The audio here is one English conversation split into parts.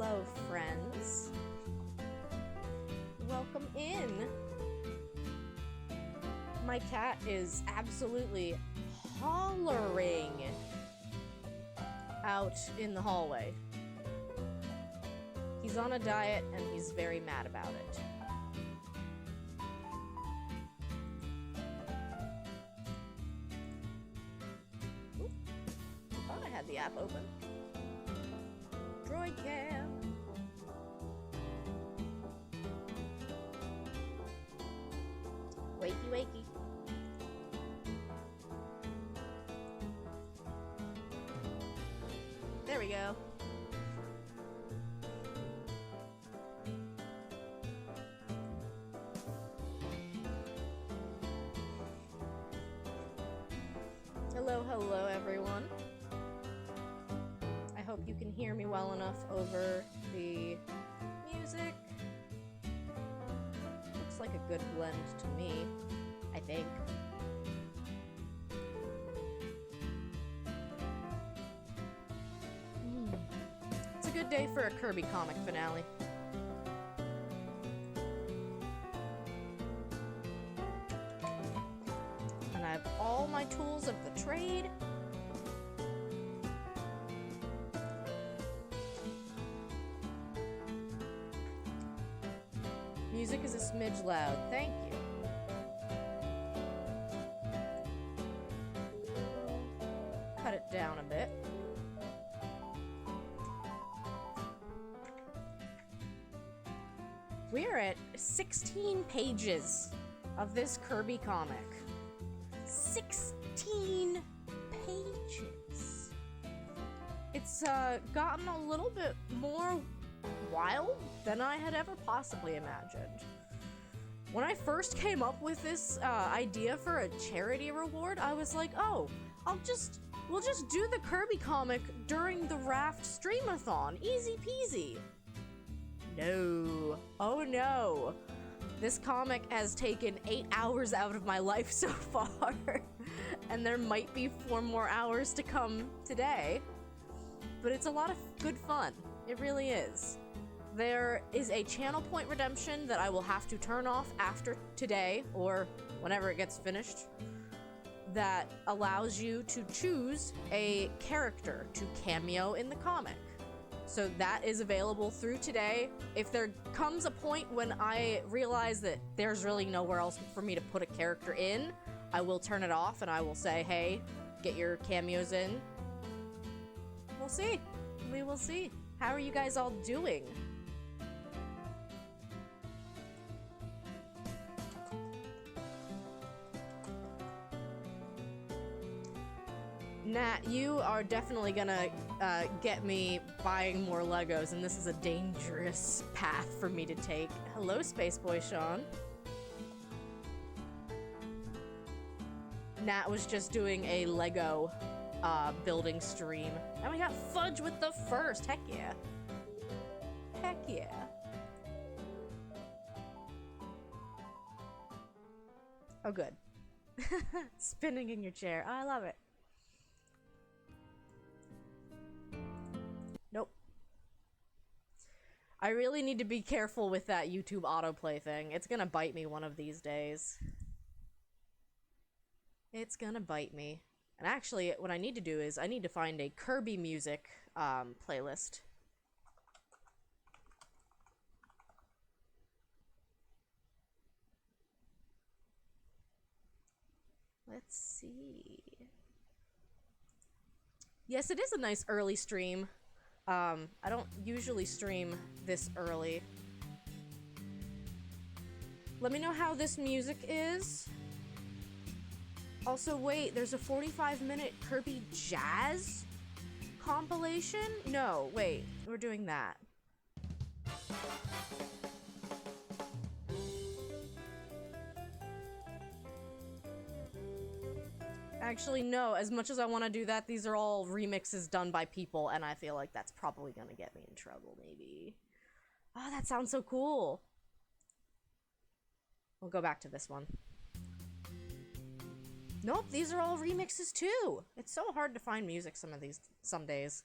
Hello, friends. Welcome in. My cat is absolutely hollering out in the hallway. He's on a diet and he's very mad about it. Oop. I thought I had the app open. Droid cam. Wakey, wakey. There we go. Hello, hello, everyone. I hope you can hear me well enough over the music. Looks like a good blend to me, I think. It's a good day for a Kirby comic finale. And I have all my tools of the trade. Music is a smidge loud. Thank you. Cut it down a bit. We're at 16 pages of this Kirby comic. 16 pages. It's gotten a little bit more wild than I had ever possibly imagined. When I first came up with this idea for a charity reward, I was like, oh, we'll just do the Kirby comic during the Raft stream-a-thon. Easy peasy. No. Oh no. This comic has taken 8 hours out of my life so far. And there might be 4 more hours to come today. But it's a lot of good fun. It really is. There is a channel point redemption that I will have to turn off after today, or whenever it gets finished, that allows you to choose a character to cameo in the comic. So that is available through today. If there comes a point when I realize that there's really nowhere else for me to put a character in, I will turn it off and I will say, hey, get your cameos in. We'll see. We will see. How are you guys all doing? Nat, you are definitely gonna get me buying more Legos, and this is a dangerous path for me to take. Hello, Space Boy Sean. Nat was just doing a Lego building stream, and we got Fudge with the first. Heck yeah. Heck yeah. Oh, good. Spinning in your chair. Oh, I love it. Nope. I really need to be careful with that YouTube autoplay thing. It's gonna bite me one of these days. It's gonna bite me. And actually, what I need to do is I need to find a Kirby music playlist. Let's see. Yes, it is a nice early stream. I don't usually stream this early. Let me know how this music is. Also, wait, there's a 45-minute Kirby jazz compilation? No, wait, we're doing that. Actually, no, as much as I want to do that, these are all remixes done by people, and I feel like that's probably gonna get me in trouble, maybe. Oh, that sounds so cool. We'll go back to this one. Nope, these are all remixes too. It's so hard to find music some days.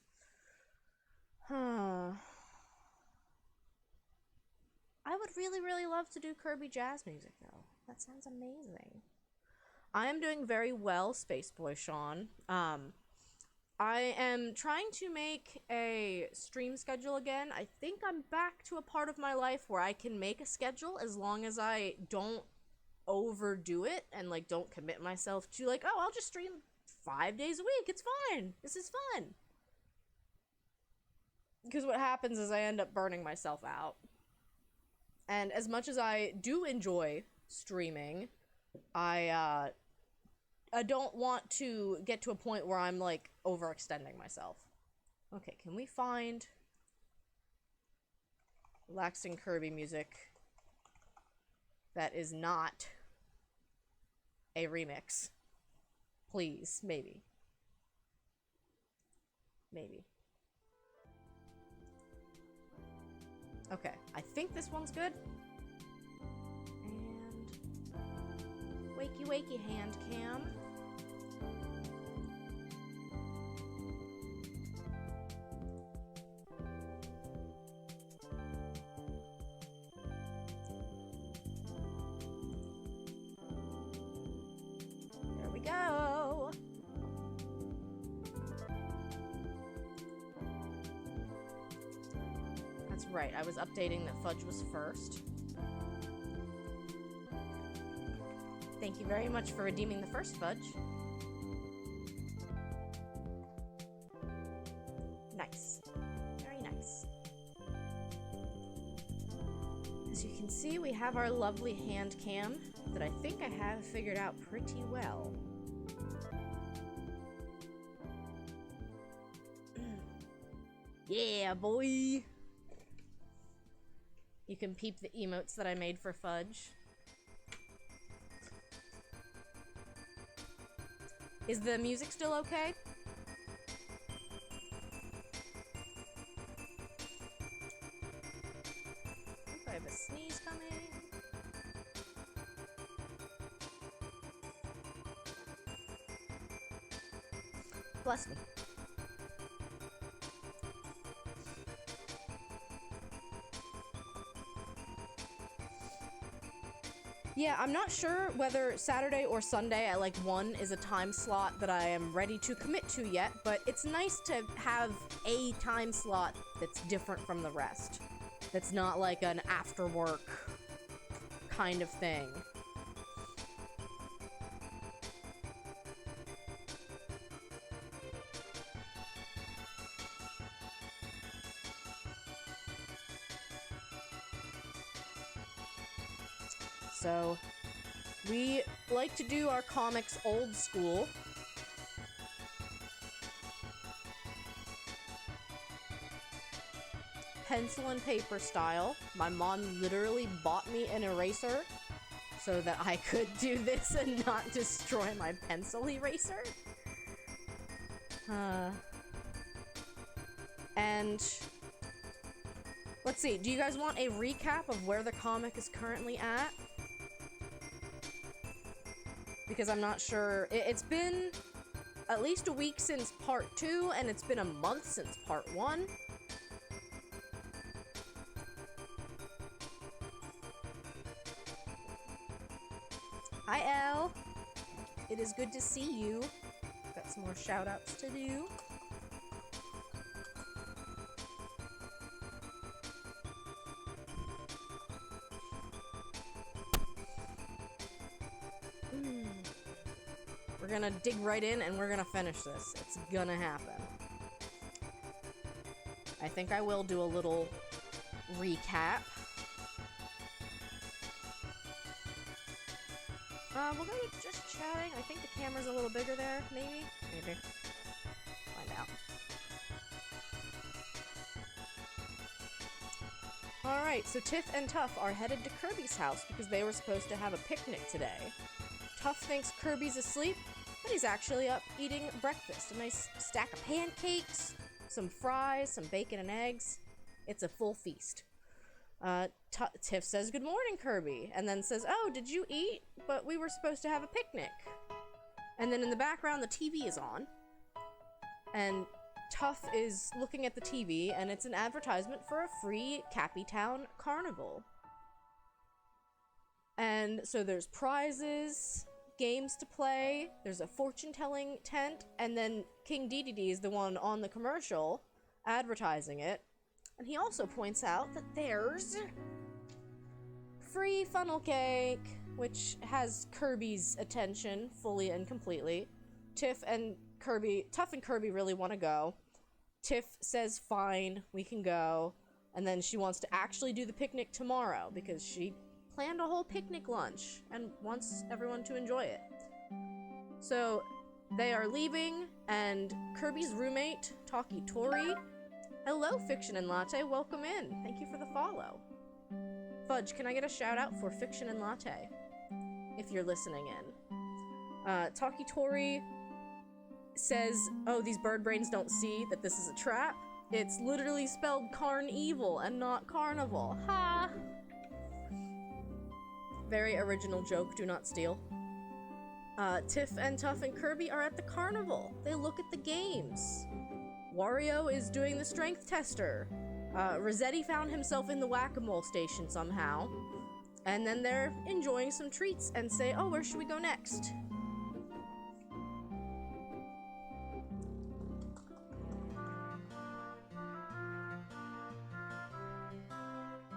I would really, really love to do Kirby jazz music, though. That sounds amazing. I am doing very well, Space Boy Sean. I am trying to make a stream schedule again. I think I'm back to a part of my life where I can make a schedule as long as I don't overdo it and, like, don't commit myself to, like, oh, I'll just stream 5 days a week. It's fine. This is fun. Because what happens is I end up burning myself out. And as much as I do enjoy streaming, I don't want to get to a point where I'm, like, overextending myself. Okay, can we find relaxing Kirby music that is not a remix? Please, maybe. Maybe. Okay, I think this one's good. And wakey wakey hand cam. There we go. That's right, I was updating that Fudge was first. Thank you very much for redeeming the first Fudge. Nice. Very nice. As you can see, we have our lovely hand cam that I think I have figured out pretty well. Yeah, boy! You can peep the emotes that I made for Fudge. Is the music still okay? I think I have a sneeze coming. Bless me. Yeah, I'm not sure whether Saturday or Sunday at like 1 is a time slot that I am ready to commit to yet, but it's nice to have a time slot that's different from the rest. That's not like an after work kind of thing. So, we like to do our comics old school. Pencil and paper style. My mom literally bought me an eraser so that I could do this and not destroy my pencil eraser. And let's see, do you guys want a recap of where the comic is currently at? Because I'm not sure. It's been at least a week since part 2, and it's been a month since part 1. Hi, Elle. It is good to see you. Got some more shout-outs to do. We're gonna dig right in and we're gonna finish this. It's gonna happen. I think I will do a little recap. We'll go with just chatting. I think the camera's a little bigger there, maybe? Maybe. Find out. Alright, so Tiff and Tuff are headed to Kirby's house because they were supposed to have a picnic today. Tuff thinks Kirby's asleep, but he's actually up eating breakfast. A nice stack of pancakes, some fries, some bacon and eggs. It's a full feast. Tiff says, "Good morning, Kirby," and then says, "Oh, did you eat? But we were supposed to have a picnic." And then in the background, the TV is on. And Tuff is looking at the TV, and it's an advertisement for a free Cappy Town carnival. And so there's prizes, games to play, there's a fortune-telling tent, and then King Dedede is the one on the commercial advertising it. And he also points out that there's free funnel cake, which has Kirby's attention fully and completely. Tuff and Kirby really want to go. Tiff says, fine, we can go. And then she wants to actually do the picnic tomorrow because she planned a whole picnic lunch and wants everyone to enjoy it. So they are leaving, and Kirby's roommate, Taki Tori. Hello, Fiction and Latte, welcome in. Thank you for the follow. Fudge, can I get a shout out for Fiction and Latte? If you're listening in. Taki Tori says, oh, these bird brains don't see that this is a trap. It's literally spelled Carn-evil and not carnival. Ha! Very original joke, do not steal. Tiff and Tuff and Kirby are at the carnival. They look at the games. Wario is doing the strength tester. Rossetti found himself in the whack-a-mole station somehow. And then they're enjoying some treats and say, oh, where should we go next?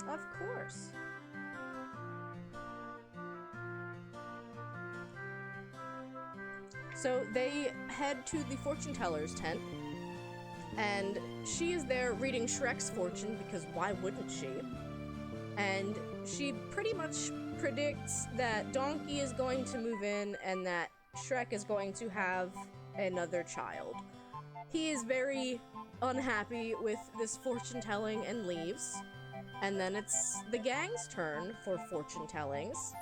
Of course. So they head to the fortune teller's tent, and she is there reading Shrek's fortune, because why wouldn't she? And she pretty much predicts that Donkey is going to move in and that Shrek is going to have another child. He is very unhappy with this fortune telling and leaves. And then it's the gang's turn for fortune tellings.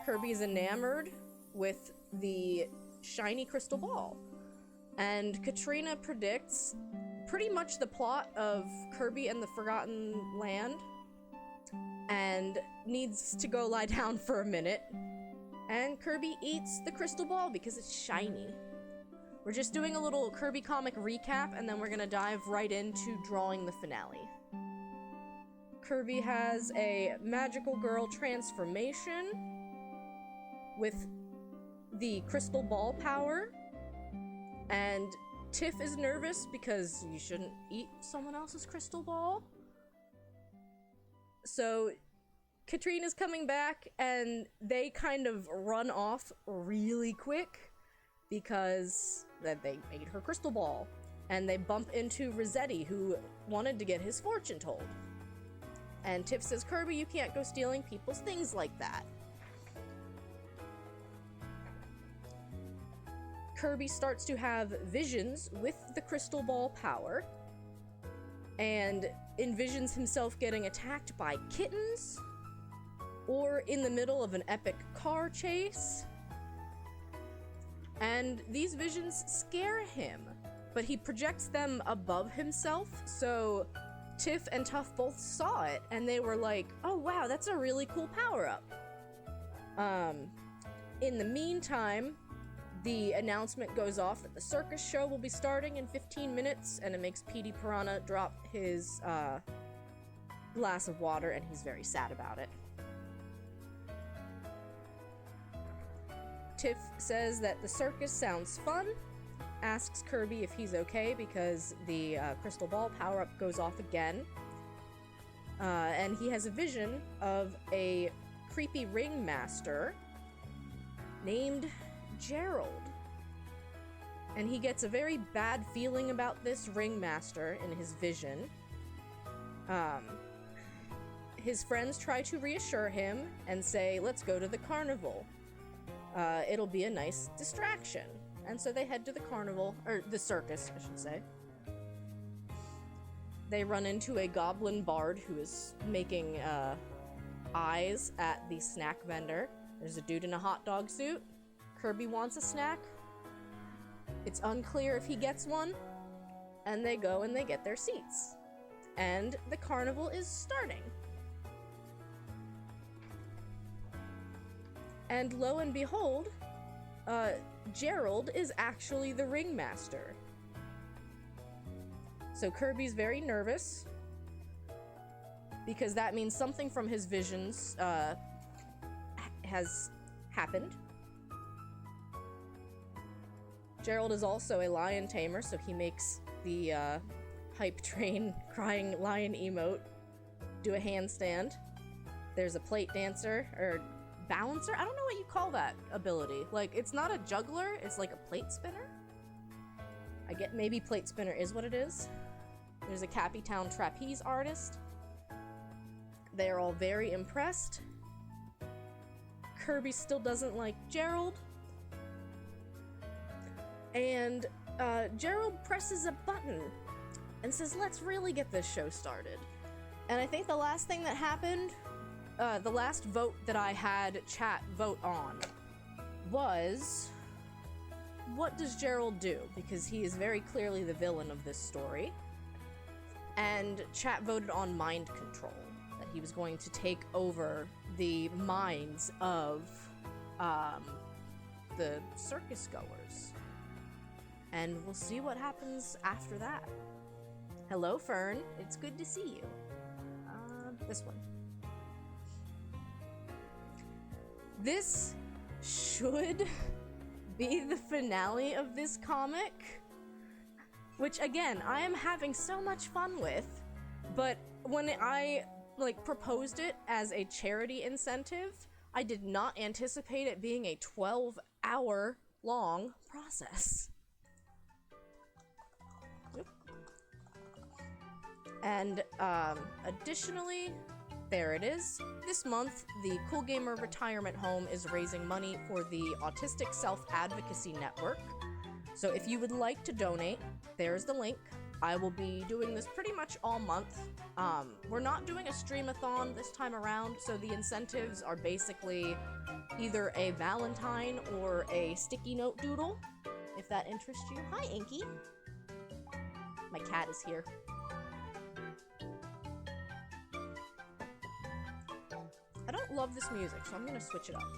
Kirby's enamored with the shiny crystal ball. And Katrina predicts pretty much the plot of Kirby and the Forgotten Land and needs to go lie down for a minute. And Kirby eats the crystal ball because it's shiny. We're just doing a little Kirby comic recap, and then we're gonna dive right into drawing the finale. Kirby has a magical girl transformation with the crystal ball power, and Tiff is nervous because you shouldn't eat someone else's crystal ball. So Katrina's coming back, and they kind of run off really quick because they ate her crystal ball, and they bump into Rossetti, who wanted to get his fortune told. And Tiff says, Kirby, you can't go stealing people's things like that. Kirby starts to have visions with the crystal ball power and envisions himself getting attacked by kittens or in the middle of an epic car chase. And these visions scare him, but he projects them above himself, so Tiff and Tuff both saw it, and they were like, oh wow, that's a really cool power-up. In the meantime, the announcement goes off that the circus show will be starting in 15 minutes, and it makes Petey Piranha drop his glass of water, and he's very sad about it. Tiff says that the circus sounds fun, asks Kirby if he's okay because the crystal ball power-up goes off again. And he has a vision of a creepy ringmaster named Gerald. And he gets a very bad feeling about this ringmaster in his vision. His friends try to reassure him and say, let's go to the carnival. It'll be a nice distraction. And so they head to the carnival, or the circus, I should say. They run into a goblin bard who is making eyes at the snack vendor. There's a dude in a hot dog suit. Kirby wants a snack. It's unclear if he gets one. And they go and they get their seats. And the carnival is starting. And lo and behold, Gerald is actually the ringmaster. So Kirby's very nervous because that means something from his visions has happened. Gerald is also a lion tamer, so he makes the hype train crying lion emote do a handstand. There's a plate dancer, or balancer? I don't know what you call that ability. Like, it's not a juggler, it's like a plate spinner? I get maybe plate spinner is what it is. There's a Cappytown trapeze artist. They're all very impressed. Kirby still doesn't like Gerald. And Gerald presses a button and says, let's really get this show started. And I think the last thing that happened, the last vote that I had chat vote on was, what does Gerald do? Because he is very clearly the villain of this story. And chat voted on mind control, that he was going to take over the minds of the circus goers. And we'll see what happens after that. Hello, Fern. It's good to see you. This one. This should be the finale of this comic, which again, I am having so much fun with, but when I proposed it as a charity incentive, I did not anticipate it being a 12-hour long process. And additionally, there it is. This month, the Cool Gamer Retirement Home is raising money for the Autistic Self-Advocacy Network. So if you would like to donate, there's the link. I will be doing this pretty much all month. We're not doing a stream-a-thon this time around, so the incentives are basically either a Valentine or a sticky note doodle, if that interests you. Hi, Inky. My cat is here. I don't love this music, so I'm gonna switch it up.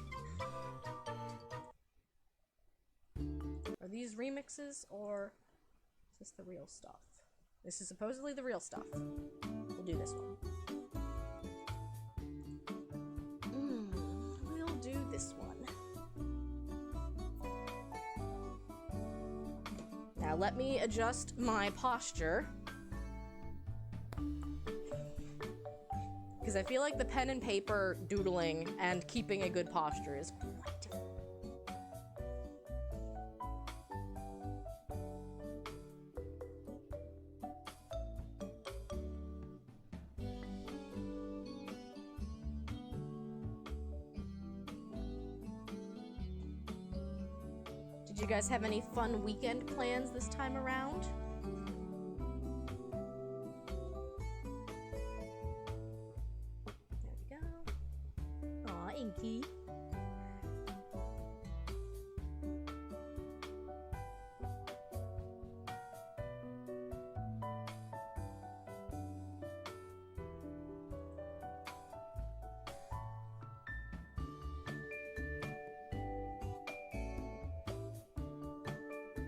Are these remixes, or is this the real stuff? This is supposedly the real stuff. We'll do this one. We'll do this one. Now let me adjust my posture, because I feel like the pen and paper doodling and keeping a good posture is quite different. Did you guys have any fun weekend plans this time around? Inky.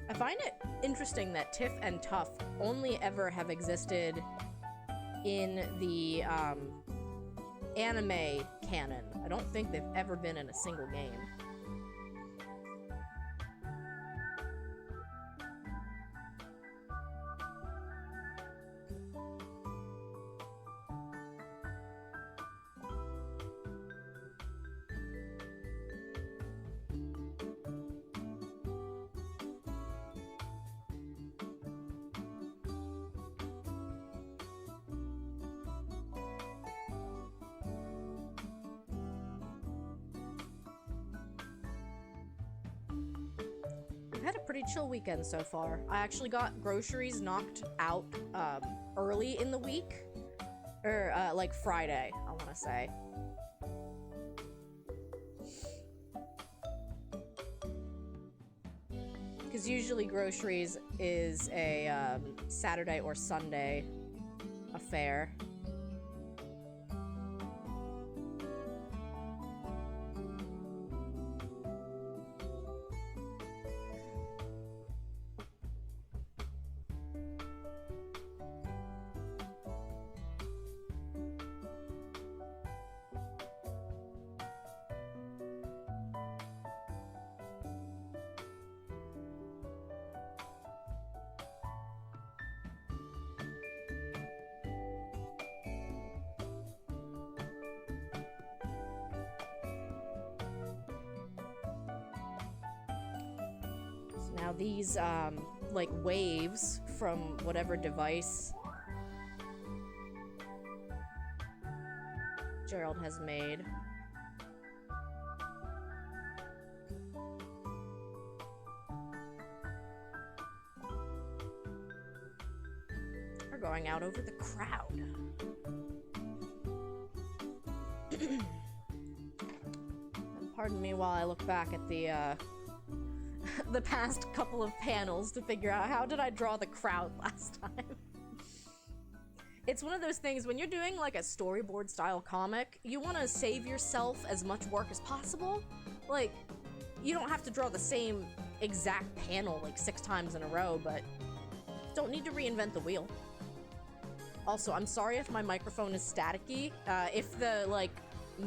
I find it interesting that Tiff and Tuff only ever have existed in the anime canon. I don't think they've ever been in a single game. Had a pretty chill weekend so far. I actually got groceries knocked out early in the week, or like Friday, I want to say. Because usually groceries is a Saturday or Sunday affair. Now these, like, waves from whatever device Gerald has made. We're going out over the crowd. Pardon me while I look back at the the past couple of panels to figure out how did I draw the crowd last time. It's one of those things, when you're doing like a storyboard style comic, you want to save yourself as much work as possible. Like, you don't have to draw the same exact panel like 6 times in a row, but don't need to reinvent the wheel. Also, I'm sorry if my microphone is staticky. If the, like,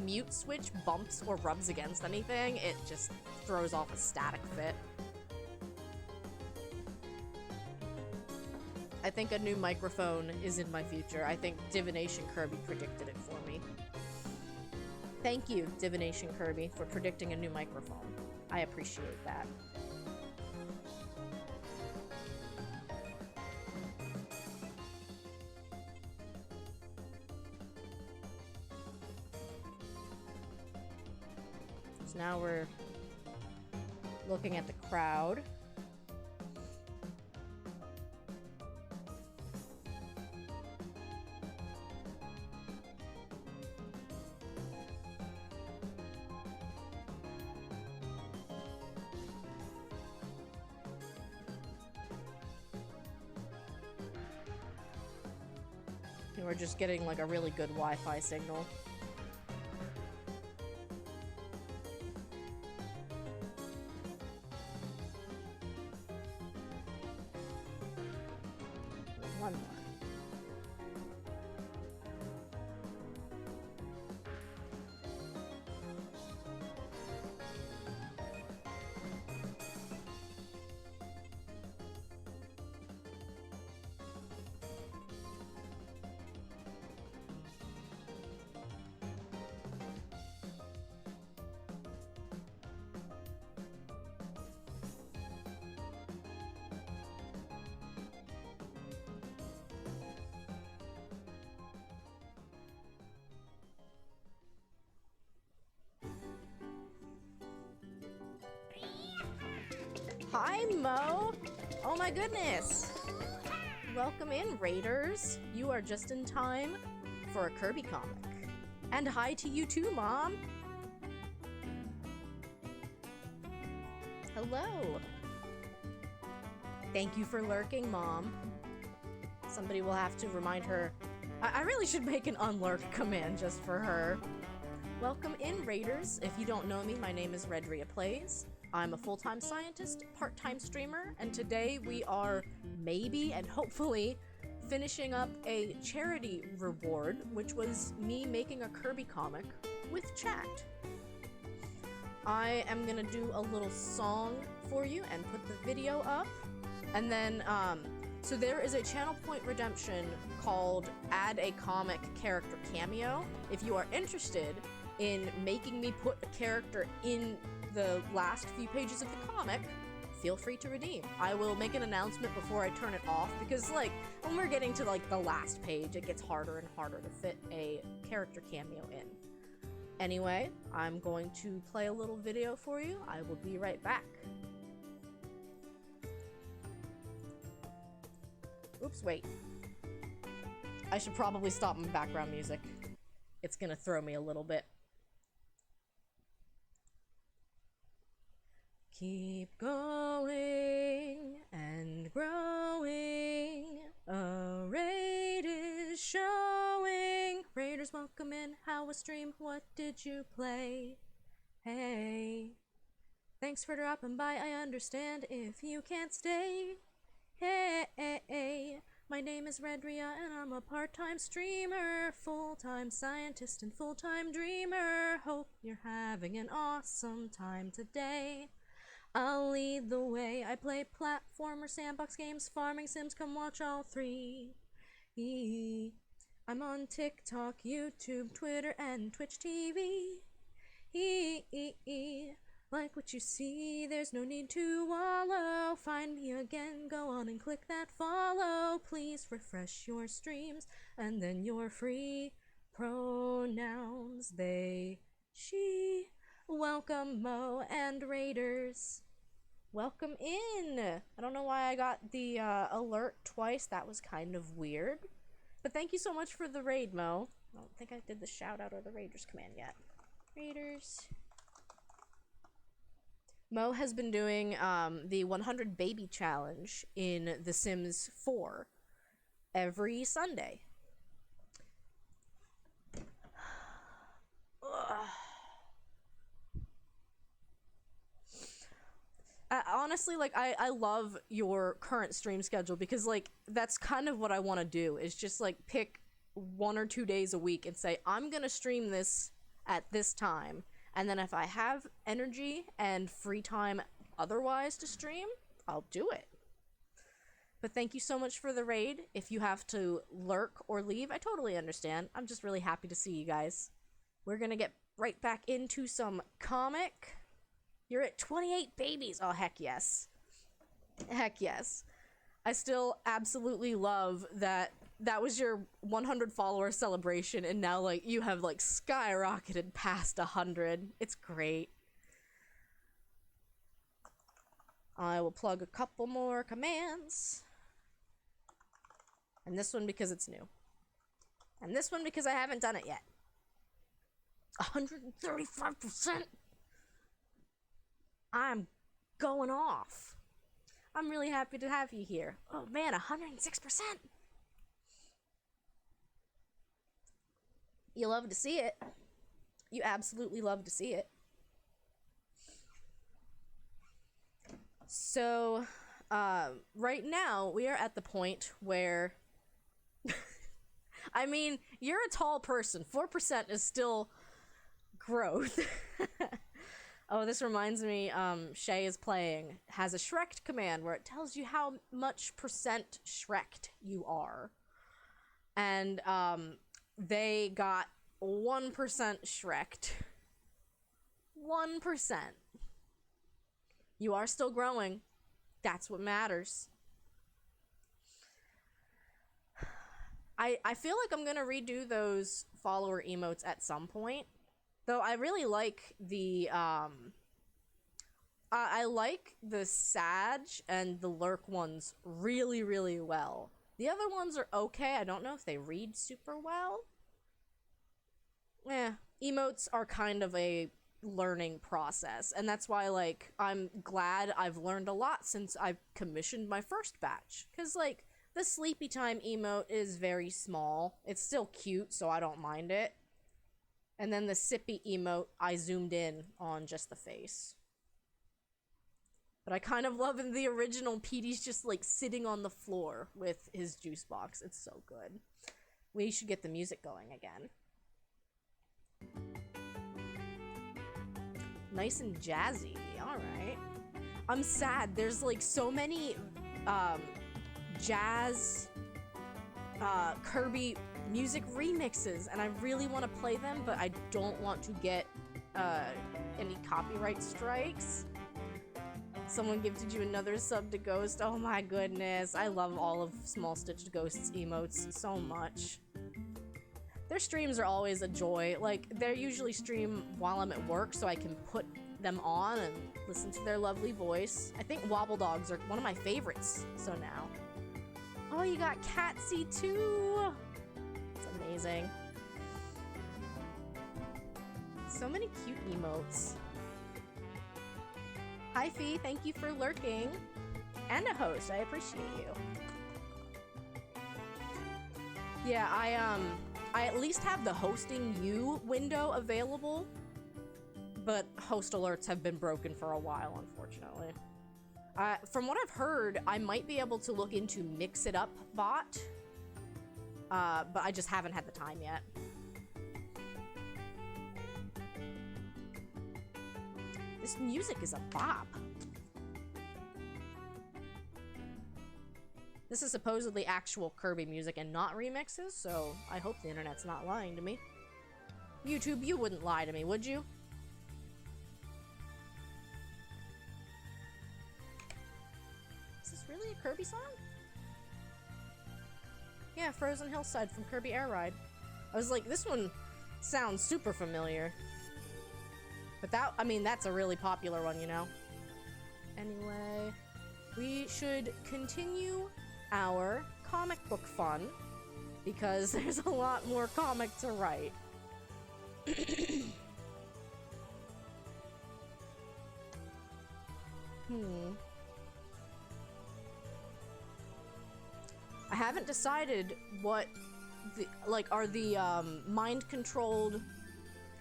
mute switch bumps or rubs against anything, it just throws off a static fit. I think a new microphone is in my future. I think Divination Kirby predicted it for me. Thank you, Divination Kirby, for predicting a new microphone. I appreciate that. So now we're looking at the crowd. And we're just getting like a really good Wi-Fi signal. One more. Hi, Mo! Oh my goodness! Welcome in, Raiders. You are just in time for a Kirby comic. And hi to you too, Mom! Hello! Thank you for lurking, Mom. Somebody will have to remind her. I really should make an unlurk command just for her. Welcome in, Raiders. If you don't know me, my name is Redria Plays. I'm a full-time scientist, part-time streamer, and today we are maybe and hopefully finishing up a charity reward, which was me making a Kirby comic with chat. I am gonna do a little song for you and put the video up, and then, so there is a channel point redemption called Add a Comic Character Cameo. If you are interested in making me put a character in the last few pages of the comic, feel free to redeem. I will make an announcement before I turn it off, because like when we're getting to like the last page, it gets harder and harder to fit a character cameo in. Anyway, I'm going to play a little video for you. I will be right back. Oops, wait. I should probably stop my background music. It's gonna throw me a little bit. Keep going and growing. A raid is showing. Raiders, welcome in. How was stream? What did you play? Hey. Thanks for dropping by. I understand if you can't stay. Hey. My name is Redria and I'm a part-time streamer, full-time scientist and full-time dreamer. Hope you're having an awesome time today. I'll lead the way. I play platformer, sandbox games, farming sims. Come watch all three. I'm on TikTok, YouTube, Twitter, and Twitch TV. Like what you see, there's no need to wallow. Find me again, go on and click that follow. Please refresh your streams, and then you're free. Pronouns, they, she. Welcome, Mo and Raiders. Welcome in. I don't know why I got the alert twice. That was kind of weird. But thank you so much for the raid, Mo. I don't think I did the shout out or the Raiders command yet. Raiders. Mo has been doing the 100 baby challenge in The Sims 4 every Sunday. Honestly, like, I love your current stream schedule because, like, that's kind of what I want to do, is just, like, pick 1 or 2 days a week and say, I'm gonna stream this at this time, and then if I have energy and free time otherwise to stream, I'll do it. But thank you so much for the raid. If you have to lurk or leave, I totally understand. I'm just really happy to see you guys. We're gonna get right back into some comic. You're at 28 babies. Oh, heck yes. Heck yes. I still absolutely love that that was your 100 follower celebration, and now, like, you have, like, skyrocketed past 100. It's great. I will plug a couple more commands. And this one because it's new. And this one because I haven't done it yet. 135%? I'm going off. I'm really happy to have you here. Oh man, 106%. You love to see it. You absolutely love to see it. So, right now, we are at the point where... I mean, you're a tall person. 4% is still growth. Oh, this reminds me, Shay is playing, has a Shrek'd command where it tells you how much percent Shrek'd you are. And, they got 1% Shrek'd. 1%. You are still growing. That's what matters. I feel like I'm gonna redo those follower emotes at some point. Though I really like the, I like the Sag and the Lurk ones really, really well. The other ones are okay. I don't know if they read super well. Emotes are kind of a learning process, and that's why, like, I'm glad I've learned a lot since I've commissioned my first batch. Because, like, the sleepy time emote is very small. It's still cute, so I don't mind it. And then the sippy emote, I zoomed in on just the face. But I kind of love in the original, Petey's just, like, sitting on the floor with his juice box. It's so good. We should get the music going again. Nice and jazzy. Alright. I'm sad. There's, like, so many, jazz, Kirby music remixes, and I really want to play them, but I don't want to get, any copyright strikes. Someone gifted you another sub to Ghost. Oh my goodness. I love all of Small Stitched Ghost's emotes so much. Their streams are always a joy. Like, they usually stream while I'm at work, so I can put them on and listen to their lovely voice. I think Wobble Dogs are one of my favorites, so now. Oh, you got Catsy too! It's amazing. So many cute emotes. Hi Fee, thank you for lurking. And a host, I appreciate you. Yeah, I at least have the hosting you window available, but host alerts have been broken for a while, unfortunately. From what I've heard, I might be able to look into Mix It Up bot, but I just haven't had the time yet. This music is a bop. This is supposedly actual Kirby music and not remixes, so I hope the internet's not lying to me. YouTube, you wouldn't lie to me, would you? actually a Kirby song? Yeah, Frozen Hillside from Kirby Air Ride. I was like, this one sounds super familiar. But that, I mean, that's a really popular one, you know? Anyway, we should continue our comic book fun, because there's a lot more comic to write. I haven't decided what the, like, are the mind-controlled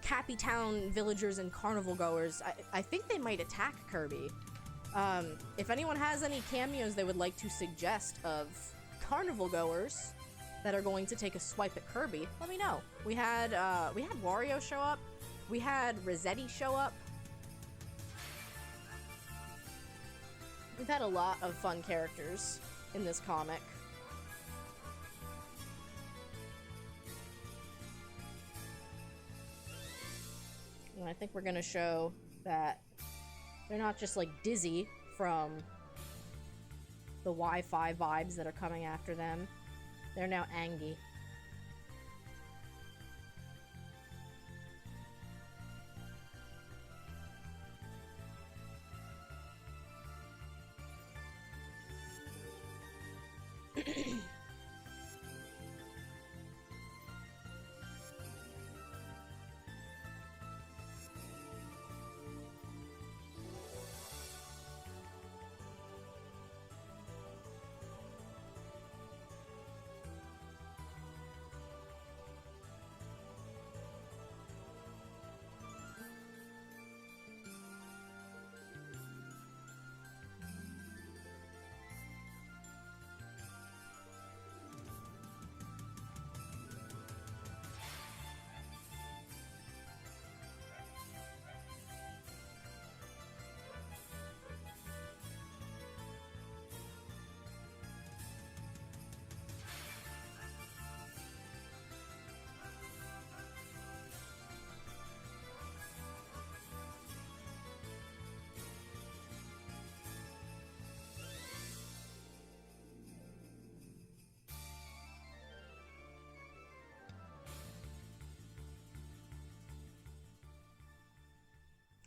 Cappy Town villagers and carnival goers. I think they might attack Kirby. If anyone has any cameos they would like to suggest of carnival goers that are going to take a swipe at Kirby, let me know. We had Wario show up. We had Rossetti show up. We've had a lot of fun characters in this comic. And I think we're gonna show that they're not just like dizzy from the Wi-Fi vibes that are coming after them. They're now angry.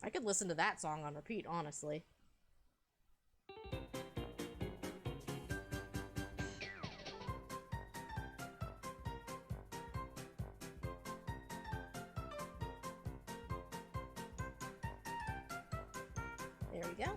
I could listen to that song on repeat, honestly. There we go.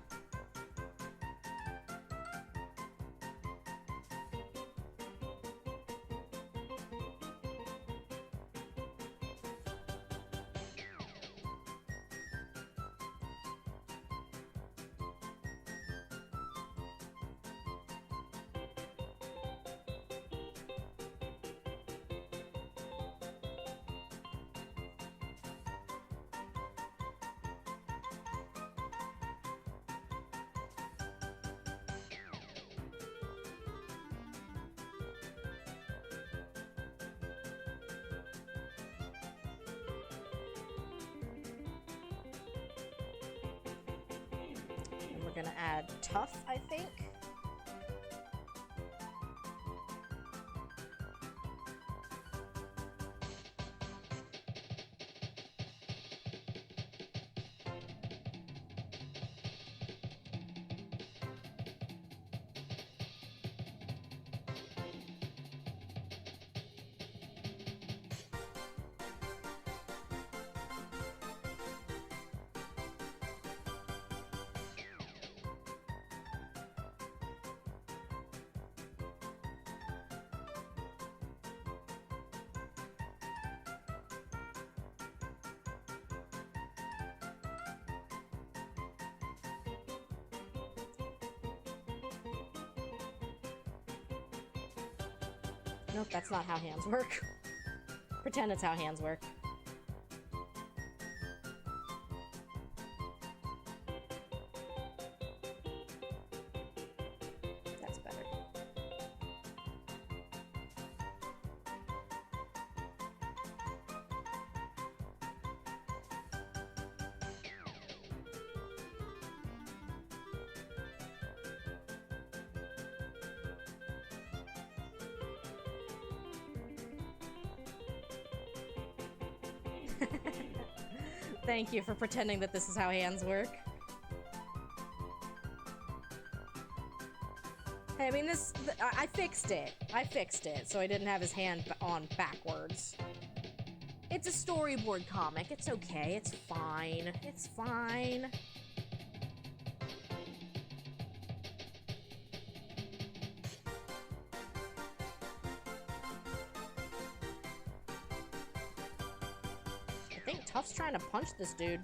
We're gonna add Tough, I think. Nope, that's not how hands work. Pretend it's how hands work. That's better. Thank you for pretending that this is how hands work. Hey, I mean, I fixed it. I fixed it, so I didn't have his hand on backwards. It's a storyboard comic. It's okay. It's fine. It's fine. I think Tuff's trying to punch this dude.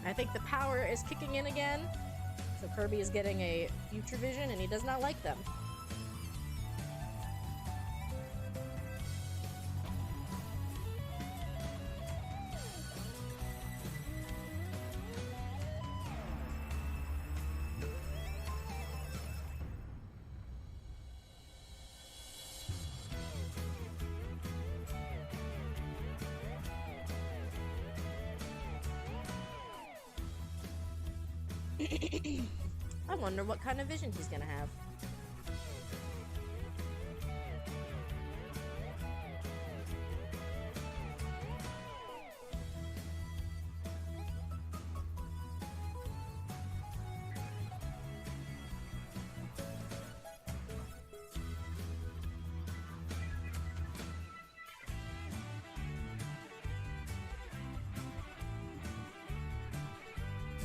I think the power is kicking in again. So Kirby is getting a future vision and he does not like them. I wonder what kind of vision he's gonna have.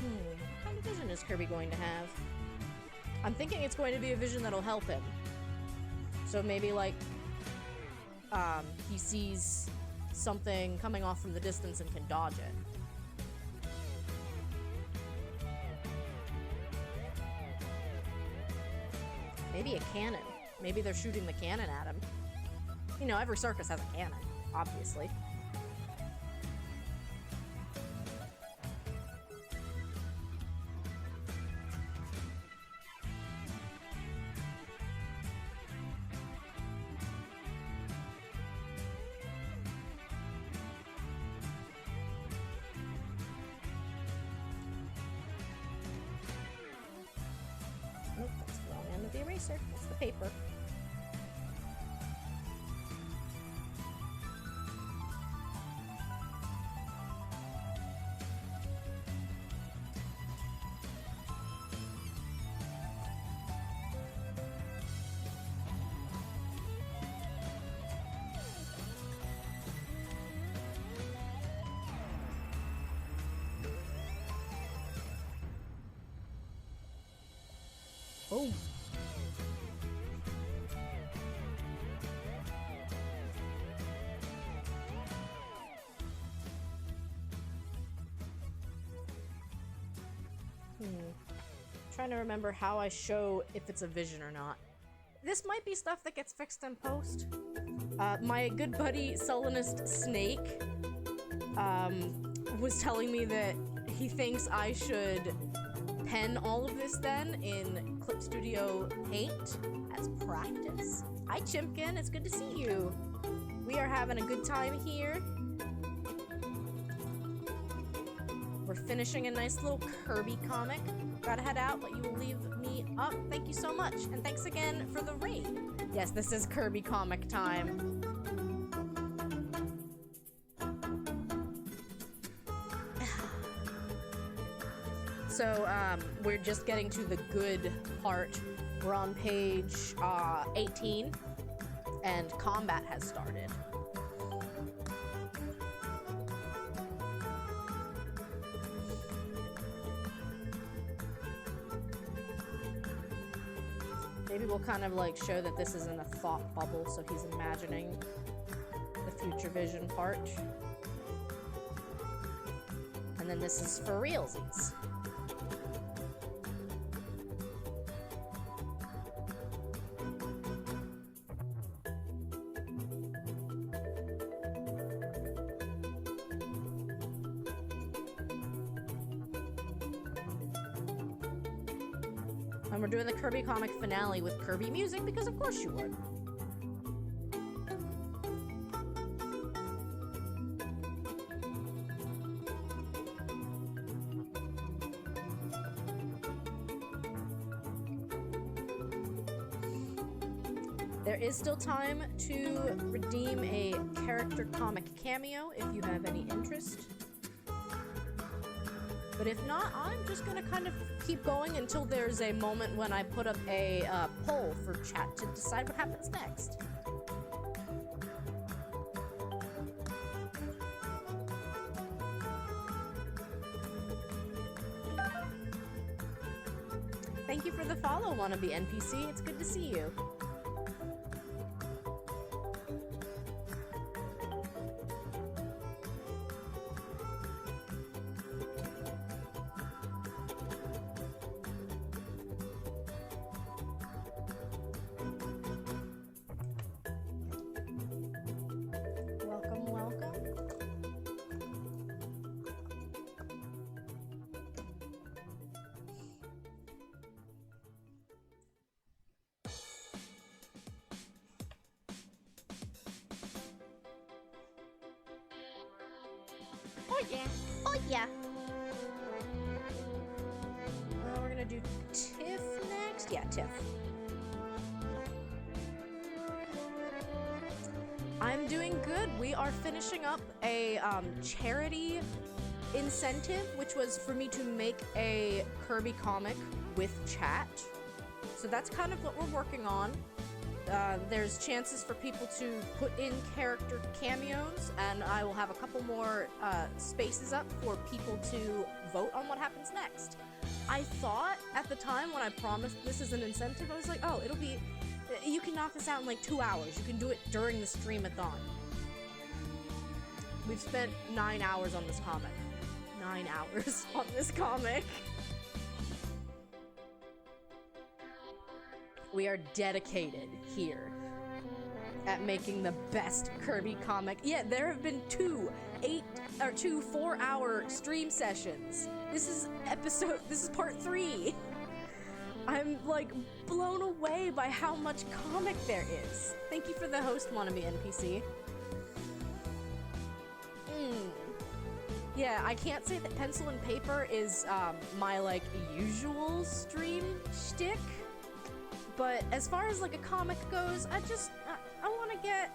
What kind of vision is Kirby going to have? I'm thinking it's going to be a vision that'll help him. So maybe, like, he sees something coming off from the distance and can dodge it. Maybe a cannon. Maybe they're shooting the cannon at him. You know, every circus has a cannon, obviously. Nope, that's the wrong end of the eraser. That's the paper. Oh. Trying to remember how I show if it's a vision or not. This might be stuff that gets fixed in post. My good buddy Sullenist Snake was telling me that he thinks I should pen all of this then in Clip Studio Paint as practice. Hi Chimpkin, it's good to see you. We are having a good time here. We're finishing a nice little Kirby comic. Gotta head out, but you will leave me up. Thank you so much, and thanks again for the raid. Yes, this is Kirby comic time. So, we're just getting to the good part. We're on page 18, and combat has started. Maybe we'll kind of like show that this isn't a thought bubble, so he's imagining the future vision part. And then this is for realsies. And we're doing the Kirby comic finale with Kirby music because of course you would. There is still time to redeem a character comic cameo if you have any interest. But if not, I'm just gonna kind of keep going until there's a moment when I put up a poll for chat to decide what happens next. Thank you for the follow, wannabe NPC. It's good to see you. Oh yeah. Oh yeah. We're gonna do Tiff next. Yeah, Tiff. I'm doing good. We are finishing up a charity incentive, which was for me to make a Kirby comic with chat. So that's kind of what we're working on. There's chances for people to put in character cameos, and I will have a couple more spaces up for people to vote on what happens next. I thought at the time when I promised this is an incentive, I was like, oh, it'll be, you can knock this out in like 2 hours. You can do it during the stream-a-thon. We've spent 9 hours on this comic. 9 hours on this comic. We are dedicated here at making the best Kirby comic. Yeah, there have been two 4-hour stream sessions. This is part 3. I'm like blown away by how much comic there is. Thank you for the host, wannabe NPC. Yeah, I can't say that pencil and paper is my like usual stream shtick. But as far as like a comic goes, I want to get,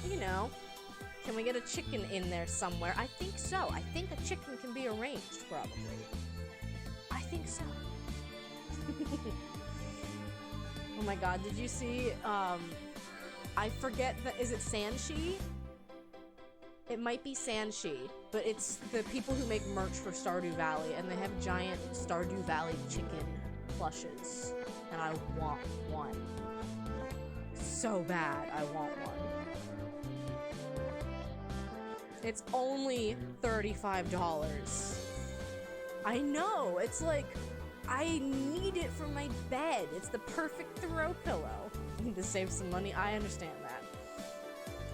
you know, can we get a chicken in there somewhere? I think so. I think a chicken can be arranged, probably. I think so. Oh my god, did you see, I forget is it Sanshi? It might be Sanshi, but it's the people who make merch for Stardew Valley, and they have giant Stardew Valley chicken plushes. And I want one. So bad, I want one. It's only $35. I know, it's like, I need it for my bed. It's the perfect throw pillow. Need to save some money, I understand that.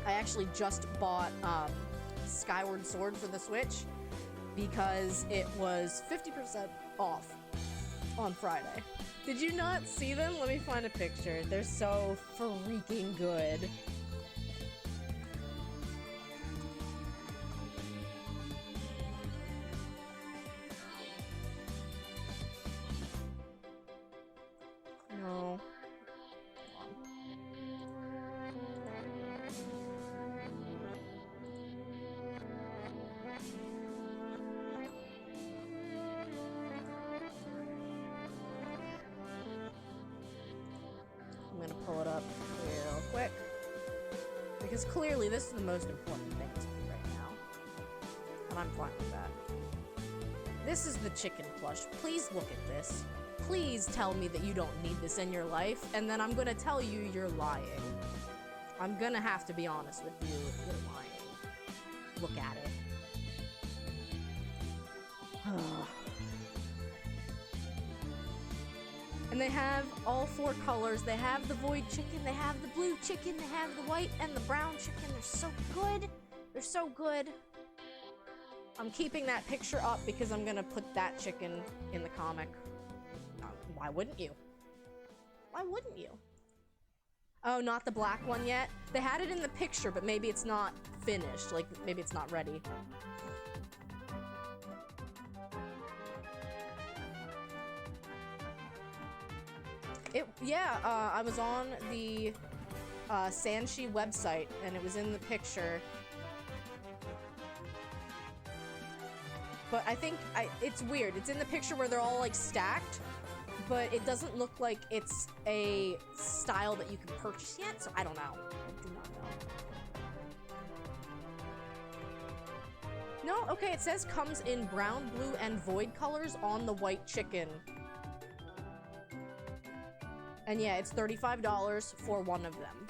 I actually just bought Skyward Sword for the Switch because it was 50% off on Friday. Did you not see them? Let me find a picture. They're so freaking good. No. I'm gonna pull it up real quick. Because clearly this is the most important thing to me right now. And I'm fine with that. This is the chicken plush. Please look at this. Please tell me that you don't need this in your life, and then I'm gonna tell you you're lying. I'm gonna have to be honest with you. You're lying. Look at it. And they have all 4 colors. They have the void chicken, they have the blue chicken, they have the white and the brown chicken. They're so good. They're so good. I'm keeping that picture up because I'm gonna put that chicken in the comic. Why wouldn't you? Why wouldn't you? Oh, not the black one yet? They had it in the picture, but maybe it's not finished. Like, maybe it's not ready. I was on the Sanshi website, and it was in the picture. But I think, it's weird. It's in the picture where they're all, like, stacked, but it doesn't look like it's a style that you can purchase yet, so I don't know. I do not know. No, okay, it says comes in brown, blue, and void colors on the white chicken. And yeah, it's $35 for one of them.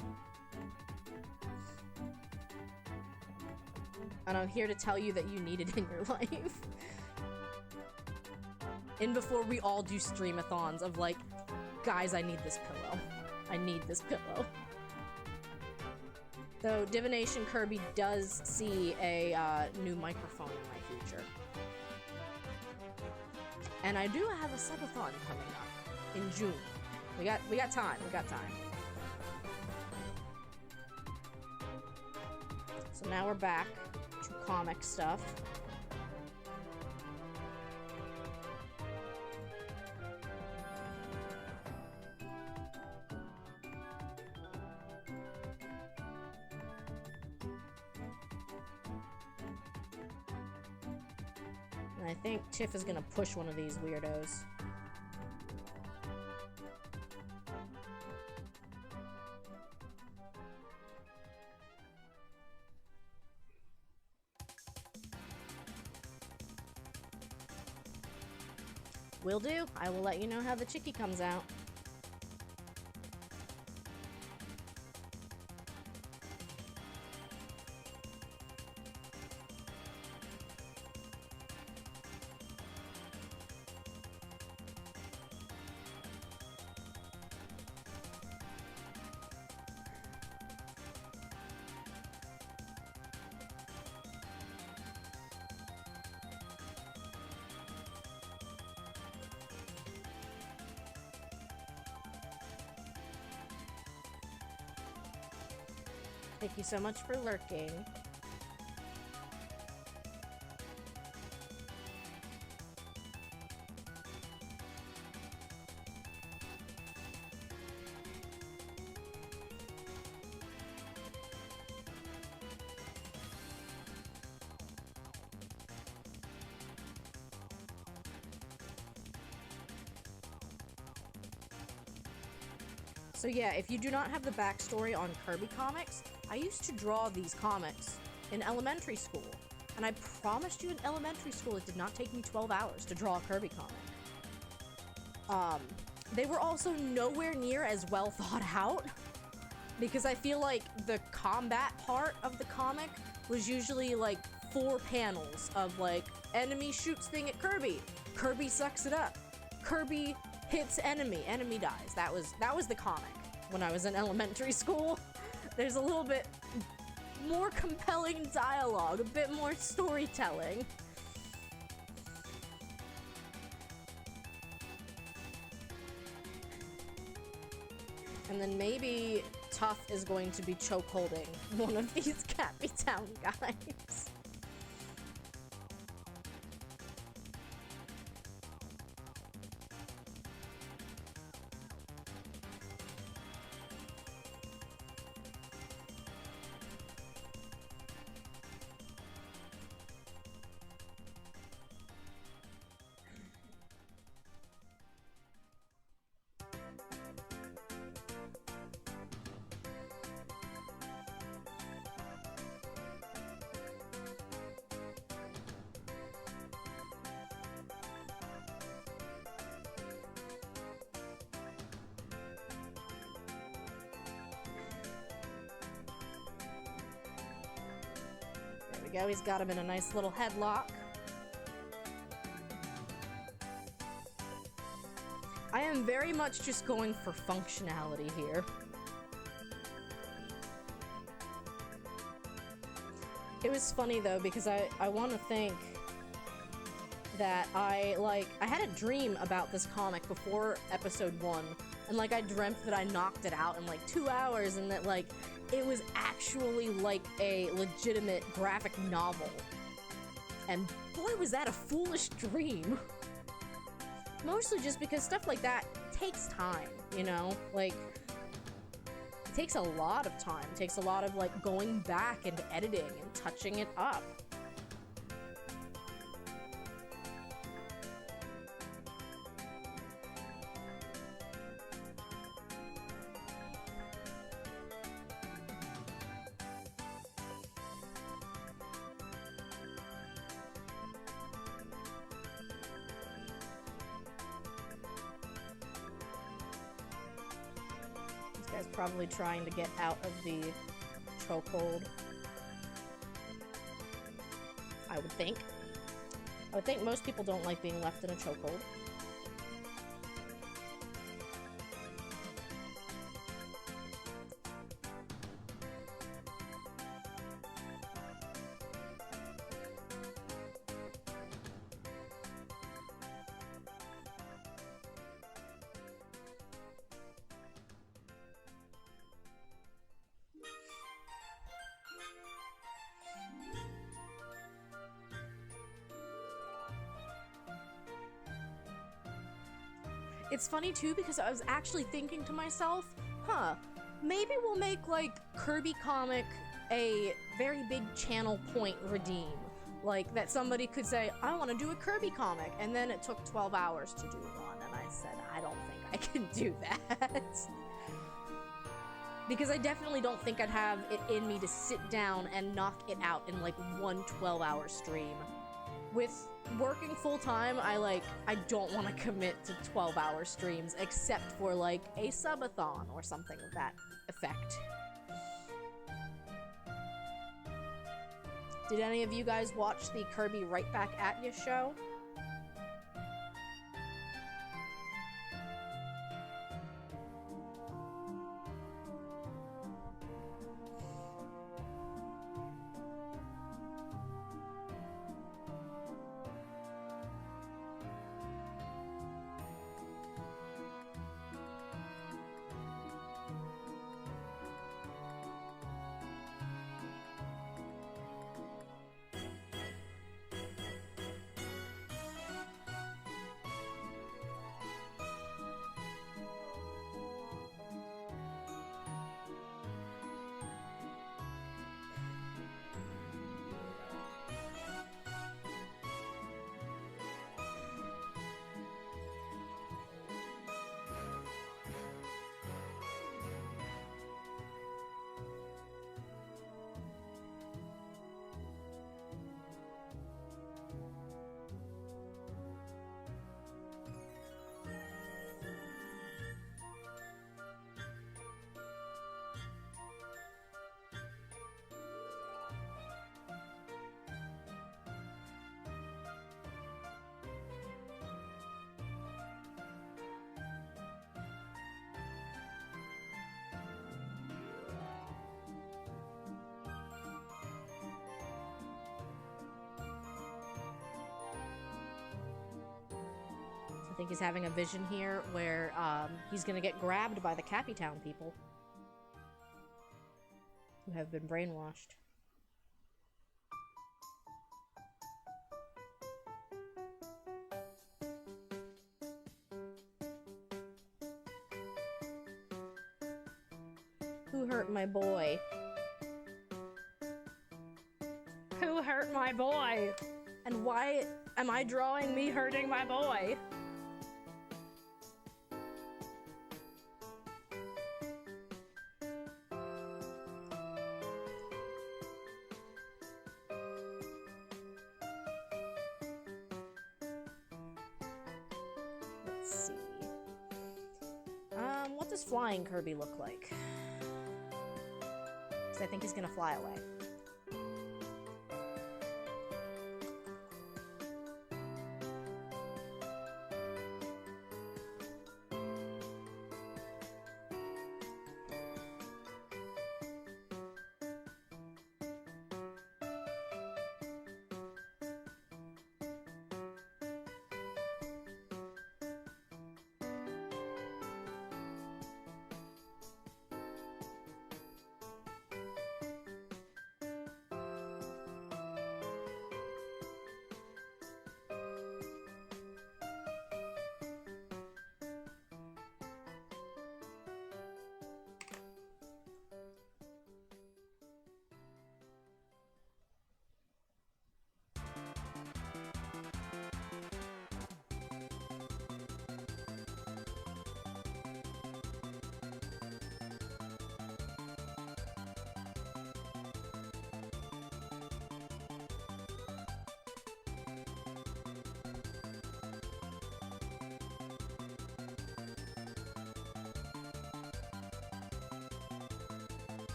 And I'm here to tell you that you need it in your life. And before we all do stream-a-thons of like, guys, I need this pillow. I need this pillow. Though Divination Kirby does see a new microphone in my future. And I do have a subathon coming up in June. We got time. We got time. So now we're back to comic stuff. And I think Tiff is gonna push one of these weirdos. Will do. I will let you know how the chickie comes out. Thank you so much for lurking. So yeah, if you do not have the backstory on Kirby comics, I used to draw these comics in elementary school. And I promised you in elementary school it did not take me 12 hours to draw a Kirby comic. They were also nowhere near as well thought out, because I feel like the combat part of the comic was usually like 4 panels of like, enemy shoots thing at Kirby, Kirby sucks it up, Kirby hits enemy, enemy dies. That was the comic when I was in elementary school. There's a little bit more compelling dialogue, a bit more storytelling. And then maybe Tough is going to be chokeholding one of these Cappy Town guys. Go. He's got him in a nice little headlock. I am very much just going for functionality here. It was funny though, because I want to think that I had a dream about this comic before episode 1, and like I dreamt that I knocked it out in like 2 hours, and that like it was actually like a legitimate graphic novel. And boy, was that a foolish dream. Mostly just because stuff like that takes time, you know? Like, it takes a lot of time. It takes a lot of like going back and editing and touching it up. Probably trying to get out of the chokehold. I would think. I would think most people don't like being left in a chokehold. It's funny too, because I was actually thinking to myself, maybe we'll make like Kirby comic a very big channel point redeem. Like that somebody could say, I want to do a Kirby comic, and then it took 12 hours to do one, and I said, I don't think I can do that. Because I definitely don't think I'd have it in me to sit down and knock it out in like one 12-hour stream. With working full-time, I don't want to commit to 12-hour streams, except for like a subathon or something of that effect. Did any of you guys watch the Kirby Right Back At Ya show? think he's having a vision here where he's gonna get grabbed by the Cappy Town people who have been brainwashed. Who hurt my boy? Who hurt my boy? And why am I drawing me hurting my boy? Let's see. What does flying Kirby look like? Because I think he's gonna fly away.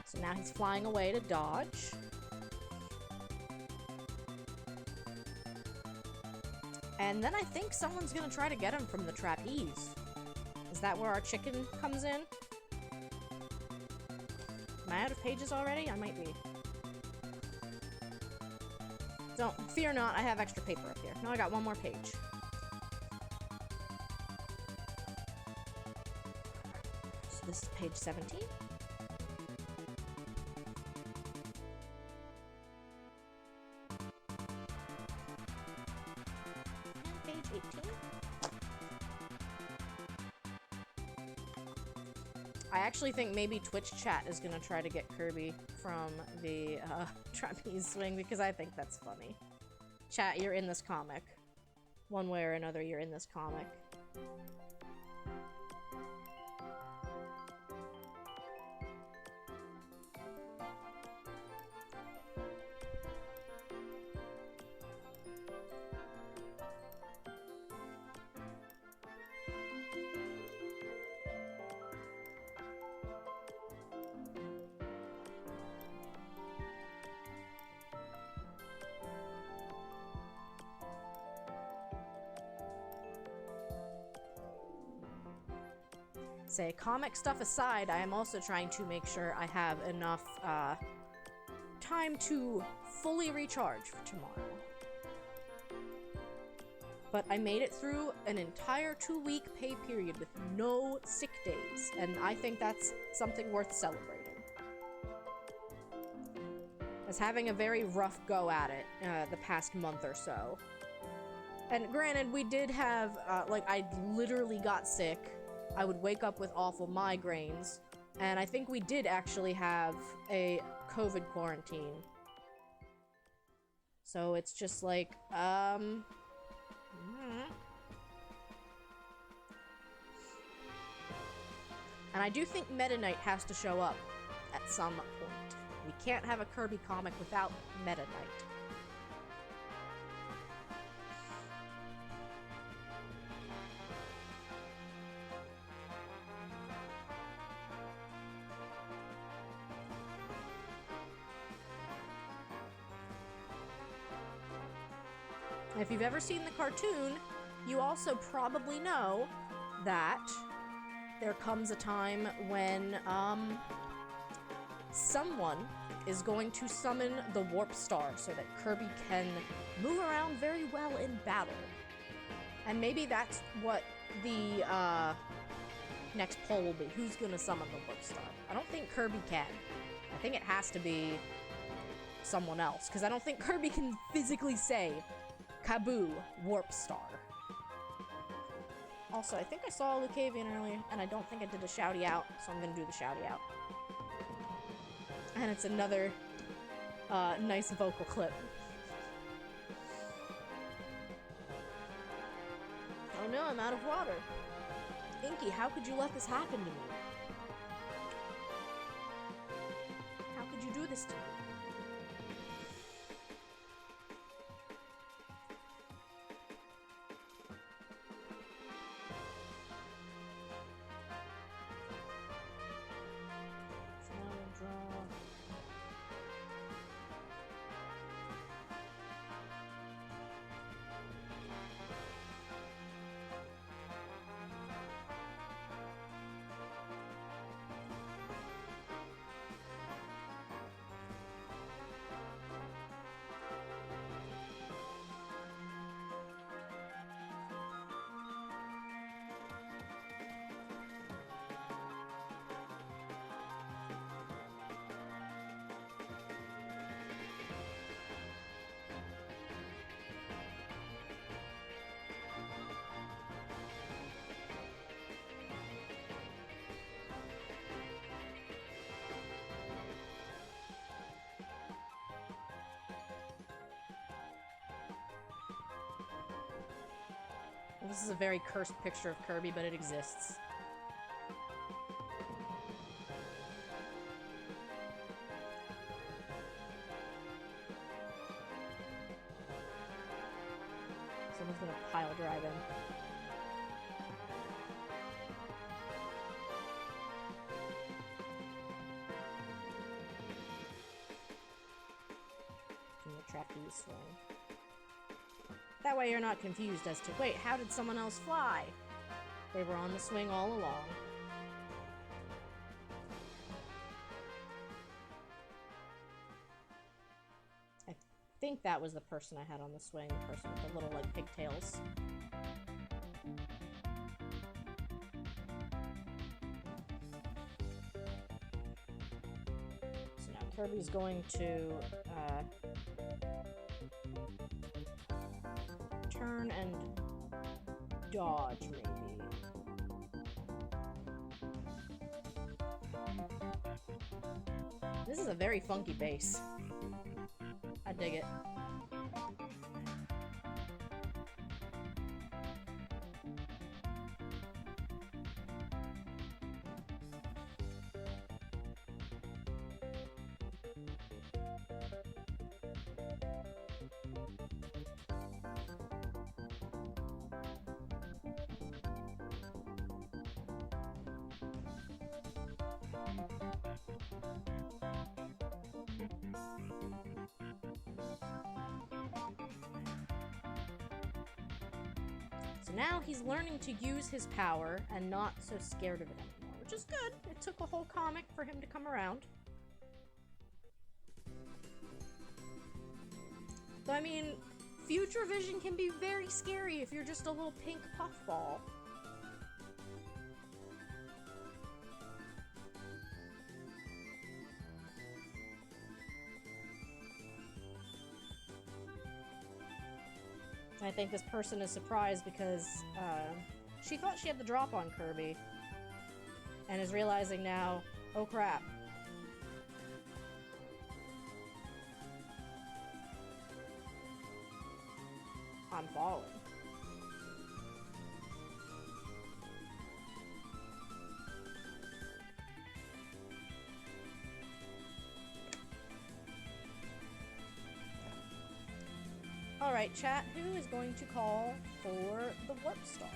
So now he's flying away to dodge. And then I think someone's gonna try to get him from the trapeze. Is that where our chicken comes in? Am I out of pages already? I might be. Don't fear not, I have extra paper up here. No, I got one more page. So this is page 17. And page 18. I actually think maybe Twitch chat is gonna try to get Kirby from the trapeze swing because I think that's funny. Chat, you're in this comic. One way or another, you're in this comic. Say, comic stuff aside, I am also trying to make sure I have enough time to fully recharge for tomorrow. But I made it through an entire 2-week pay period with no sick days, and I think that's something worth celebrating. I was having a very rough go at it the past month or so. And granted, we did have, like, I literally got sick. I would wake up with awful migraines, and I think we did actually have a COVID quarantine. So it's just like, And I do think Meta Knight has to show up at some point. We can't have a Kirby comic without Meta Knight. And if you've ever seen the cartoon, you also probably know that there comes a time when, someone is going to summon the Warp Star so that Kirby can move around very well in battle. And maybe that's what the, next poll will be. Who's gonna summon the Warp Star? I don't think Kirby can. I think it has to be someone else, because I don't think Kirby can physically say, Kaboo, Warp Star. Also, I think I saw a Lucavian earlier, and I don't think I did a shouty out, so I'm gonna do the shouty out. And it's another, nice vocal clip. Oh no, I'm out of water. Inky, how could you let this happen to me? How could you do this to me? So now we'll draw. This is a very cursed picture of Kirby, but it exists. Someone's gonna pile drive in. Can you trapeze swing? That way you're not confused as to, wait, how did someone else fly? They were on the swing all along. I think that was the person I had on the swing, the person with the little, like, pigtails. So now Kirby's going to, turn and dodge, maybe. This is a very funky bass. I dig it. So now he's learning to use his power and not so scared of it anymore, which is good. It took a whole comic for him to come around. So, I mean, future vision can be very scary if you're just a little pink puffball. I think this person is surprised because she thought she had the drop on Kirby and is realizing now, oh crap. I'm falling. Alright, chat, who is going to call for the Warp Star?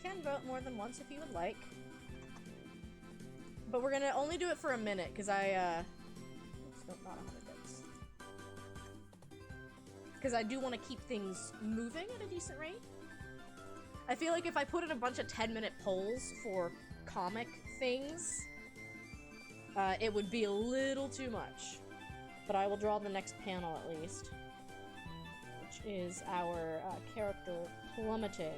can vote more than once if you would like. But we're gonna only do it for a minute, because oops, no, not 100 bits. Because I do want to keep things moving at a decent rate. I feel like if I put in a bunch of 10-minute polls for comic things, it would be a little too much. But I will draw the next panel at least, which is our character plummeting.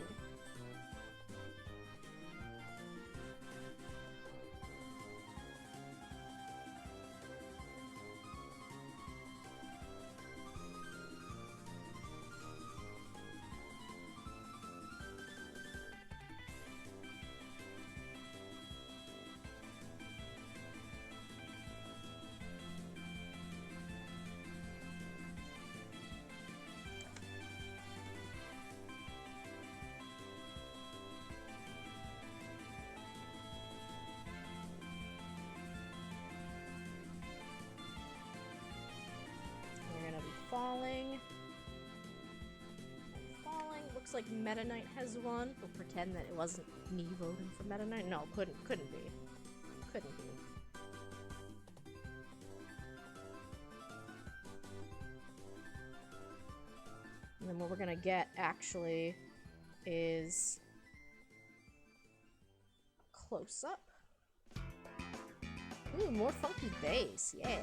Falling. Falling. Looks like Meta Knight has won. We'll pretend that it wasn't me voting for Meta Knight. No, couldn't be. Couldn't be. And then what we're gonna get, actually, is a close-up. Ooh, more funky bass. Yeah.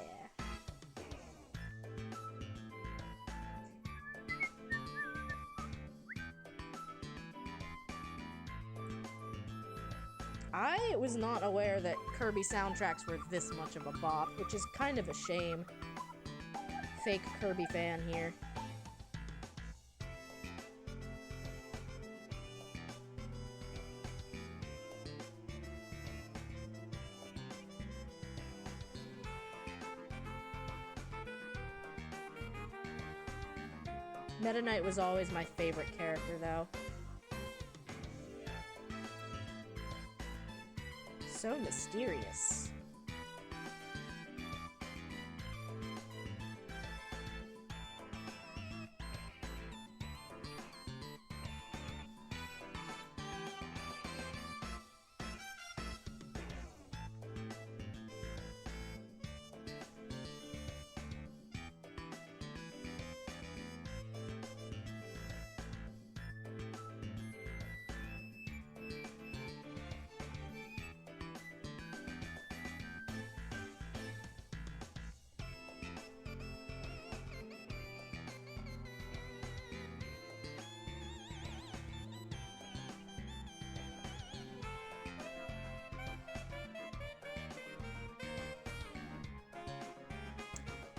I was not aware that Kirby soundtracks were this much of a bop, which is kind of a shame. Fake Kirby fan here. Meta Knight was always my favorite character, though. So mysterious.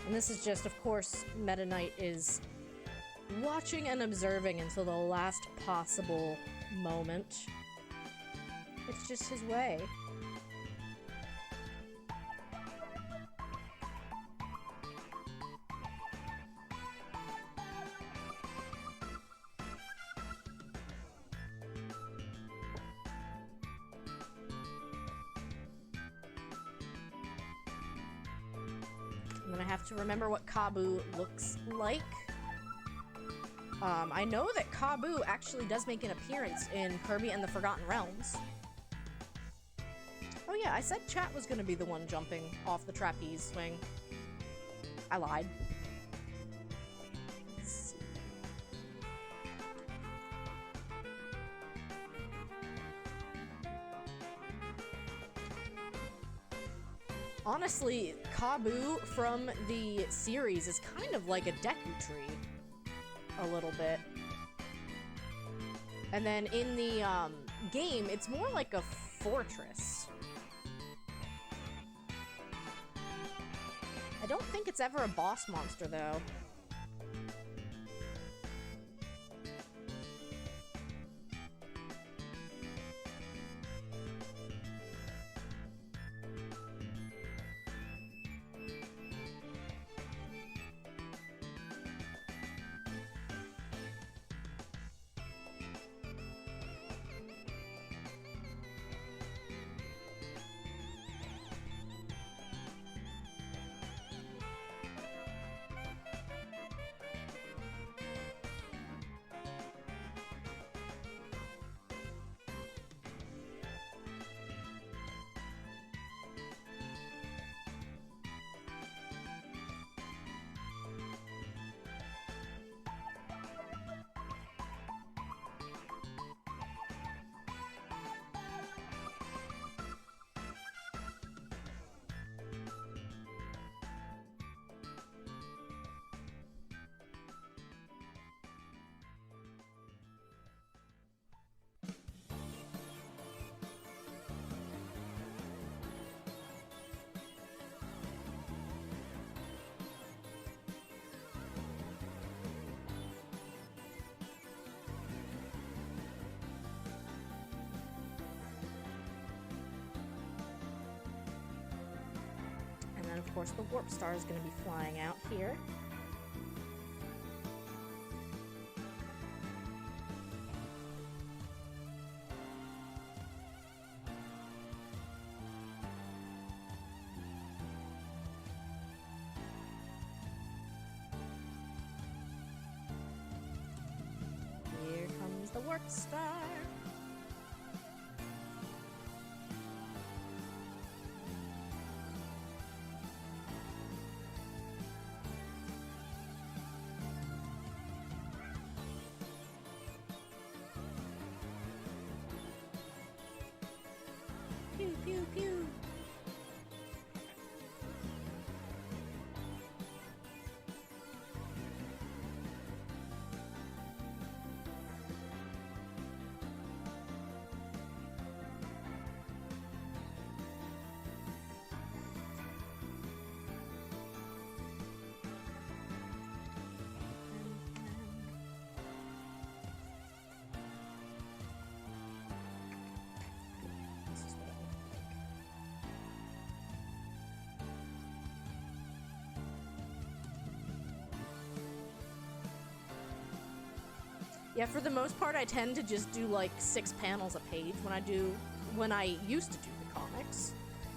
And this is just, of course, Meta Knight is watching and observing until the last possible moment. It's just his way. To remember what Kabu looks like. I know that Kabu actually does make an appearance in Kirby and the Forgotten Realms. Oh yeah, I said chat was gonna be the one jumping off the trapeze swing. I lied. Let's see. Honestly, Kabu from the series is kind of like a Deku Tree. A little bit. And then in the game, it's more like a fortress. I don't think it's ever a boss monster, though. of course, the warp star is going to be flying out here. Here comes the warp star. Pew, pew, pew. This is what it looked like. Yeah, for the most part, I tend to just do like 6 panels a page when I used to do the comics.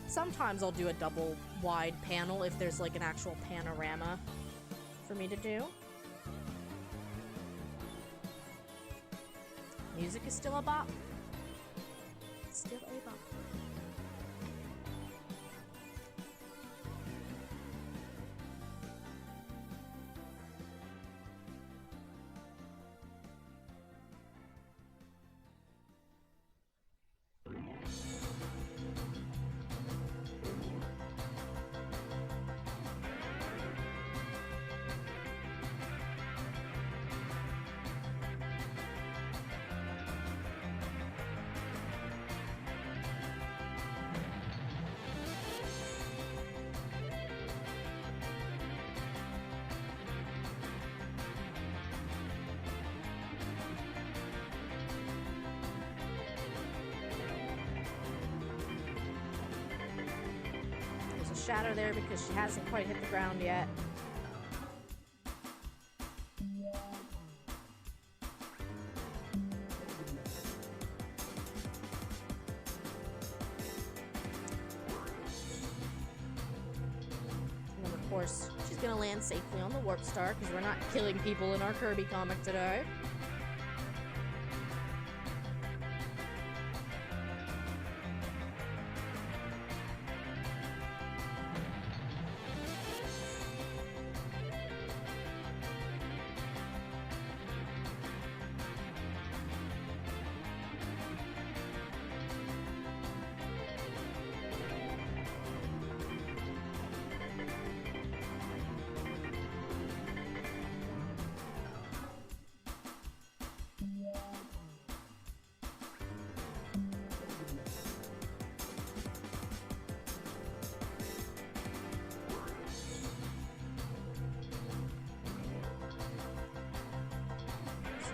Sometimes I'll do a double wide panel if there's like an actual panorama for me to do. Music is still a bop. Still a bop. Shadow there because she hasn't quite hit the ground yet. And then of course, she's gonna land safely on the warp star because we're not killing people in our Kirby comic today.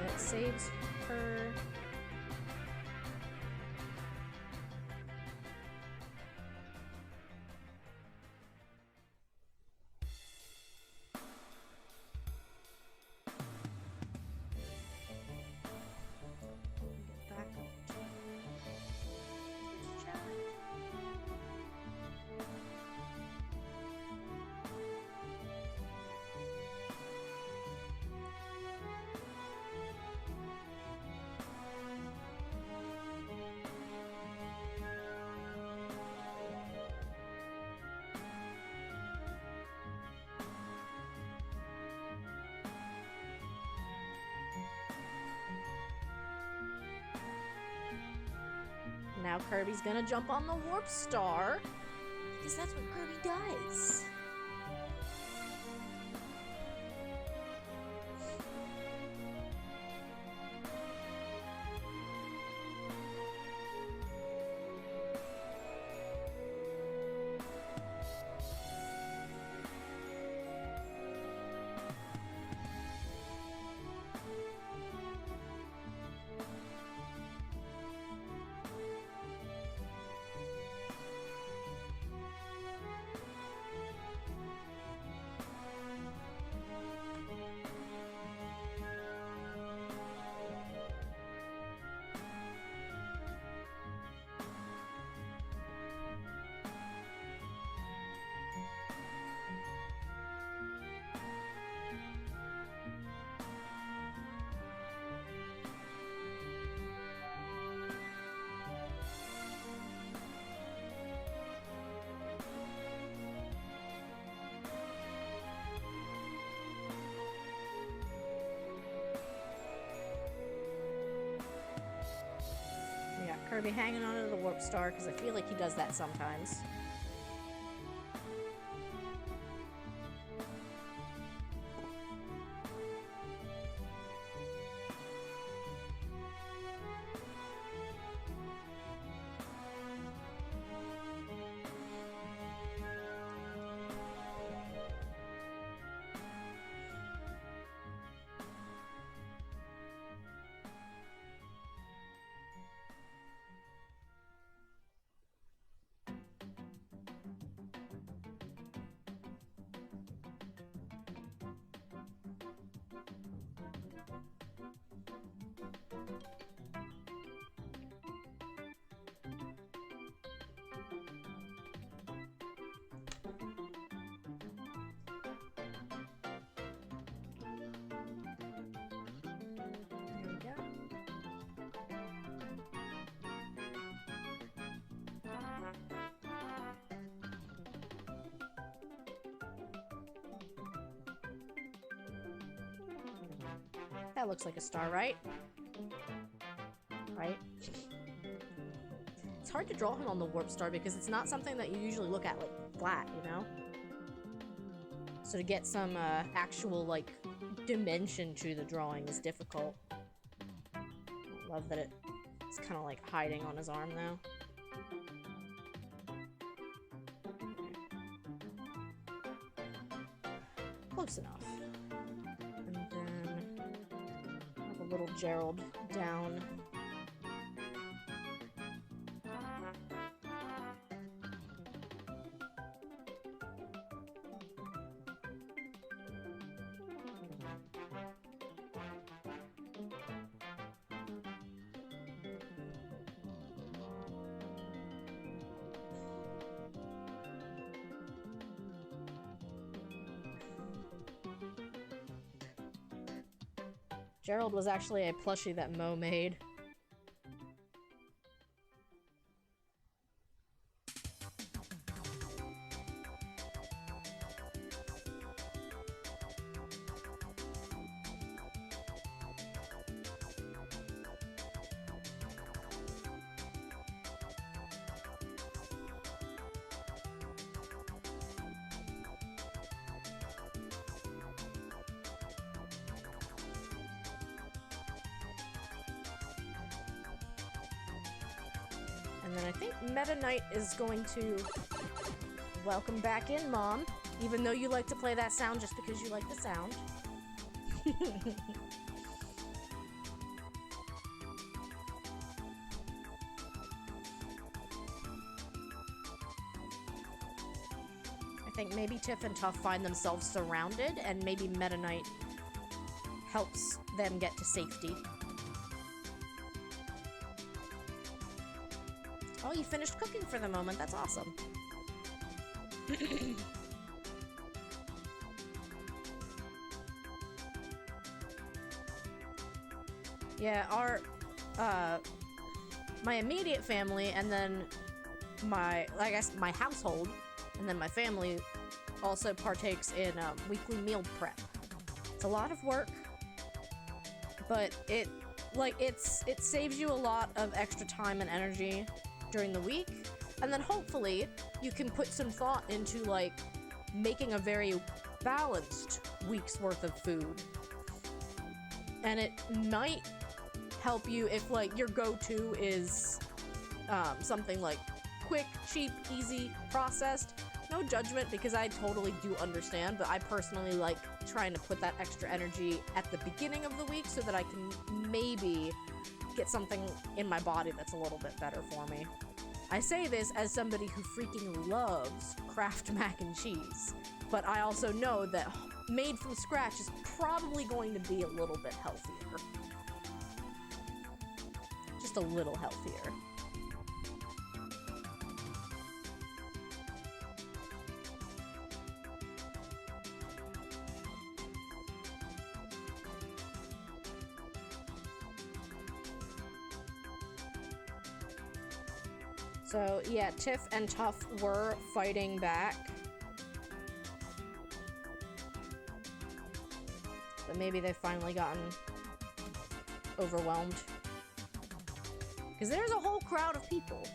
It saves her. Get back up to Twitch chat. Now Kirby's gonna jump on the warp star because that's what Kirby does. Kirby hanging onto the warp star, because I feel like he does that sometimes. That looks like a star, right? Right? It's hard to draw him on the warp star because it's not something that you usually look at, like, flat, you know? So to get some, actual, like, dimension to the drawing is difficult. I love that it's kind of, like, hiding on his arm now. Close enough. And then have a little Gerald down. Gerald was actually a plushie that Mo made. And then I think Meta Knight is going to welcome back in, Mom. Even though you like to play that sound just because you like the sound. I think maybe Tiff and Tuff find themselves surrounded, and maybe Meta Knight helps them get to safety. Oh, you finished cooking for the moment. That's awesome. Yeah, my immediate family, and then I guess my household, and then my family also partakes in weekly meal prep. It's a lot of work, but it saves you a lot of extra time and energy during the week, and then hopefully you can put some thought into like making a very balanced week's worth of food. And it might help you if like your go-to is something like quick, cheap, easy, processed. No judgment, because I totally do understand, but I personally like trying to put that extra energy at the beginning of the week so that I can maybe get something in my body that's a little bit better for me. I say this as somebody who freaking loves Kraft mac and cheese, but I also know that made from scratch is probably going to be a little bit healthier. Just a little healthier. So, yeah, Tiff and Tuff were fighting back. But maybe they've finally gotten overwhelmed. Because there's a whole crowd of people.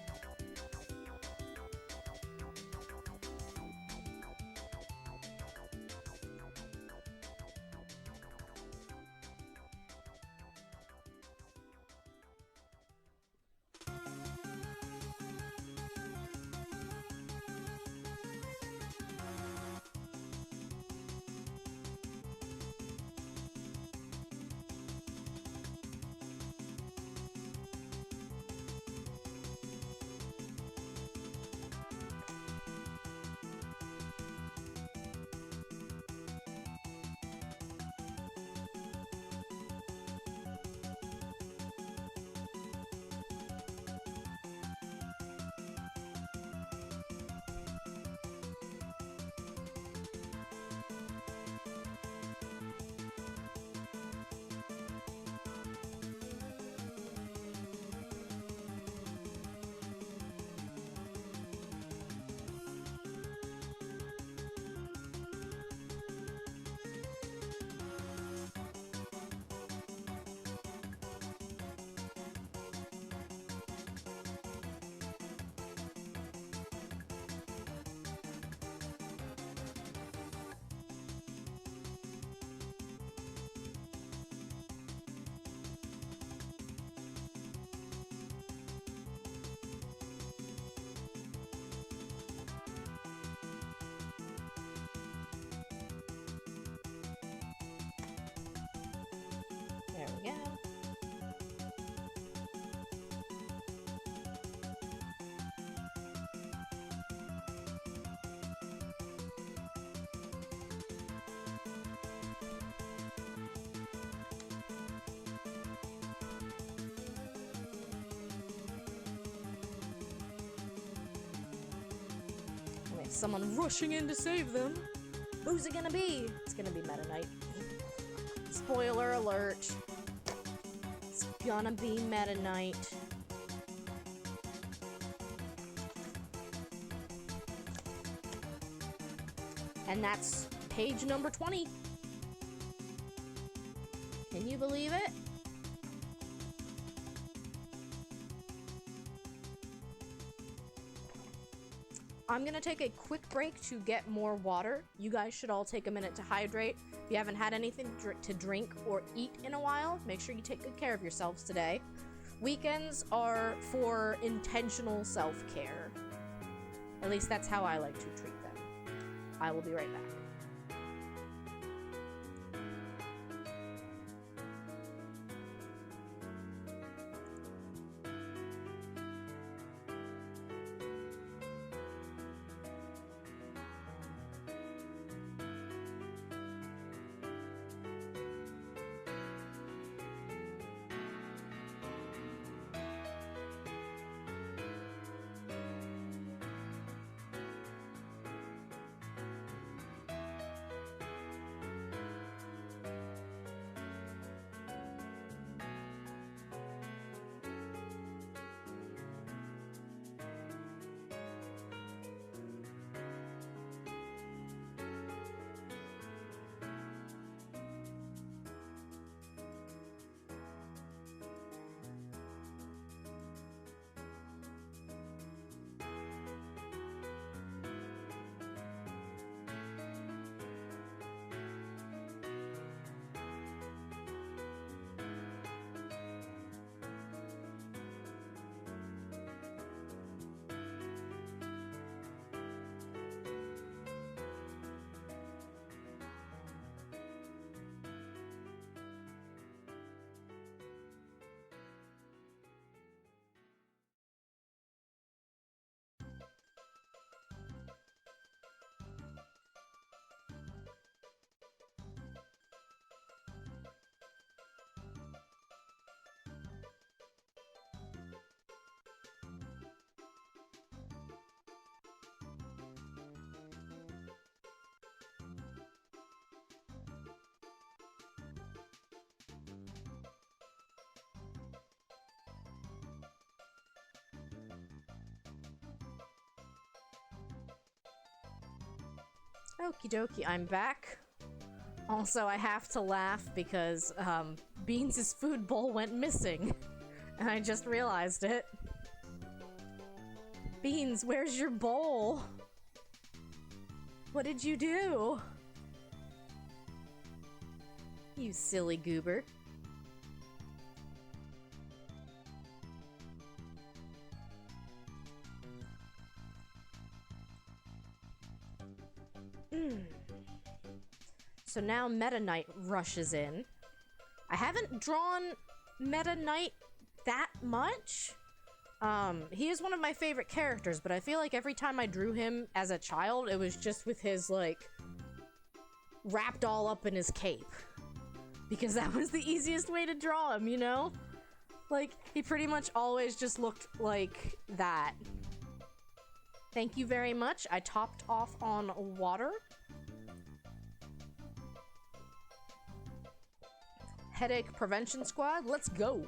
There we go. We have someone rushing in to save them. Who's it gonna be? It's gonna be Meta Knight. Spoiler alert. It's gonna be Meta Knight. And that's page number 20. Can you believe it? I'm gonna take a quick break to get more water. You guys should all take a minute to hydrate. If you haven't had anything to drink or eat in a while, make sure you take good care of yourselves today. Weekends are for intentional self-care. At least that's how I like to treat them. I will be right back. Okie dokie, I'm back. Also, I have to laugh because Beans' food bowl went missing. And I just realized it. Beans, where's your bowl? What did you do? You silly goober. So now Meta Knight rushes in. I haven't drawn Meta Knight that much. He is one of my favorite characters, but I feel like every time I drew him as a child, it was just with his, like, wrapped all up in his cape. Because that was the easiest way to draw him, you know? Like, he pretty much always just looked like that. Thank you very much. I topped off on water. Headache Prevention Squad, let's go.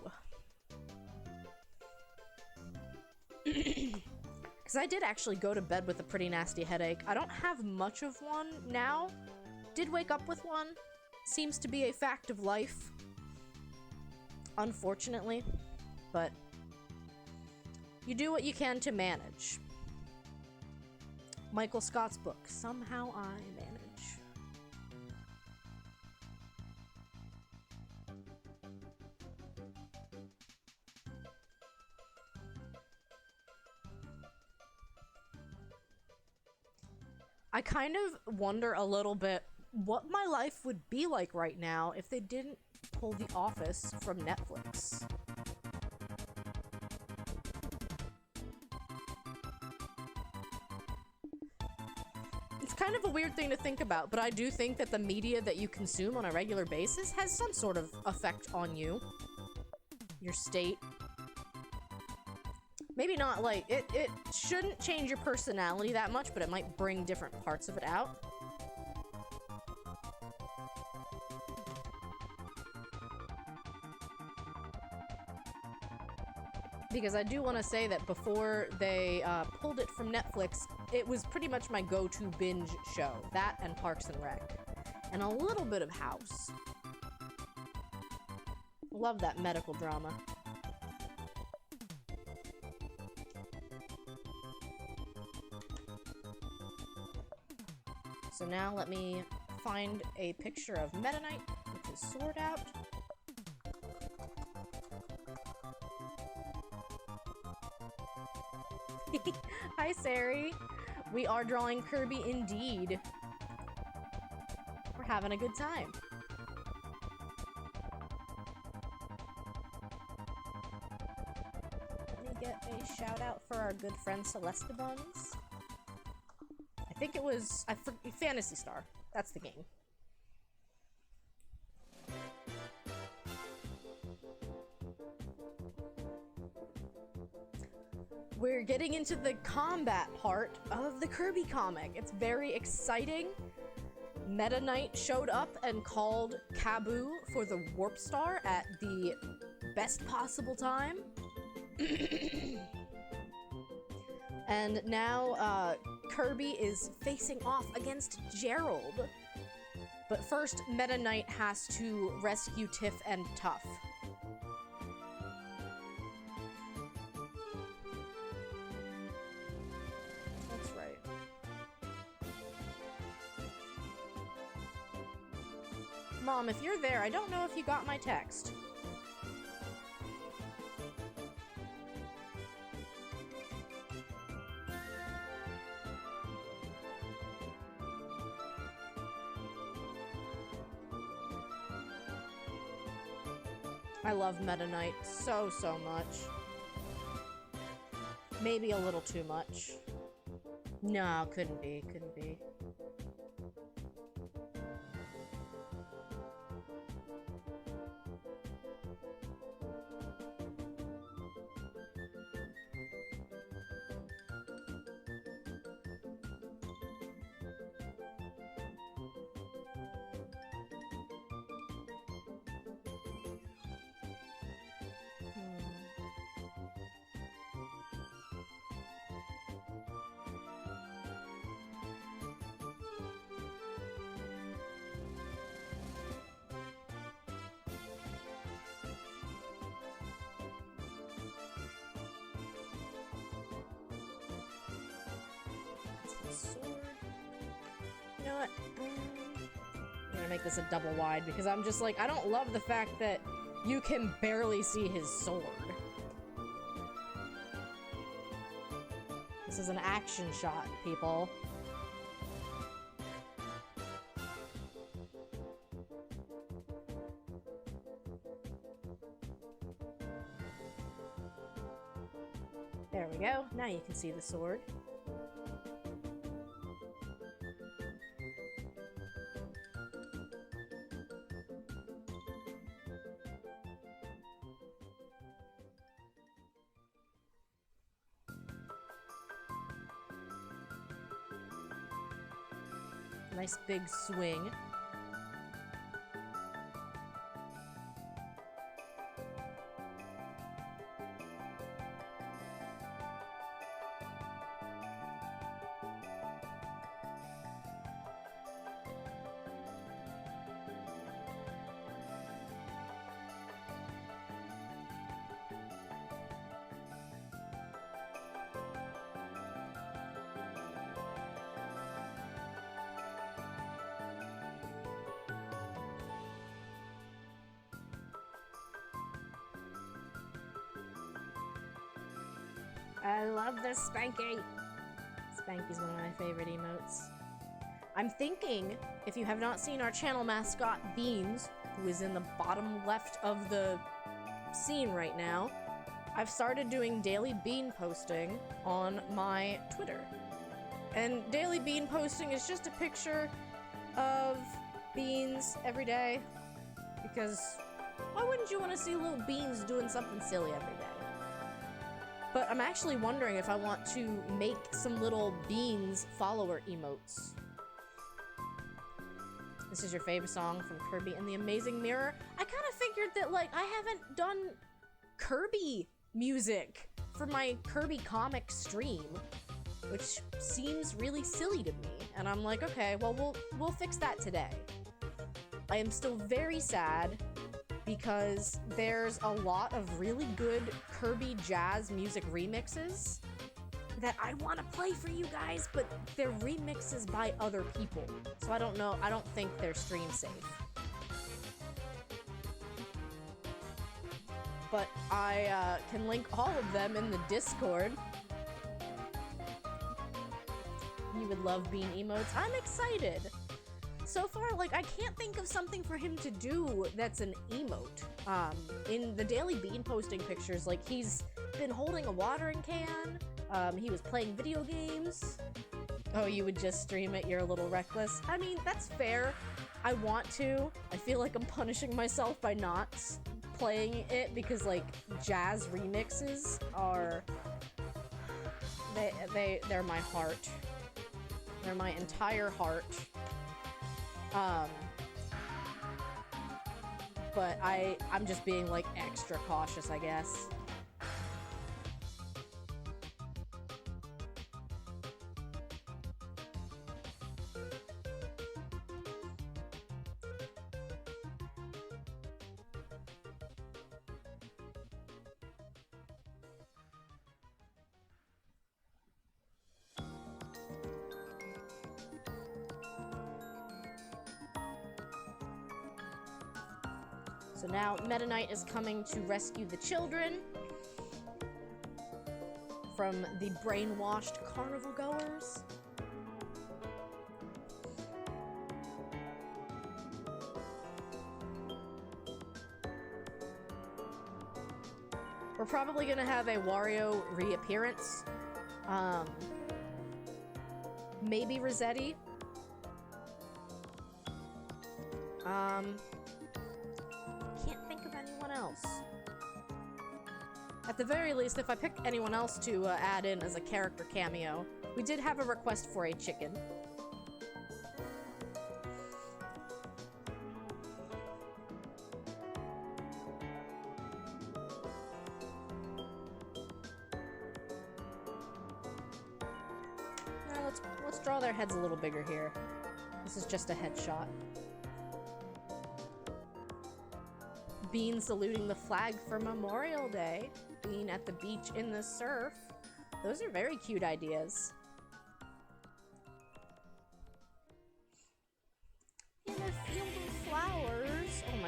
Because I did actually go to bed with a pretty nasty headache. I don't have much of one now. Did wake up with one. Seems to be a fact of life. Unfortunately. But you do what you can to manage. Michael Scott's book, Somehow I Manage. I kind of wonder a little bit what my life would be like right now if they didn't pull The Office from Netflix. It's kind of a weird thing to think about, but I do think that the media that you consume on a regular basis has some sort of effect on you. Your state. Maybe not, like, it shouldn't change your personality that much, but it might bring different parts of it out. Because I do want to say that before they pulled it from Netflix, it was pretty much my go-to binge show. That and Parks and Rec. And a little bit of House. Love that medical drama. So now let me find a picture of Meta Knight with his sword out. Hi, Sari. We are drawing Kirby indeed. We're having a good time. Let me get a shout out for our good friend Celeste Buns. I think it was Phantasy Star. That's the game. We're getting into the combat part of the Kirby comic. It's very exciting. Meta Knight showed up and called Kaboo for the Warp Star at the best possible time. And now Kirby is facing off against Gerald. But first, Meta Knight has to rescue Tiff and Tuff. That's right. Mom, if you're there, I don't know if you got my text. I love Meta Knight so much. Maybe a little too much. No, couldn't be. sword. You know what? I'm gonna make this a double wide because I'm just like, I don't love the fact that you can barely see his sword. This is an action shot, people. There we go. Now you can see the sword. Nice big swing. I love this Spanky. Spanky's one of my favorite emotes. I'm thinking, if you have not seen our channel mascot, Beans, who is in the bottom left of the scene right now, I've started doing daily bean posting on my Twitter. And daily bean posting is just a picture of Beans every day, because why wouldn't you want to see little Beans doing something silly every day? But I'm actually wondering if I want to make some little Beans follower emotes. This is your favorite song from Kirby and the Amazing Mirror. I kind of figured that, like, I haven't done Kirby music for my Kirby comic stream, which seems really silly to me. And I'm like, okay, well, we'll fix that today. I am still very sad because there's a lot of really good Kirby jazz music remixes that I want to play for you guys, but they're remixes by other people. So I don't know, I don't think they're stream safe. But I can link all of them in the Discord. You would love Bean emotes. I'm excited. So far, like, I can't think of something for him to do that's an emote. In the daily Bean posting pictures, like, he's been holding a watering can, he was playing video games. Oh, you would just stream it, you're a little reckless. I mean, that's fair. I want to. I feel like I'm punishing myself by not playing it because, like, jazz remixes are... They're my heart. They're my entire heart. But I'm just being, like, extra cautious, I guess. So now Meta Knight is coming to rescue the children from the brainwashed carnival goers. We're probably gonna have a Wario reappearance. Maybe Rossetti. Can't think of anyone else. At the very least, if I pick anyone else to add in as a character cameo, we did have a request for a chicken. Now let's draw their heads a little bigger here. This is just a headshot. Bean saluting the flag for Memorial Day. Bean at the beach in the surf. Those are very cute ideas.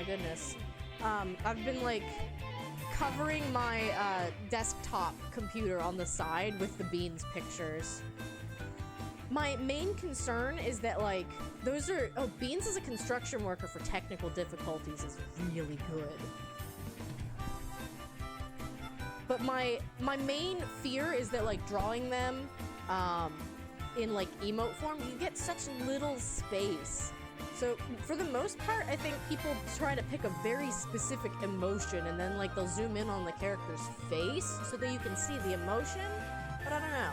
my goodness. I've been, like, covering my, desktop computer on the side with the Beans pictures. My main concern is that, like, those are... Oh, Beans as a construction worker for technical difficulties is really good. But my main fear is that, like, drawing them, in, like, emote form, you get such little space. So, for the most part, I think people try to pick a very specific emotion and then, like, they'll zoom in on the character's face so that you can see the emotion, but I don't know.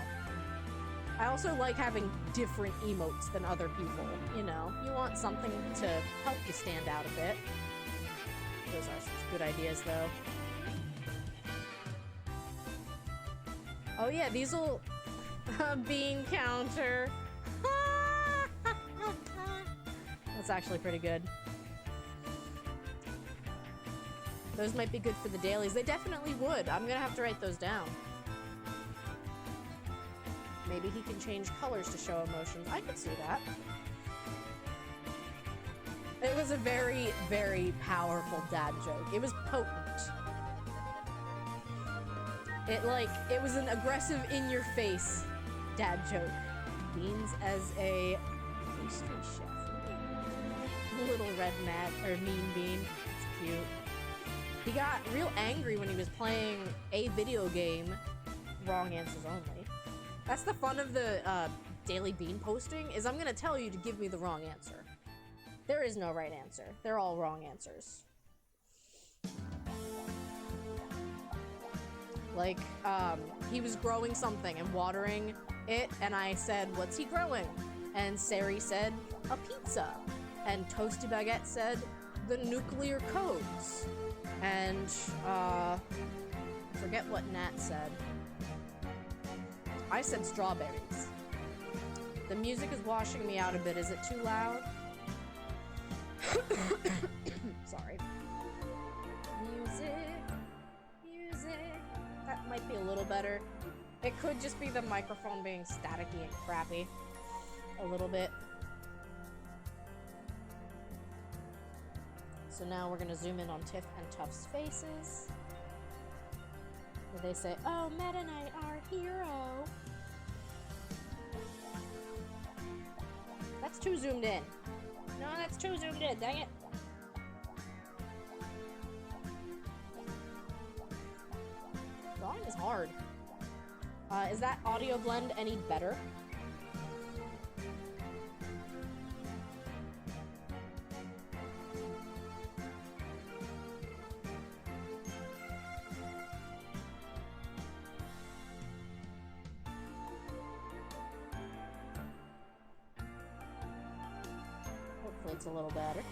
I also like having different emotes than other people, you know? You want something to help you stand out a bit. Those are such good ideas, though. Oh yeah, these'll... bean counter. That's actually pretty good. Those might be good for the dailies. They definitely would. I'm gonna have to write those down. Maybe he can change colors to show emotions. I could see that. It was a very, very powerful dad joke. It was potent. It was an aggressive in-your-face dad joke. Beans as a pastry chef. Little red mean bean. It's cute. He got real angry when he was playing a video game. Wrong answers only. That's the fun of the daily bean posting, is I'm gonna tell you to give me the wrong answer. There is no right answer. They're all wrong answers. Like, he was growing something and watering it, and I said, what's he growing? And Sari said, a pizza. And Toasty Baguette said, the nuclear codes. And, forget what Nat said. I said strawberries. The music is washing me out a bit. Is it too loud? Sorry. Music. That might be a little better. It could just be the microphone being staticky and crappy. A little bit. So now we're gonna zoom in on Tiff and Tuff's faces. Where they say, oh, Meta Knight, our hero. That's too zoomed in. No, that's too zoomed in, dang it. Drawing is hard. Is that audio blend any better? Hopefully it's a little better.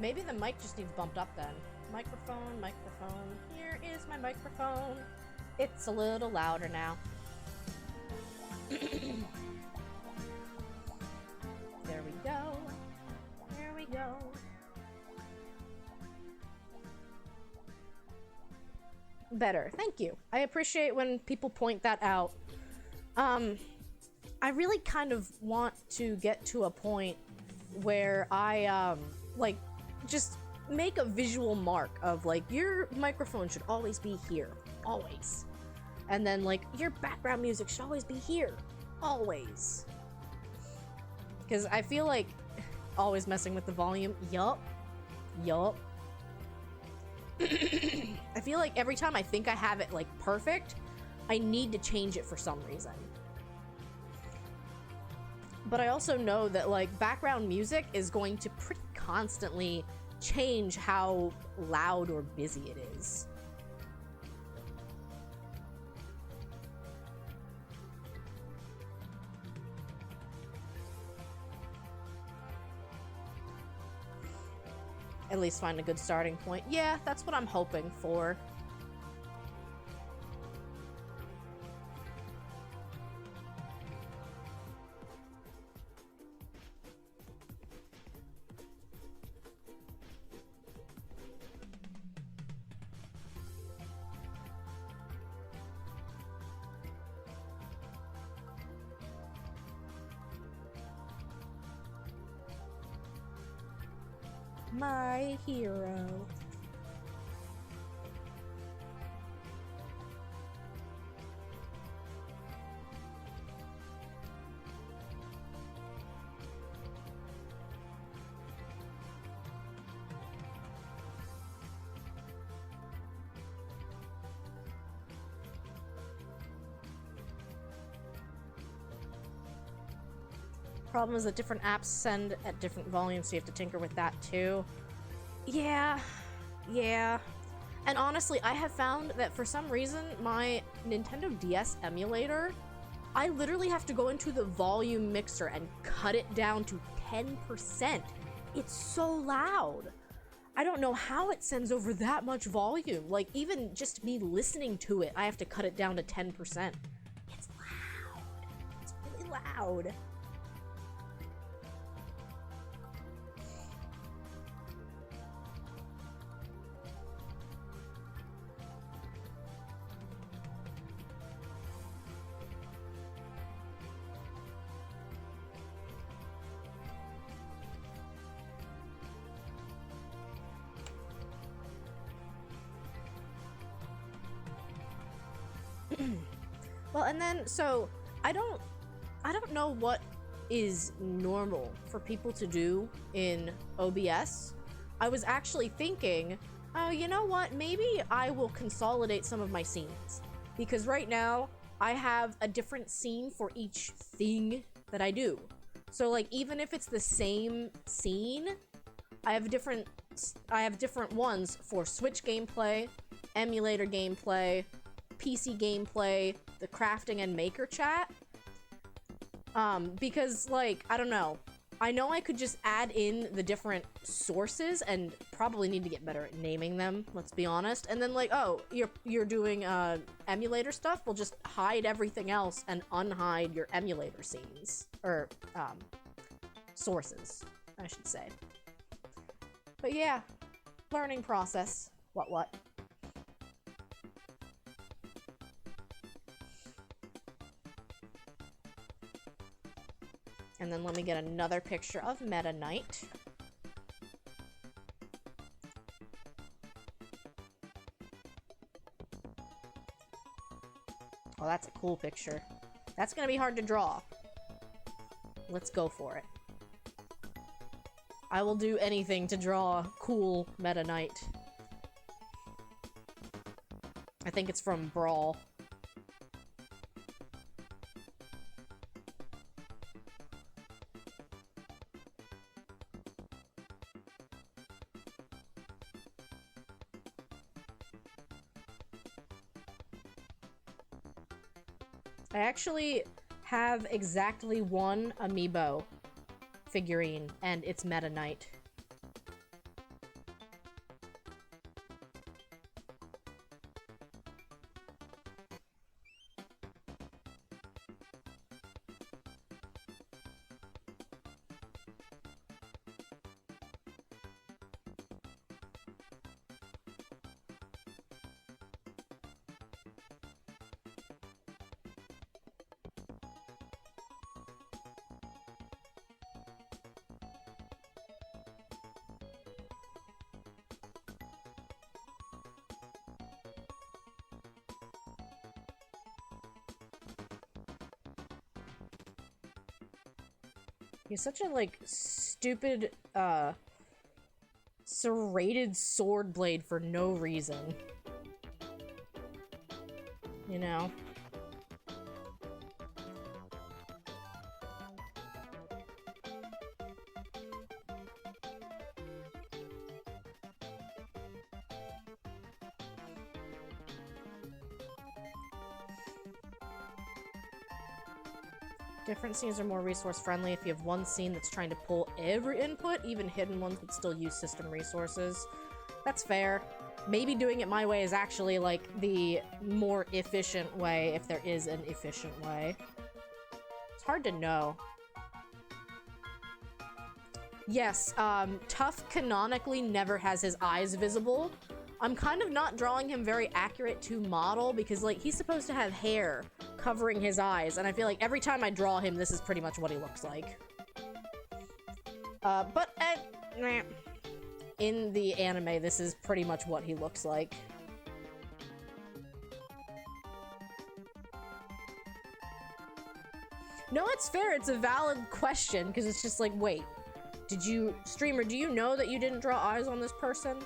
Maybe the mic just needs bumped up then. Microphone. Here is my microphone. It's a little louder now. There we go. There we go. Better. Thank you. I appreciate when people point that out. I really kind of want to get to a point where I, like, just make a visual mark of, like, your microphone should always be here. Always. And then, like, your background music should always be here. Always. Because I feel like always messing with the volume. Yup. I feel like every time I think I have it, like, perfect, I need to change it for some reason. But I also know that, like, background music is going to pretty constantly change how loud or busy it is. At least find a good starting point. Yeah, that's what I'm hoping for. my hero. Problem is that different apps send at different volumes, so you have to tinker with that too. Yeah. And honestly, I have found that for some reason, my Nintendo DS emulator, I literally have to go into the volume mixer and cut it down to 10%. It's so loud. I don't know how it sends over that much volume. Like, even just me listening to it, I have to cut it down to 10%. It's loud. It's really loud. Well, and then, so, I don't know what is normal for people to do in OBS. I was actually thinking, oh, you know what, maybe I will consolidate some of my scenes. Because right now, I have a different scene for each thing that I do. So, like, even if it's the same scene, I have different ones for Switch gameplay, emulator gameplay, PC gameplay, the crafting and maker chat. Because, like, I don't know. I know I could just add in the different sources and probably need to get better at naming them, let's be honest. And then, like, oh, you're doing emulator stuff? We'll just hide everything else and unhide your emulator scenes. Or, sources, I should say. But yeah, learning process. What? And then let me get another picture of Meta Knight. Oh, that's a cool picture. That's gonna be hard to draw. Let's go for it. I will do anything to draw cool Meta Knight. I think it's from Brawl. I actually have exactly one amiibo figurine, and it's Meta Knight. He's such a, like, stupid, serrated sword blade for no reason. You know? Different scenes are more resource friendly. If you have one scene that's trying to pull every input, even hidden ones would still use system resources. That's fair. Maybe doing it my way is actually, like, the more efficient way, if there is an efficient way. It's hard to know. Yes, Tough canonically never has his eyes visible. I'm kind of not drawing him very accurate to model because, like, he's supposed to have hair covering his eyes, and I feel like every time I draw him, this is pretty much what he looks like. Nah. in the anime, this is pretty much what he looks like. No, it's fair. It's a valid question, because it's just like, wait, did you, streamer, do you know that you didn't draw eyes on this person?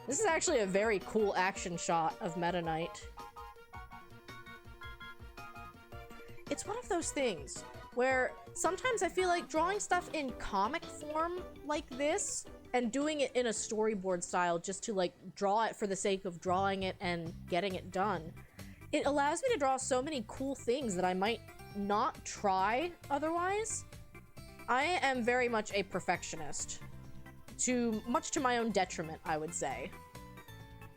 This is actually a very cool action shot of Meta Knight. It's one of those things where sometimes I feel like drawing stuff in comic form like this and doing it in a storyboard style just to like draw it for the sake of drawing it and getting it done. It allows me to draw so many cool things that I might not try otherwise. I am very much a perfectionist. Much to my own detriment, I would say.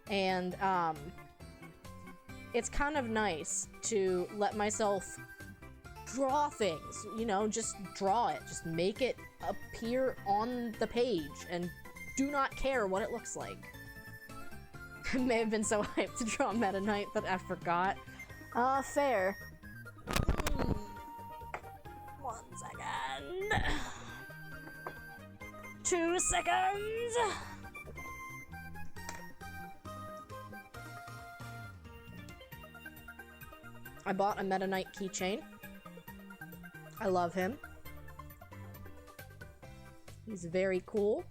And, it's kind of nice to let myself draw things, you know, just draw it. Just make it appear on the page and do not care what it looks like. I may have been so hyped to draw Meta Knight that I forgot. Fair. 1 second. 2 seconds. I bought a Meta Knight keychain. I love him. He's very cool.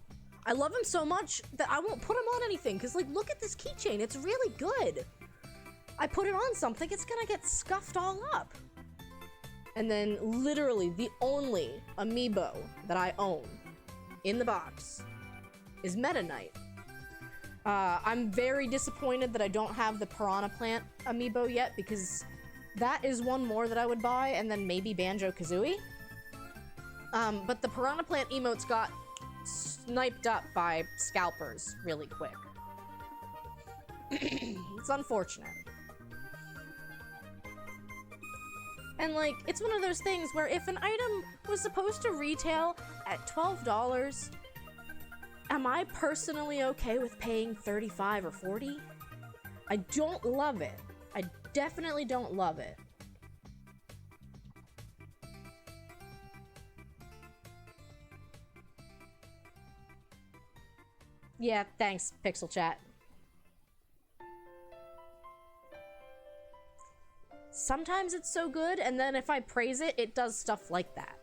I love him so much that I won't put him on anything, because, like, look at this keychain. It's really good. I put it on something, it's gonna get scuffed all up. And then, literally, the only amiibo that I own in the box is Meta Knight. I'm very disappointed that I don't have the Piranha Plant amiibo yet, because that is one more that I would buy, and then maybe Banjo-Kazooie. But the Piranha Plant emotes got sniped up by scalpers really quick. It's unfortunate. And, like, it's one of those things where if an item was supposed to retail at $12, am I personally okay with paying $35 or $40? I don't love it. I definitely don't love it. Yeah, thanks, Pixel Chat. Sometimes it's so good, and then if I praise it, it does stuff like that.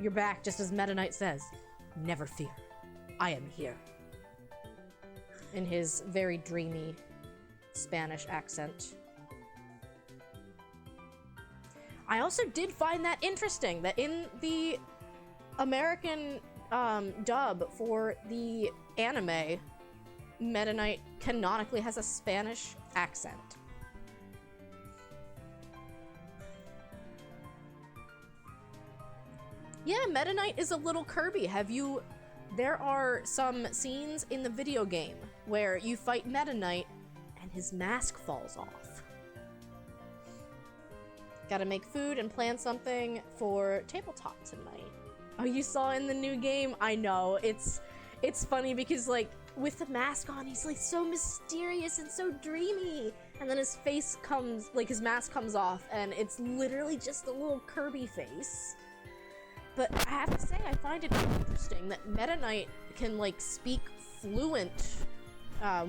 You're back, just as Meta Knight says. Never fear. I am here. In his very dreamy Spanish accent. I also did find that interesting, that in the American dub for the anime, Meta Knight canonically has a Spanish accent. Yeah, Meta Knight is a little Kirby. There are some scenes in the video game where you fight Meta Knight and his mask falls off. Gotta make food and plan something for tabletop tonight. Oh, you saw in the new game? I know, it's funny because, like, with the mask on, he's like so mysterious and so dreamy. And then his face comes, like his mask comes off and it's literally just a little Kirby face. But I have to say, I find it interesting that Meta Knight can, like, speak fluent,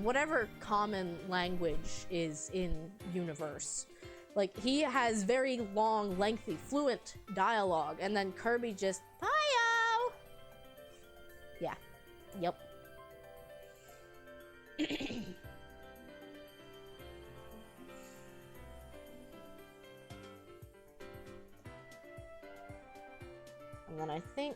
whatever common language is in universe. Like, he has very long, lengthy, fluent dialogue, and then Kirby just, hi-yo! Yeah. Yep. And then I think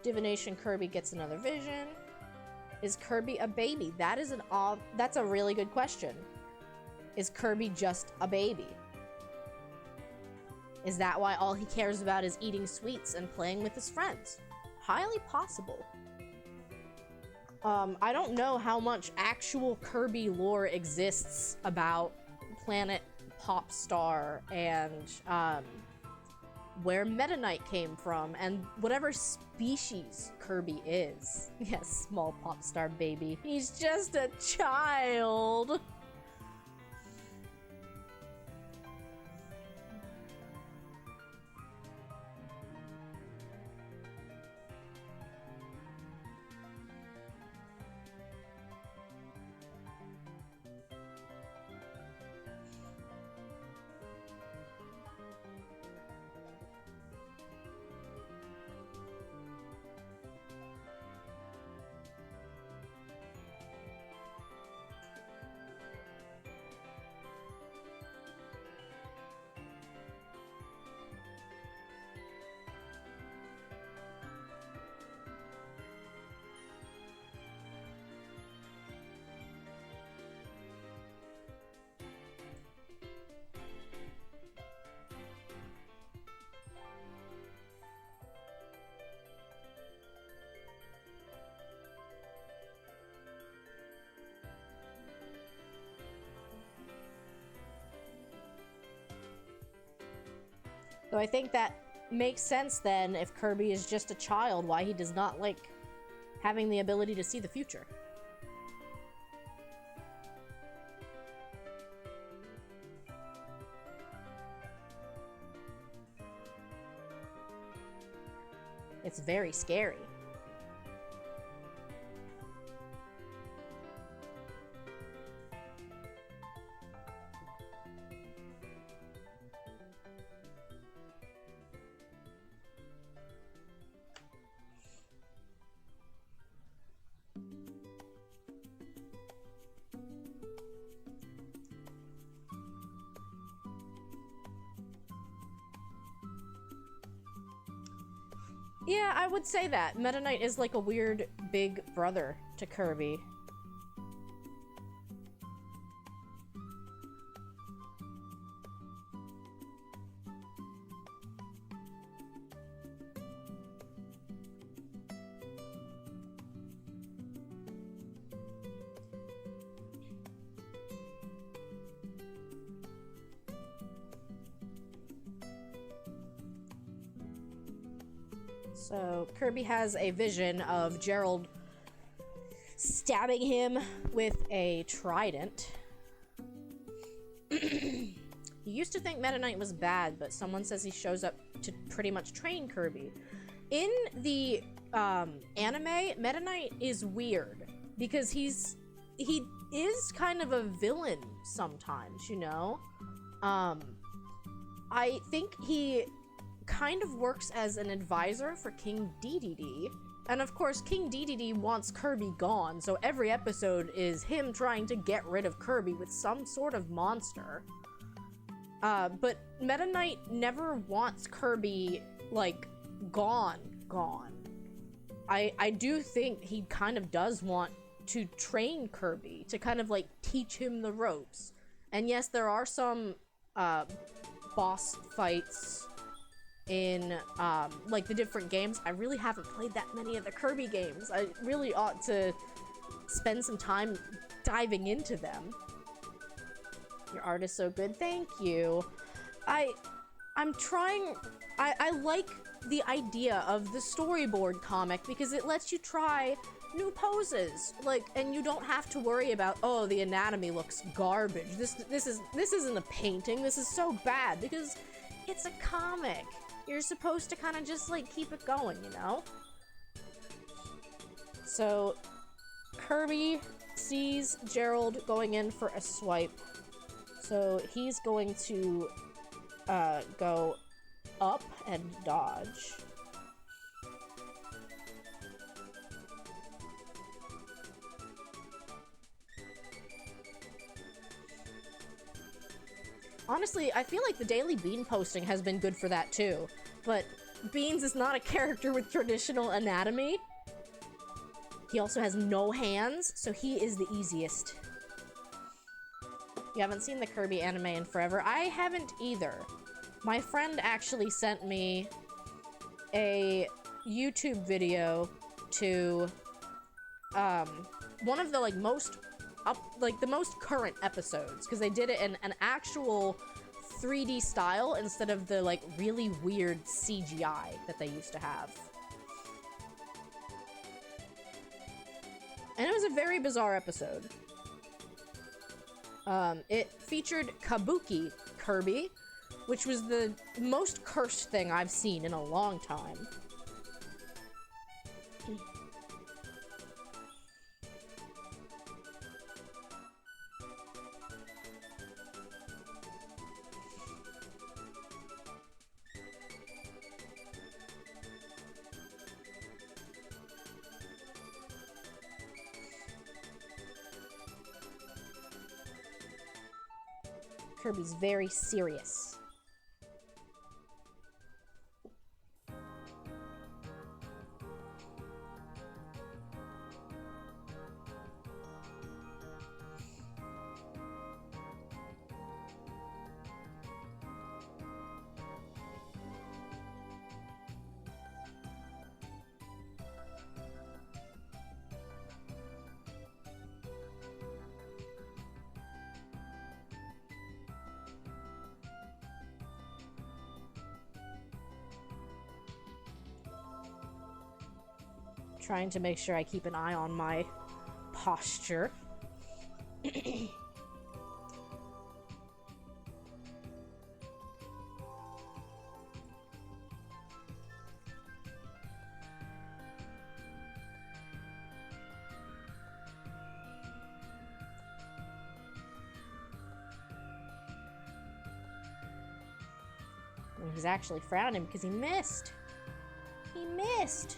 Divination Kirby gets another vision. Is Kirby a baby? That's a really good question. Is Kirby just a baby? Is that why all he cares about is eating sweets and playing with his friends? Highly possible. I don't know how much actual Kirby lore exists about Planet Popstar and, where Meta Knight came from, and whatever species Kirby is. Yes, small Popstar baby. He's just a child! So I think that makes sense then, if Kirby is just a child, why he does not like having the ability to see the future. It's very scary. Yeah, I would say that. Meta Knight is like a weird big brother to Kirby. So Kirby has a vision of Gerald stabbing him with a trident. He used to think Meta Knight was bad, but someone says he shows up to pretty much train Kirby. In the anime, Meta Knight is weird because he is kind of a villain sometimes, you know? I think he kind of works as an advisor for King Dedede. And of course, King Dedede wants Kirby gone, so every episode is him trying to get rid of Kirby with some sort of monster. But Meta Knight never wants Kirby, like, gone. I do think he kind of does want to train Kirby, to kind of, like, teach him the ropes. And yes, there are some, boss fights in, like, the different games. I really haven't played that many of the Kirby games. I really ought to spend some time diving into them. Your art is so good. Thank you. I'm trying... I like the idea of the storyboard comic because it lets you try new poses. Like, and you don't have to worry about, oh, the anatomy looks garbage. This isn't a painting. This is so bad because it's a comic. You're supposed to kind of just, like, keep it going, you know? So, Kirby sees Gerald going in for a swipe. So, he's going to, go up and dodge. Honestly, I feel like the daily Bean posting has been good for that too, but Beans is not a character with traditional anatomy. He also has no hands, so he is the easiest. You haven't seen the Kirby anime in forever. I haven't either. My friend actually sent me a YouTube video to one of the like most the most current episodes, because they did it in an actual 3D style instead of the like really weird CGI that they used to have. And it was a very bizarre episode. It featured Kabuki Kirby, which was the most cursed thing I've seen in a long time. Kirby's very serious. Trying to make sure I keep an eye on my posture. He's actually frowning because he missed. He missed.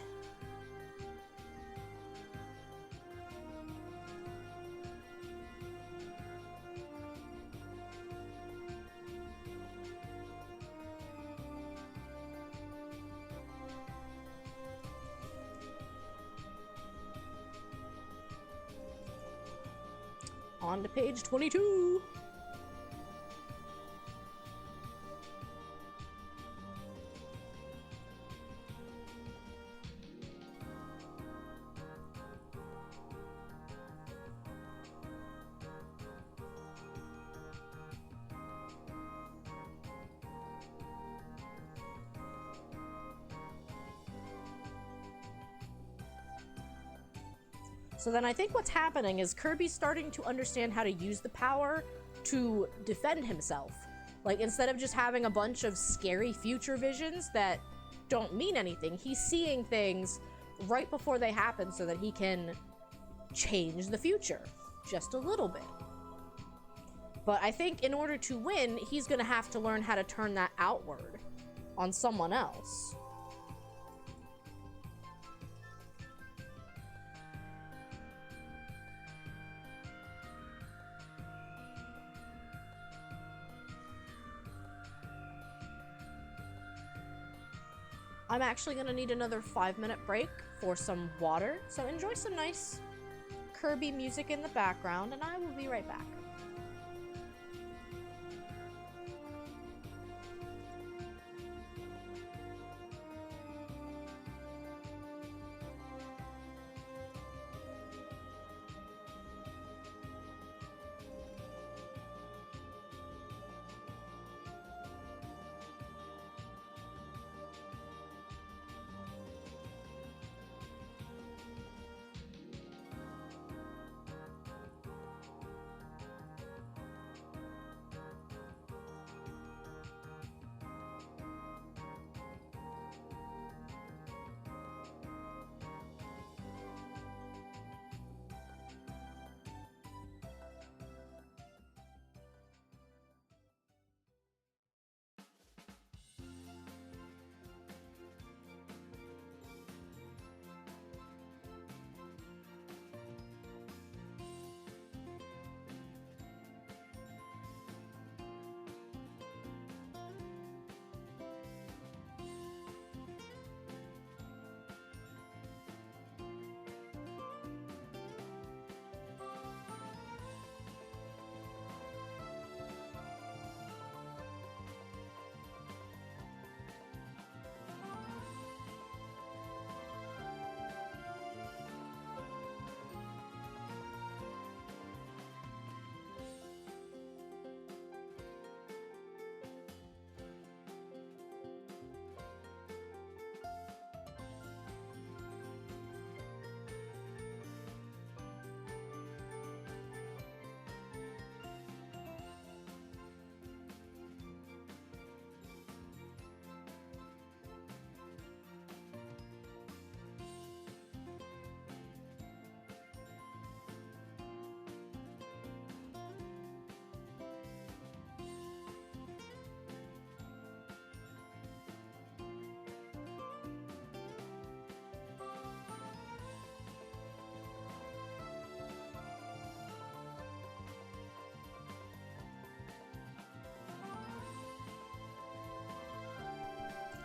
On to page 22. So then I think what's happening is Kirby's starting to understand how to use the power to defend himself. Like, instead of just having a bunch of scary future visions that don't mean anything, he's seeing things right before they happen so that he can change the future just a little bit. But I think in order to win, he's gonna have to learn how to turn that outward on someone else. I'm actually gonna need another 5-minute break for some water, so enjoy some nice Kirby music in the background, and I will be right back.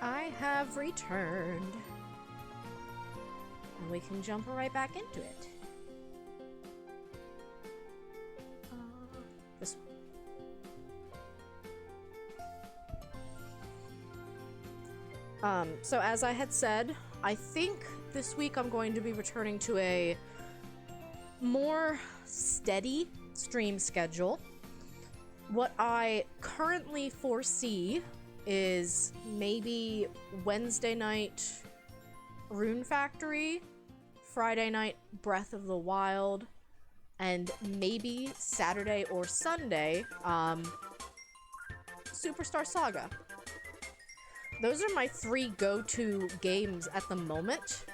I have returned. And we can jump right back into it. This. So as I had said, I think this week I'm going to be returning to a more steady stream schedule. What I currently foresee is maybe Wednesday night Rune Factory, Friday night Breath of the Wild, and maybe Saturday or Sunday, Superstar Saga. Those are my 3 go-to games at the moment.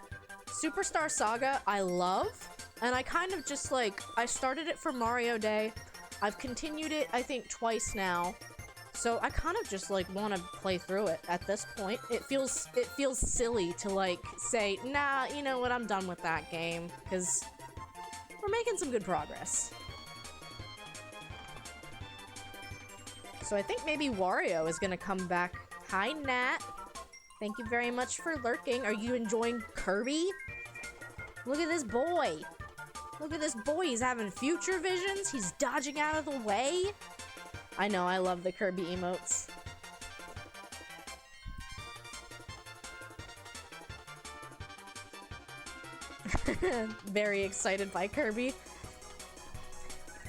Superstar Saga, I love, and I kind of just like, I started it for Mario Day. I've continued it, I think, twice now. So I kind of just like want to play through it at this point. It feels silly to like say, nah, you know what, I'm done with that game, because we're making some good progress. So I think maybe Wario is gonna come back. Hi, Nat. Thank you very much for lurking. Are you enjoying Kirby? Look at this boy. Look at this boy. He's having future visions. He's dodging out of the way. I know, I love the Kirby emotes. Very excited by Kirby.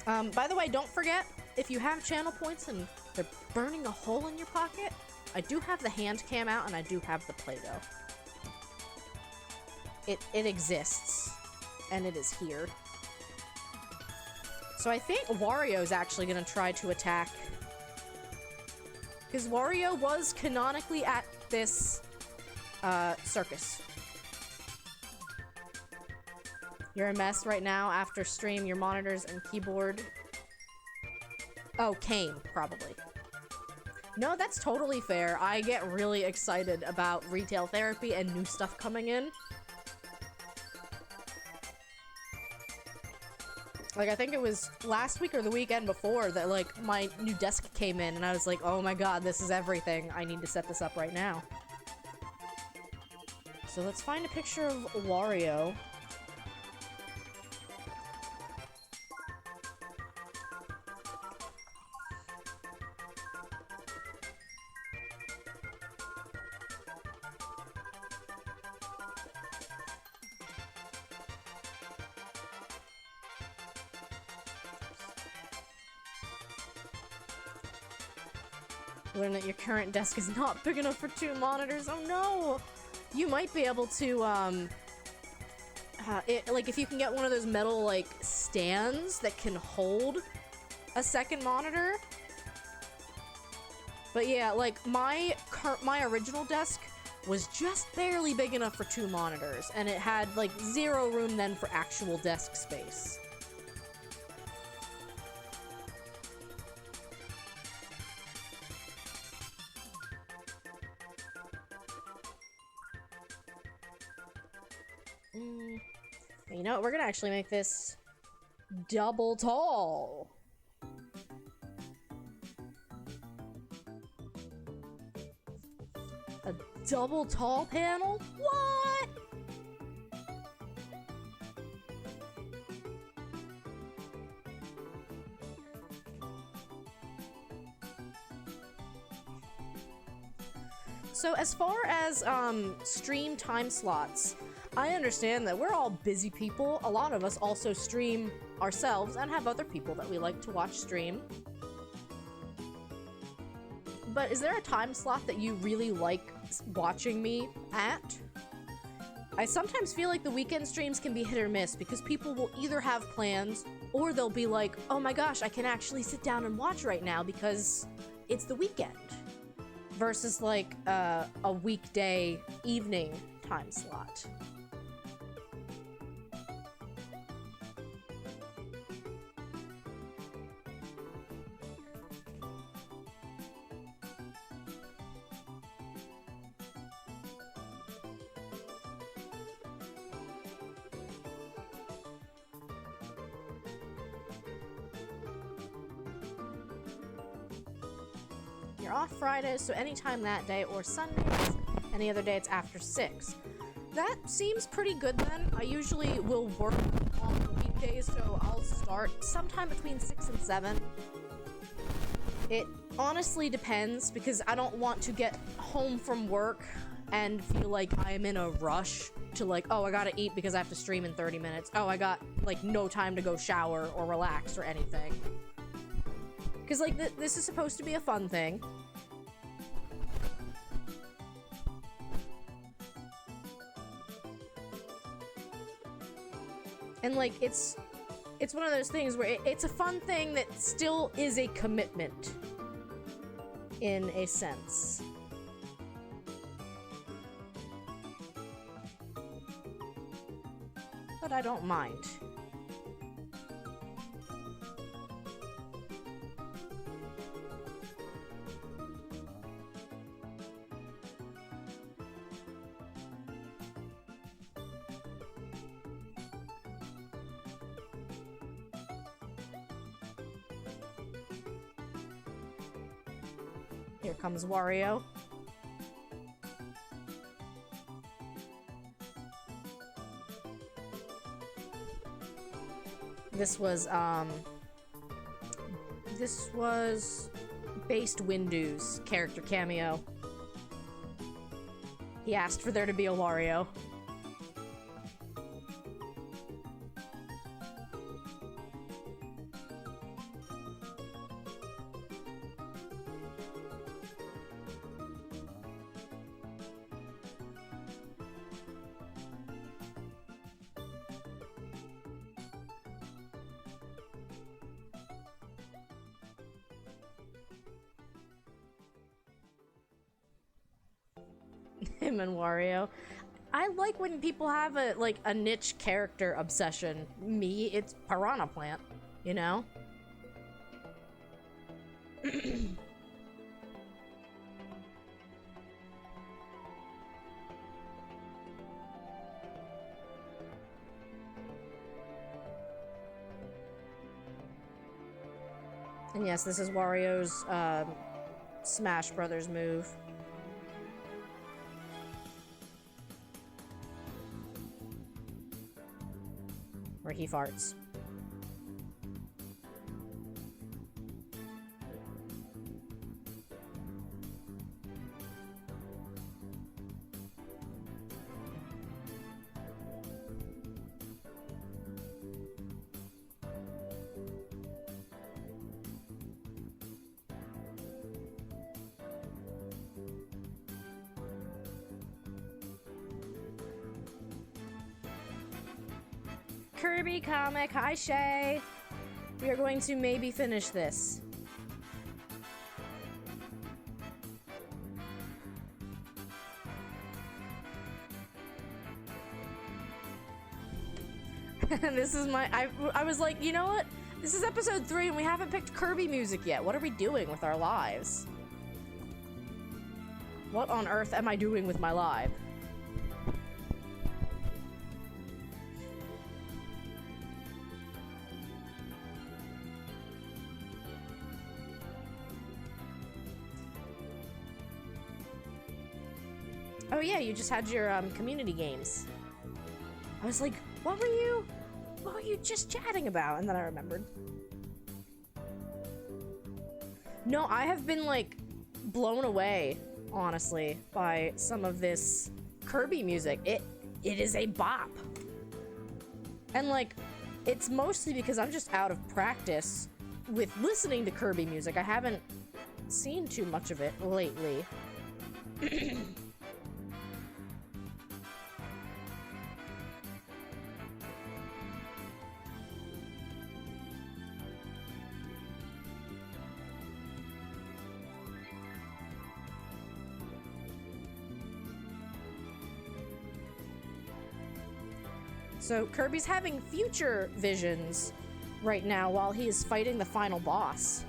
By the way, don't forget, if you have channel points and they're burning a hole in your pocket, I do have the hand cam out and I do have the Play-Doh. It exists, and it is here. So I think Wario's actually gonna try to attack. Because Wario was canonically at this circus. You're a mess right now after stream, your monitors and keyboard. Oh, came, probably. No, that's totally fair. I get really excited about retail therapy and new stuff coming in. Like, I think it was last week or the weekend before that, like, my new desk came in and I was like, oh my god, this is everything. I need to set this up right now. So let's find a picture of Wario. Learn that your current desk is not big enough for 2 monitors. Oh no! You might be able to, like, if you can get one of those metal, like, stands that can hold a second monitor. But yeah, like, my original desk was just barely big enough for 2 monitors, and it had, like, 0 room then for actual desk space. You know what? We're gonna actually make this double tall. A double tall panel? What? So as far as stream time slots, I understand that we're all busy people. A lot of us also stream ourselves and have other people that we like to watch stream. But is there a time slot that you really like watching me at? I sometimes feel like the weekend streams can be hit or miss because people will either have plans or they'll be like, oh my gosh, I can actually sit down and watch right now because it's the weekend. Versus like a weekday evening time slot. You're off Fridays, so anytime that day or Sundays. Any other day it's after 6. That seems pretty good then. I usually will work on the weekdays, so I'll start sometime between 6 and 7. It honestly depends, because I don't want to get home from work and feel like I am in a rush to like, oh, I gotta eat because I have to stream in 30 minutes. Oh, I got like no time to go shower or relax or anything. Because like this is supposed to be a fun thing. And like it's one of those things where it's a fun thing that still is a commitment in a sense. But I don't mind. Here comes Wario. This was based Windu's character cameo. He asked for there to be a Wario. Him and Wario. I like when people have a niche character obsession. Me, it's Piranha Plant, you know? And yes, this is Wario's Smash Brothers move. Where he farts. Kirby comic, hi Shay. We are going to maybe finish this. This is my, I was like, you know what? This is episode 3 and we haven't picked Kirby music yet. What are we doing with our lives? What on earth am I doing with my life? Oh yeah, you just had your community games. I was like, what were you just chatting about? And then I remembered. No, I have been like blown away, honestly, by some of this Kirby music. It is a bop. And like, it's mostly because I'm just out of practice with listening to Kirby music. I haven't seen too much of it lately. So Kirby's having future visions right now while he is fighting the final boss.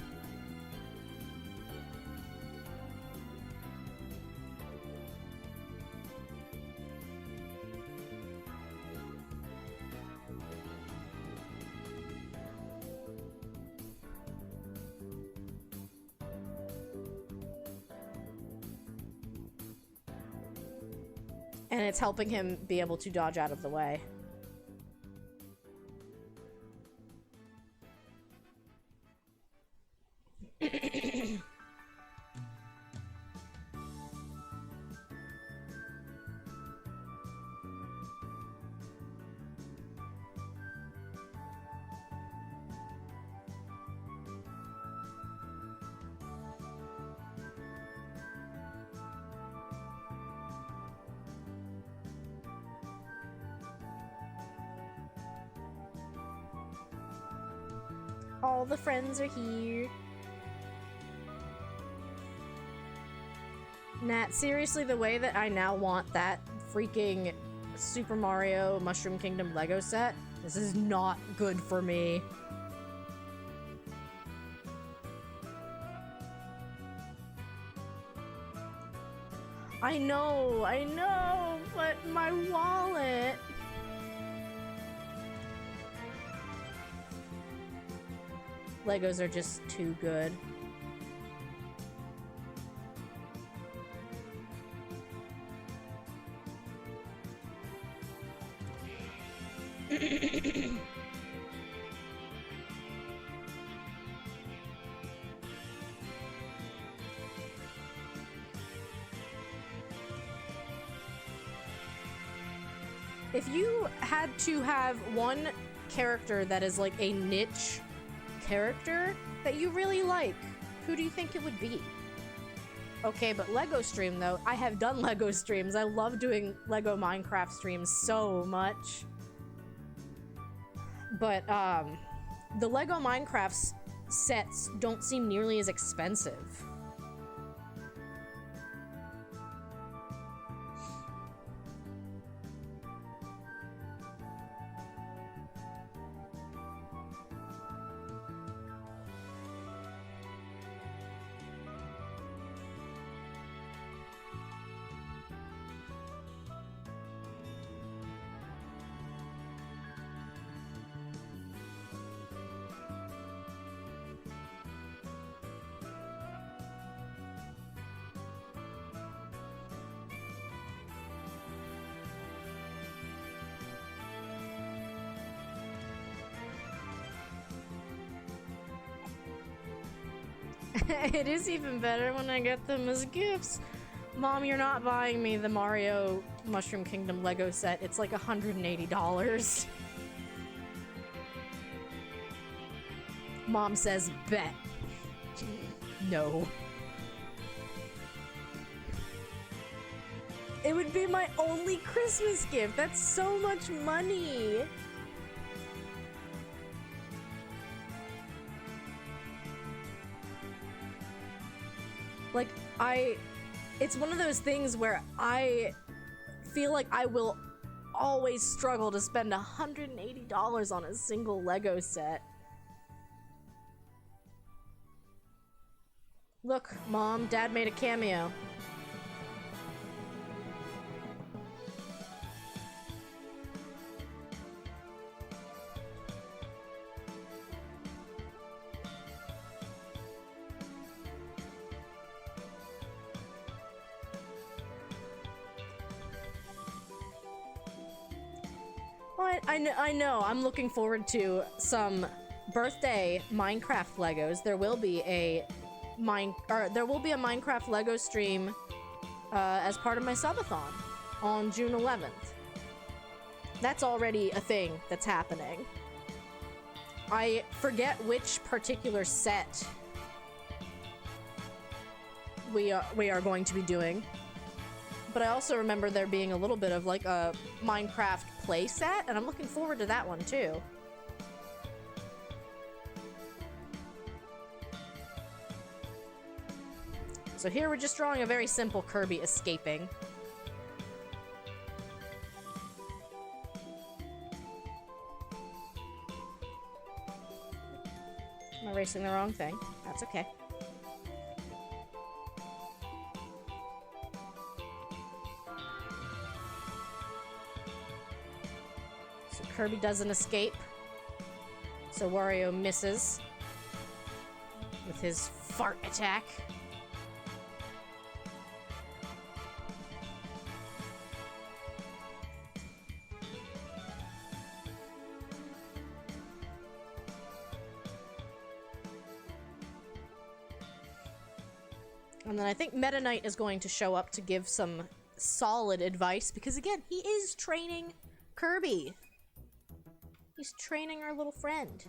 And it's helping him be able to dodge out of the way. All the friends are here. Nat, seriously, the way that I now want that freaking Super Mario Mushroom Kingdom Lego set, this is not good for me. I know, but my wallet. Legos are just too good. If you had to have one character that is like a niche character that you really like, who do you think it would be? Okay, but Lego stream though, I have done Lego streams. I love doing Lego Minecraft streams so much. But the Lego Minecraft sets don't seem nearly as expensive. It is even better when I get them as gifts. Mom, you're not buying me the Mario Mushroom Kingdom Lego set. It's like $180. Mom says, bet. No. It would be my only Christmas gift. That's so much money. Like, it's one of those things where I feel like I will always struggle to spend $180 on a single Lego set. Look, Mom, Dad made a cameo. I know. I'm looking forward to some birthday Minecraft Legos. There will be a Minecraft Lego stream as part of my subathon on June 11th. That's already a thing that's happening. I forget which particular set we are going to be doing. But I also remember there being a little bit of like a Minecraft play set, and I'm looking forward to that one too. So here we're just drawing a very simple Kirby escaping. I'm erasing the wrong thing. That's okay. Kirby doesn't escape, so Wario misses with his fart attack. And then I think Meta Knight is going to show up to give some solid advice, because again, he is training Kirby. He's training our little friend.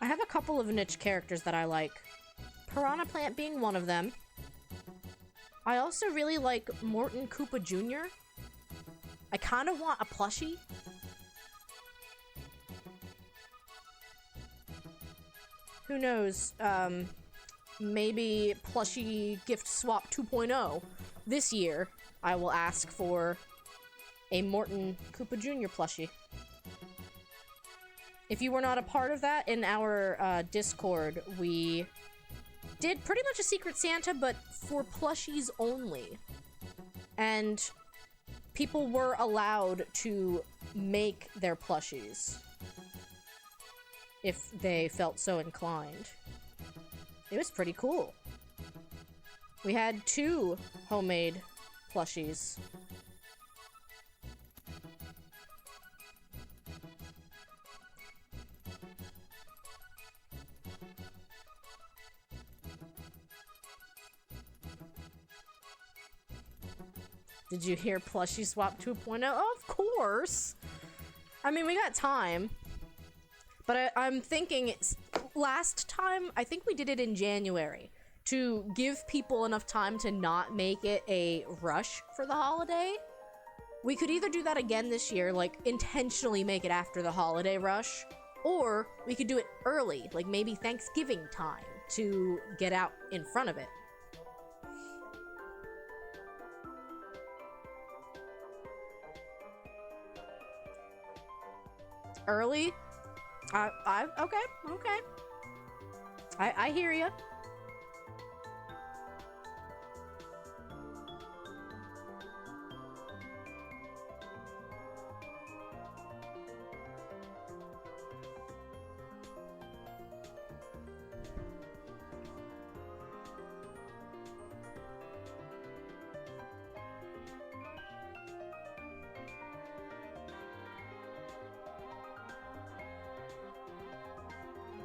I have a couple of niche characters that I like. Piranha Plant being one of them. I also really like Morton Koopa Jr. I kind of want a plushie. Who knows? Maybe plushie gift swap 2.0. This year, I will ask for a Morton Koopa Jr. plushie. If you were not a part of that, in our Discord, we did pretty much a Secret Santa, but for plushies only. And people were allowed to make their plushies if they felt so inclined. It was pretty cool. We had 2 homemade plushies. Did you hear plushie swap 2.0? Of course! I mean, we got time. But I'm thinking, last time, I think we did it in January, to give people enough time to not make it a rush for the holiday. We could either do that again this year, like intentionally make it after the holiday rush, or we could do it early, like maybe Thanksgiving time, to get out in front of it. Early? Okay. I hear ya.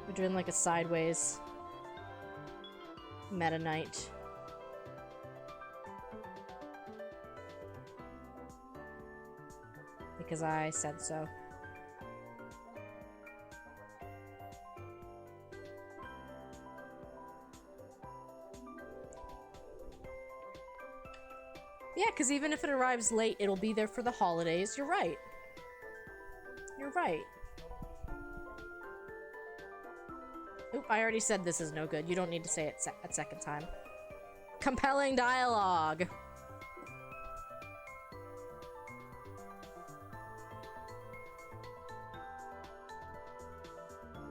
We're doing like a sideways Meta Knight. Because I said so. Yeah, because even if it arrives late, it'll be there for the holidays. You're right. You're right. Oop, I already said this is no good. You don't need to say it a second time. Compelling dialogue.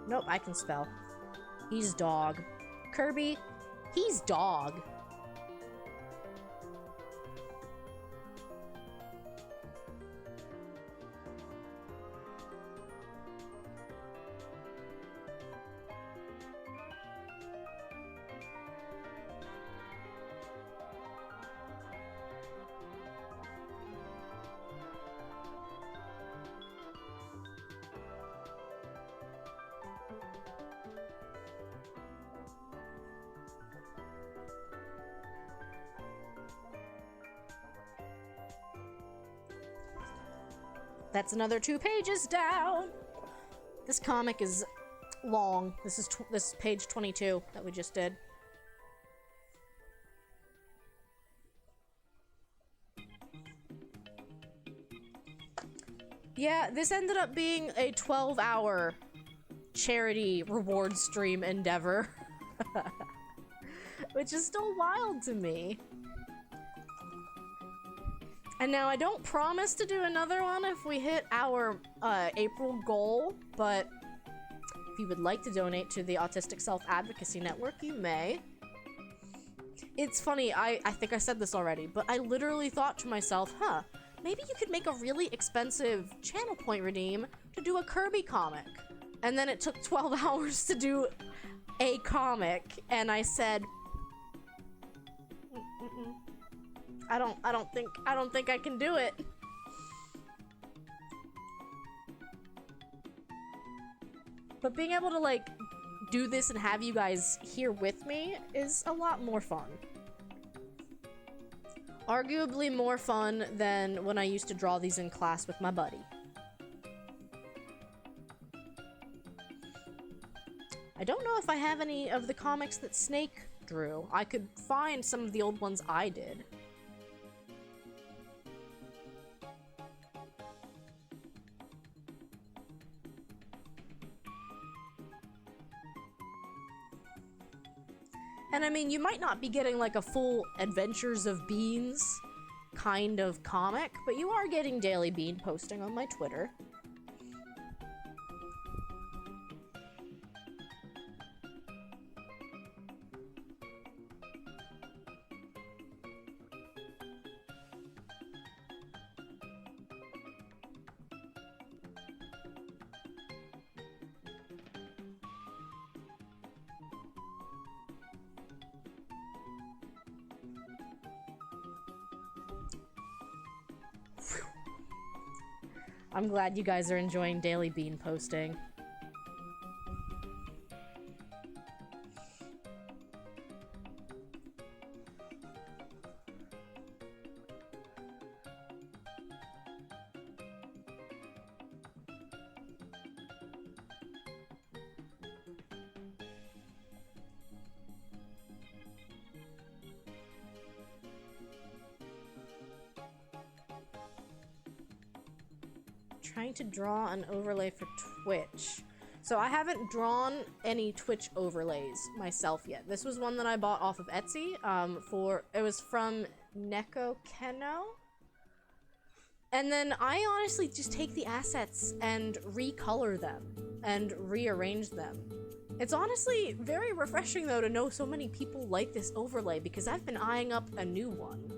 Nope, I can spell. He's dog. Kirby, he's dog. That's another 2 pages down. This comic is long. This is page 22 that we just did. Yeah, this ended up being a 12-hour charity reward stream endeavor. Which is still wild to me. And now I don't promise to do another one if we hit our April goal, but if you would like to donate to the Autistic Self-Advocacy Network, you may. It's funny, I think I said this already, but I literally thought to myself, maybe you could make a really expensive channel point redeem to do a Kirby comic. And then it took 12 hours to do a comic, and I said, I don't think I can do it. But being able to, like, do this and have you guys here with me is a lot more fun. Arguably more fun than when I used to draw these in class with my buddy. I don't know if I have any of the comics that Snake drew. I could find some of the old ones I did. And I mean, you might not be getting like a full Adventures of Beans kind of comic, but you are getting daily bean posting on my Twitter. I'm glad you guys are enjoying daily bean posting. Trying to draw an overlay for Twitch. So I haven't drawn any Twitch overlays myself yet. This was one that I bought off of Etsy. It was from Neko Keno. And then I honestly just take the assets and recolor them and rearrange them. It's honestly very refreshing though to know so many people like this overlay because I've been eyeing up a new one.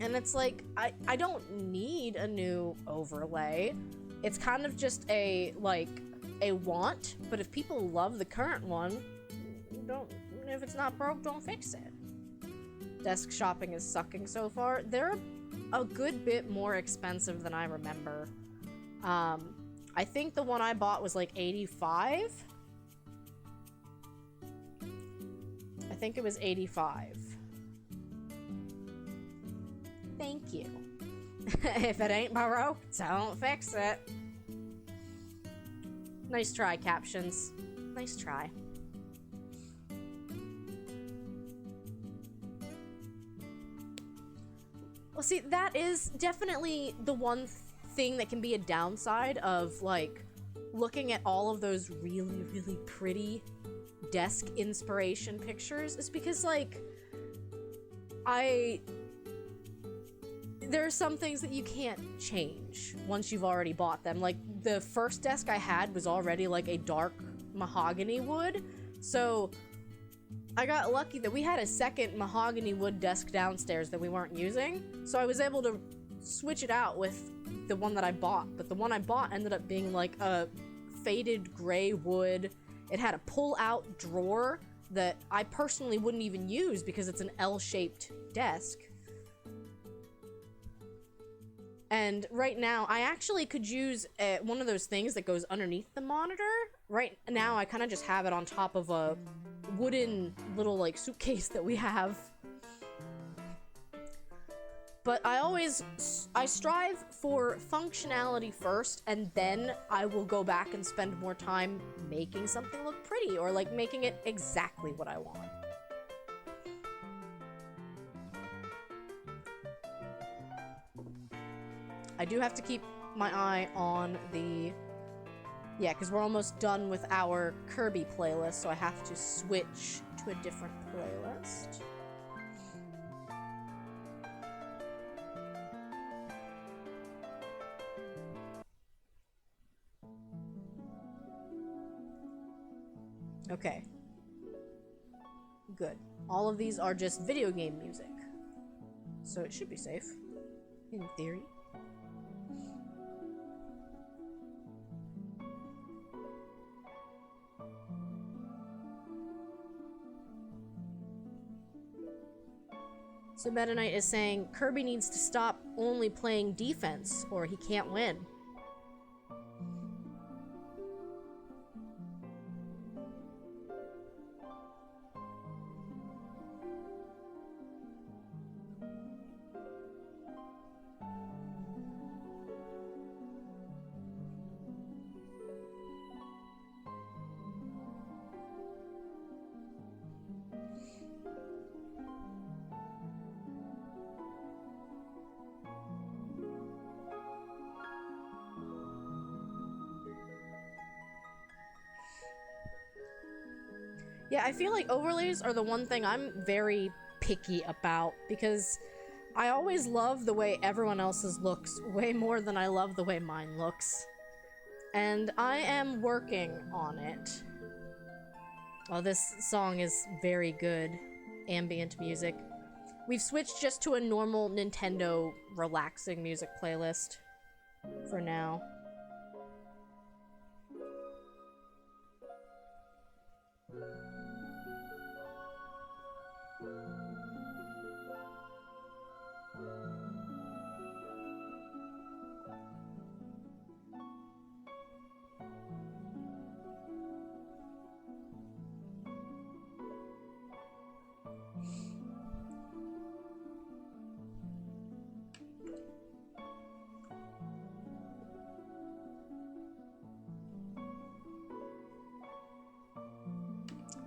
And it's like, I don't need a new overlay. It's kind of just a want, but if people love the current one, if it's not broke, don't fix it. Desk shopping is sucking so far. They're a good bit more expensive than I remember. I think the one I bought was like $85. I think it was $85. Thank you. If it ain't broke, don't fix it. Nice try, captions. Nice try. Well, see, that is definitely the one thing that can be a downside of, like, looking at all of those really, really pretty desk inspiration pictures is because, like, there are some things that you can't change once you've already bought them. Like, the first desk I had was already, like, a dark mahogany wood, so I got lucky that we had a second mahogany wood desk downstairs that we weren't using, so I was able to switch it out with the one that I bought, but the one I bought ended up being, like, a faded gray wood. It had a pull-out drawer that I personally wouldn't even use because it's an L-shaped desk. And right now, I actually could use one of those things that goes underneath the monitor. Right now, I kind of just have it on top of a wooden little, like, suitcase that we have. But I strive for functionality first, and then I will go back and spend more time making something look pretty, or, like, making it exactly what I want. I do have to keep my eye on the... Yeah, because we're almost done with our Kirby playlist, so I have to switch to a different playlist. Okay. Good. All of these are just video game music. So it should be safe. In theory. So Meta Knight is saying Kirby needs to stop only playing defense or he can't win. Yeah, I feel like overlays are the one thing I'm very picky about, because I always love the way everyone else's looks way more than I love the way mine looks. And I am working on it. Oh, this song is very good. Ambient music. We've switched just to a normal Nintendo relaxing music playlist for now.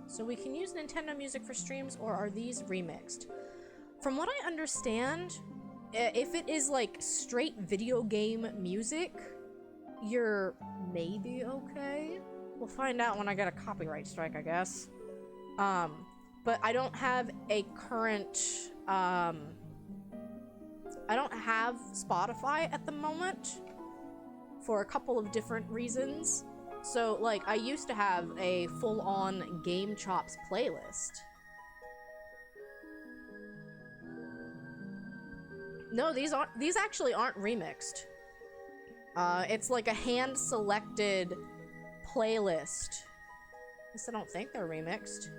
So we can use Nintendo music for streams, or are these remixed? From what I understand, if it is like straight video game music, you're maybe okay. We'll find out when I get a copyright strike, I guess. But I don't have a current, I don't have Spotify at the moment for a couple of different reasons. So, like, I used to have a full-on Game Chops playlist. No, these actually aren't remixed. It's like a hand-selected playlist. At least I don't think they're remixed.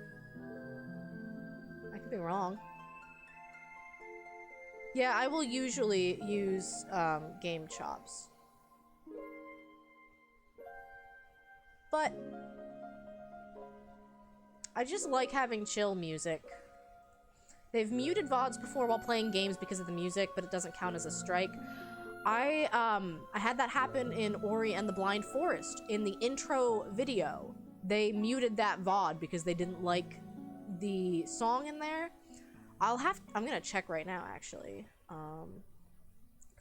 I could be wrong. Yeah, I will usually use Game Chops. But I just like having chill music. They've muted VODs before while playing games because of the music, but it doesn't count as a strike. I had that happen in Ori and the Blind Forest. In the intro video, they muted that VOD because they didn't like the song in there. I'm gonna check right now, actually.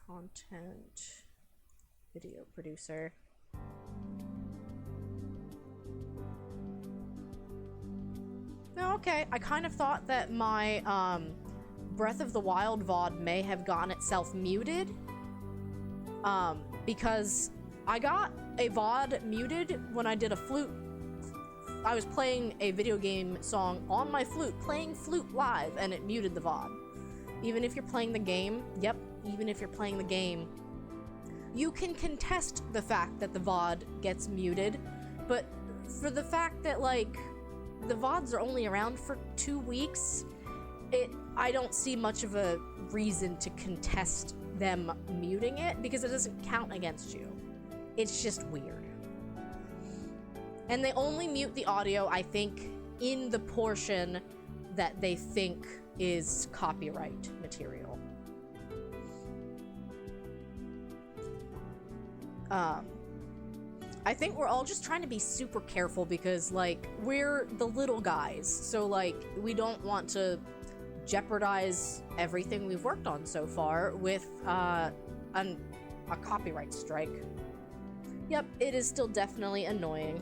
Content video producer. No, okay. I kind of thought that my Breath of the Wild VOD may have gotten itself muted. Because I got a VOD muted when I did a flute. I was playing a video game song on my flute, playing flute live, and it muted the VOD. Even if you're playing the game, yep, even if you're playing the game, you can contest the fact that the VOD gets muted, but for the fact that, like, the VODs are only around for 2 weeks, I don't see much of a reason to contest them muting it, because it doesn't count against you. It's just weird. And they only mute the audio, I think, in the portion that they think is copyright material. I think we're all just trying to be super careful because, like, we're the little guys, so, like, we don't want to jeopardize everything we've worked on so far with a copyright strike. Yep, it is still definitely annoying.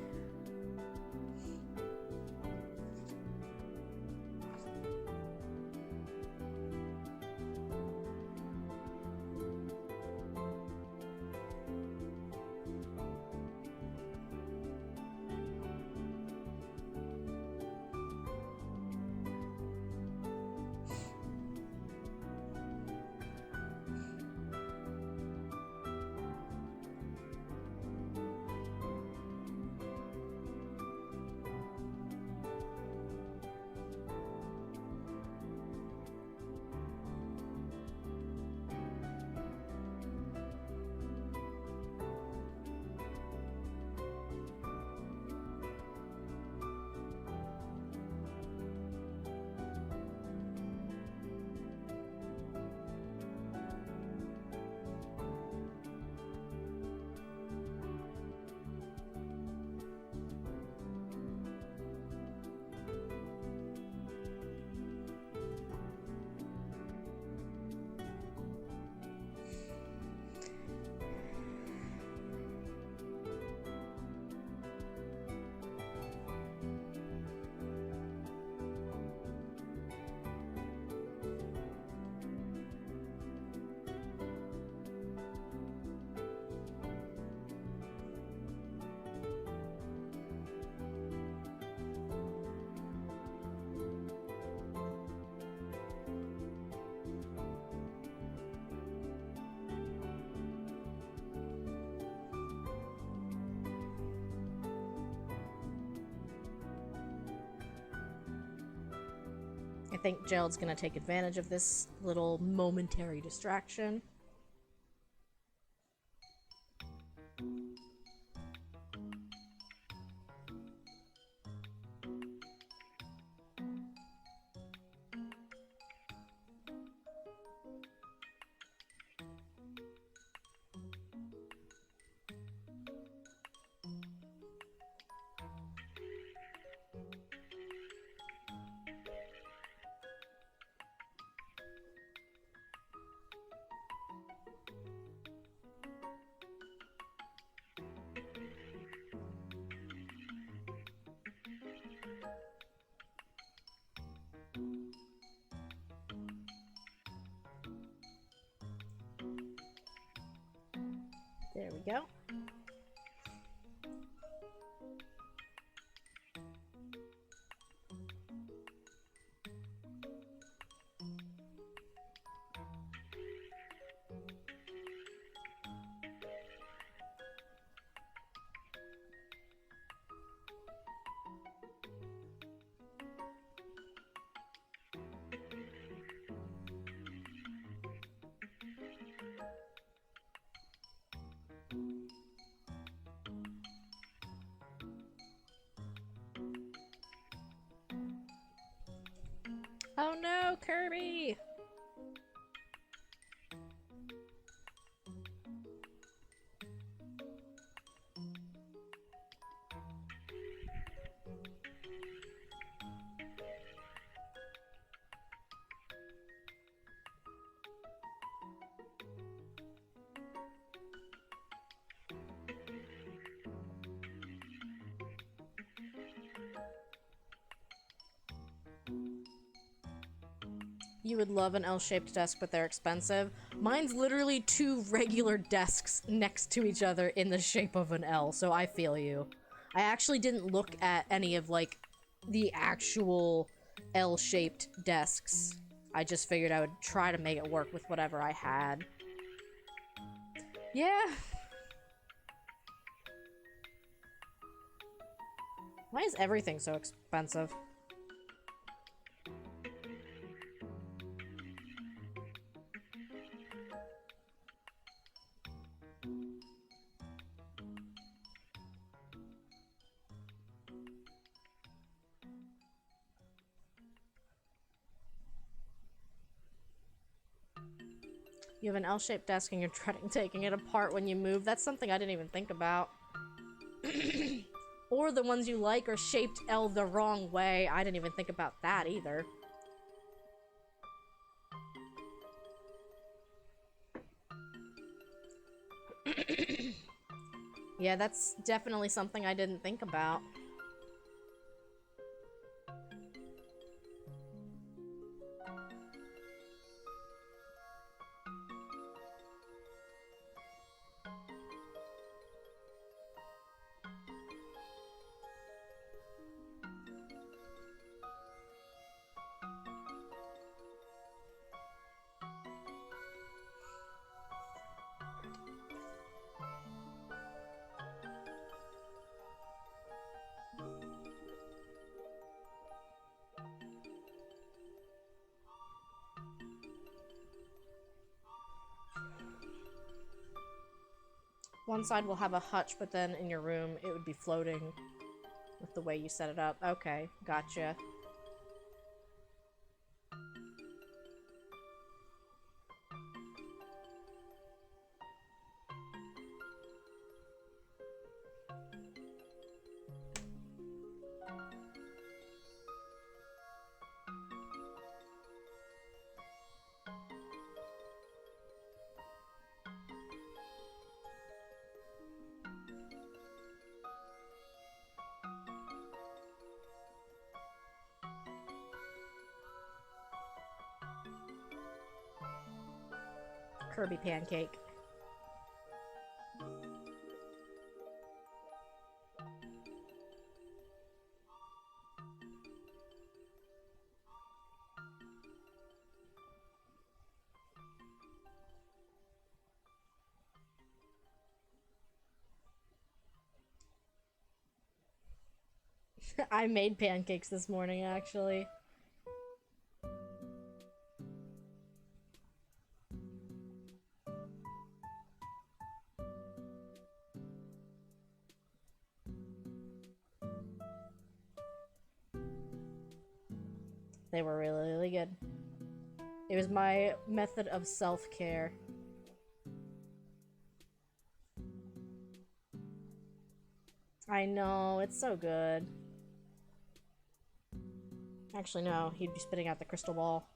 I think Gerald's gonna take advantage of this little momentary distraction. There we go. Oh no, Kirby! You would love an L-shaped desk, but they're expensive. Mine's literally 2 regular desks next to each other in the shape of an L, so I feel you. I actually didn't look at any of, like, the actual L-shaped desks. I just figured I would try to make it work with whatever I had. Yeah. Why is everything so expensive? You have an L-shaped desk and you're dreading taking it apart when you move. That's something I didn't even think about. Or the ones you like are shaped L the wrong way. I didn't even think about that either. Yeah, that's definitely something I didn't think about. One side will have a hutch, but then in your room it would be floating with the way you set it up. Okay, gotcha. Kirby pancake. I made pancakes this morning, actually. They were really, really good. It was my method of self-care. I know, it's so good. Actually, no, he'd be spitting out the crystal ball.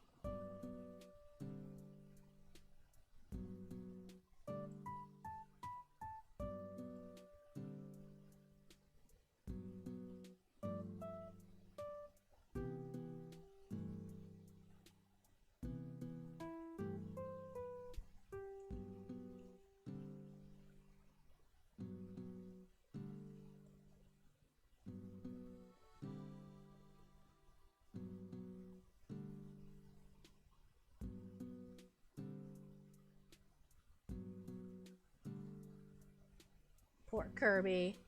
Poor Kirby.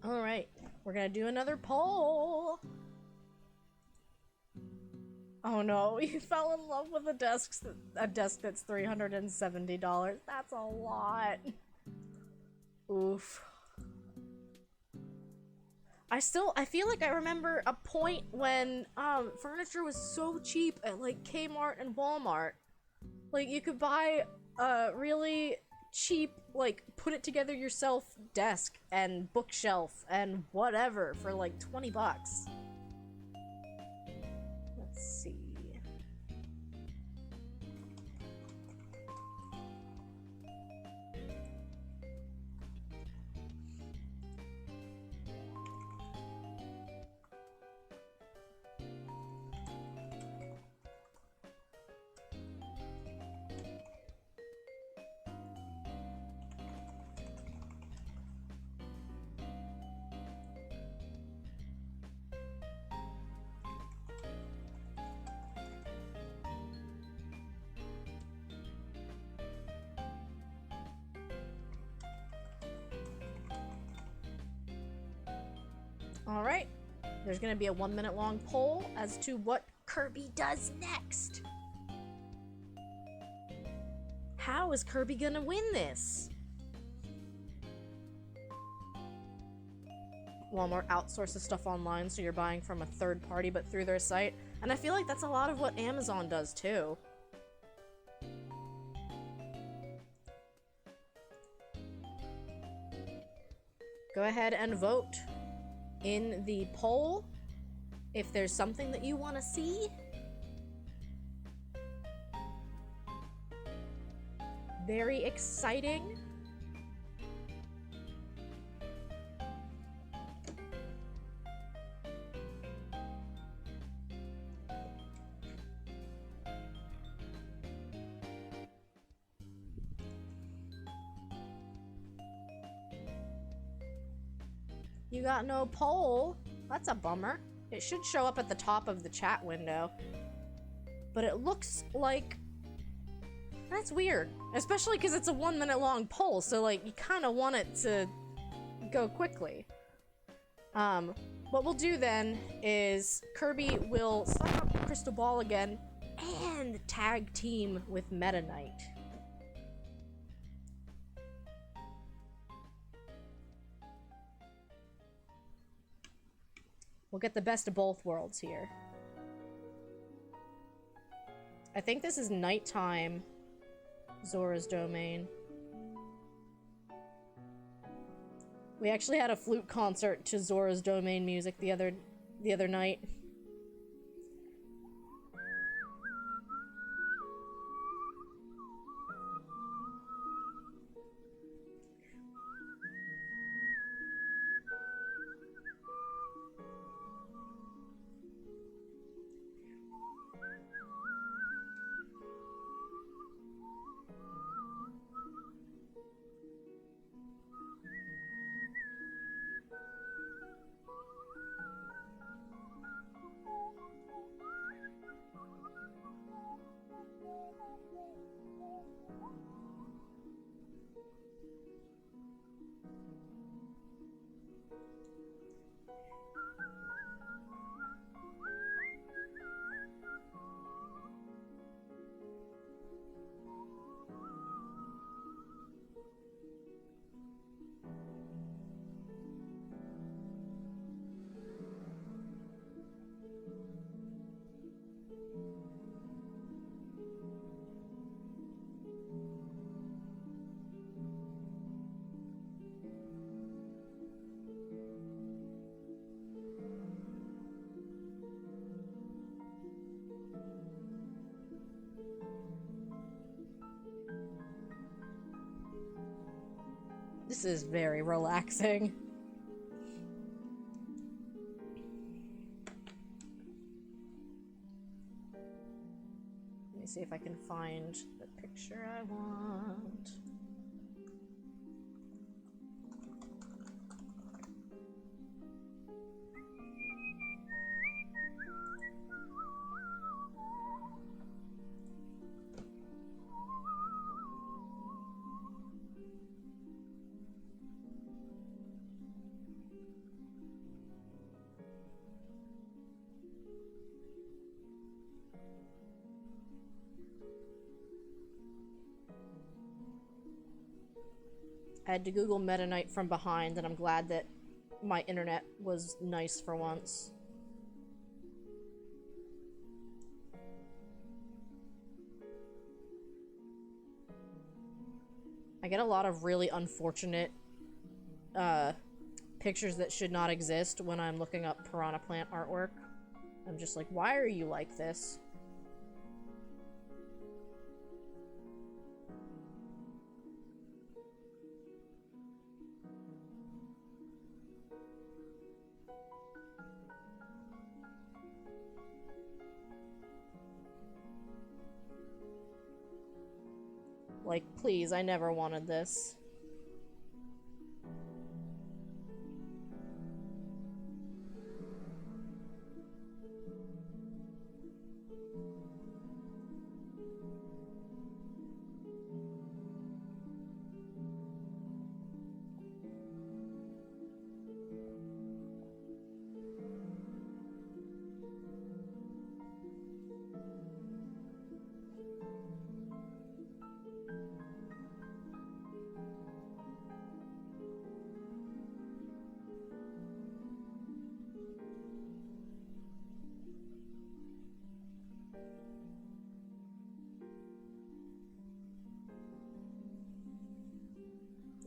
Alright, we're gonna do another poll. Oh no, you fell in love with a desk that's $370. That's a lot. Oof. I feel like I remember a point when furniture was so cheap at like Kmart and Walmart. Like you could buy a really cheap, like put it together yourself desk and bookshelf and whatever for like 20 bucks. Let's see. Alright, there's gonna be a 1 minute long poll as to what Kirby does next. How is Kirby gonna win this? Walmart outsources stuff online, so you're buying from a third party but through their site. And I feel like that's a lot of what Amazon does too. Go ahead and vote in the poll if there's something that you want to see. Very exciting. You got no poll? That's a bummer. It should show up at the top of the chat window. But it looks like... That's weird. Especially because it's a 1 minute long poll, so like, you kind of want it to go quickly. What we'll do then is Kirby will suck up the crystal ball again and tag team with Meta Knight. We'll get the best of both worlds here. I think this is nighttime, Zora's Domain. We actually had a flute concert to Zora's Domain music the other night. This is very relaxing. Let me see if I can find the picture I want. I had to Google Meta Knight from behind, and I'm glad that my internet was nice for once. I get a lot of really unfortunate pictures that should not exist when I'm looking up piranha plant artwork. I'm just like, why are you like this? Like, please, I never wanted this.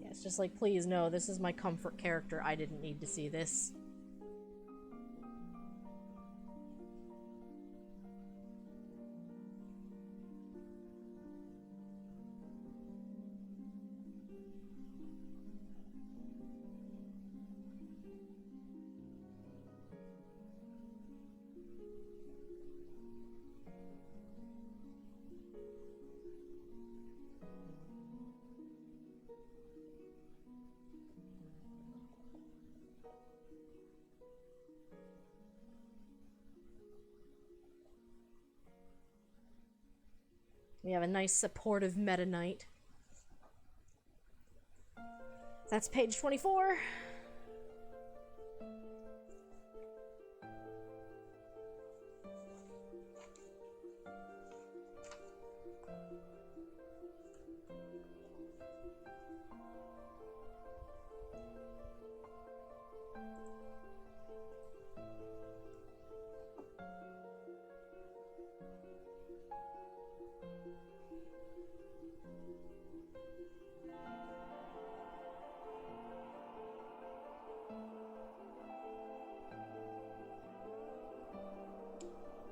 It's just like, please, no, this is my comfort character. I didn't need to see this. We have a nice supportive Meta Knight. That's page 24.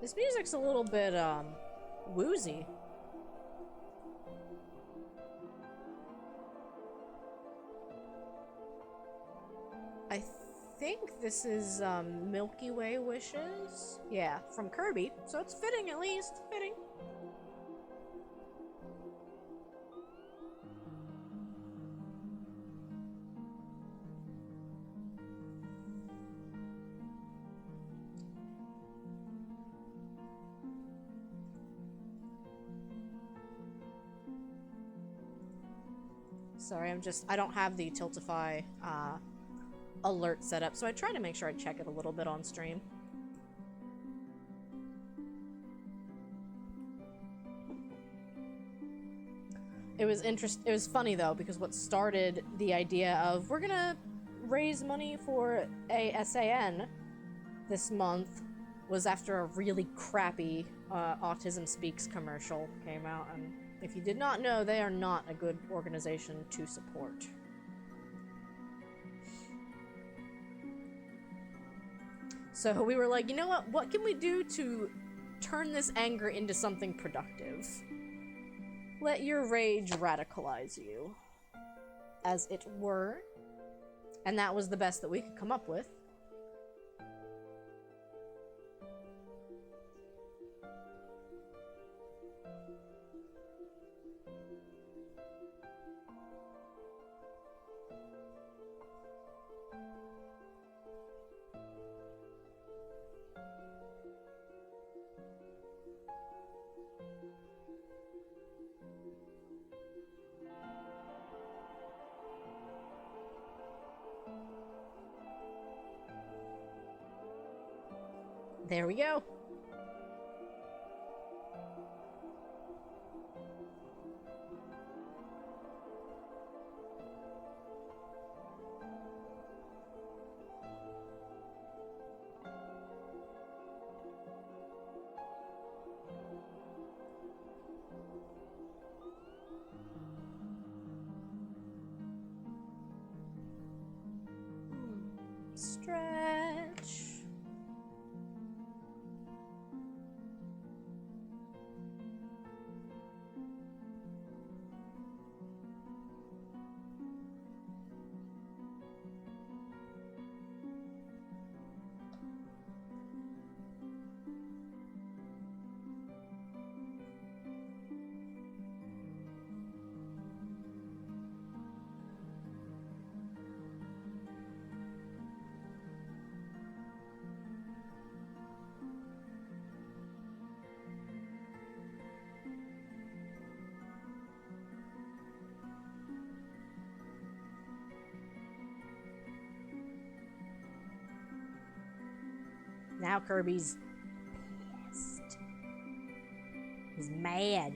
This music's a little bit, woozy. I think this is, Milky Way Wishes? Yeah, from Kirby, so it's fitting at least. Fitting. Sorry, I don't have the Tiltify, alert set up, so I try to make sure I check it a little bit on stream. It was funny though, because what started the idea of, we're gonna raise money for ASAN this month, was after a really crappy, Autism Speaks commercial came out, and if you did not know, they are not a good organization to support. So we were like, you know what can we do to turn this anger into something productive? Let your rage radicalize you. as it were. And that was the best that we could come up with. There we go. Stretch. Now Kirby's pissed. He's mad.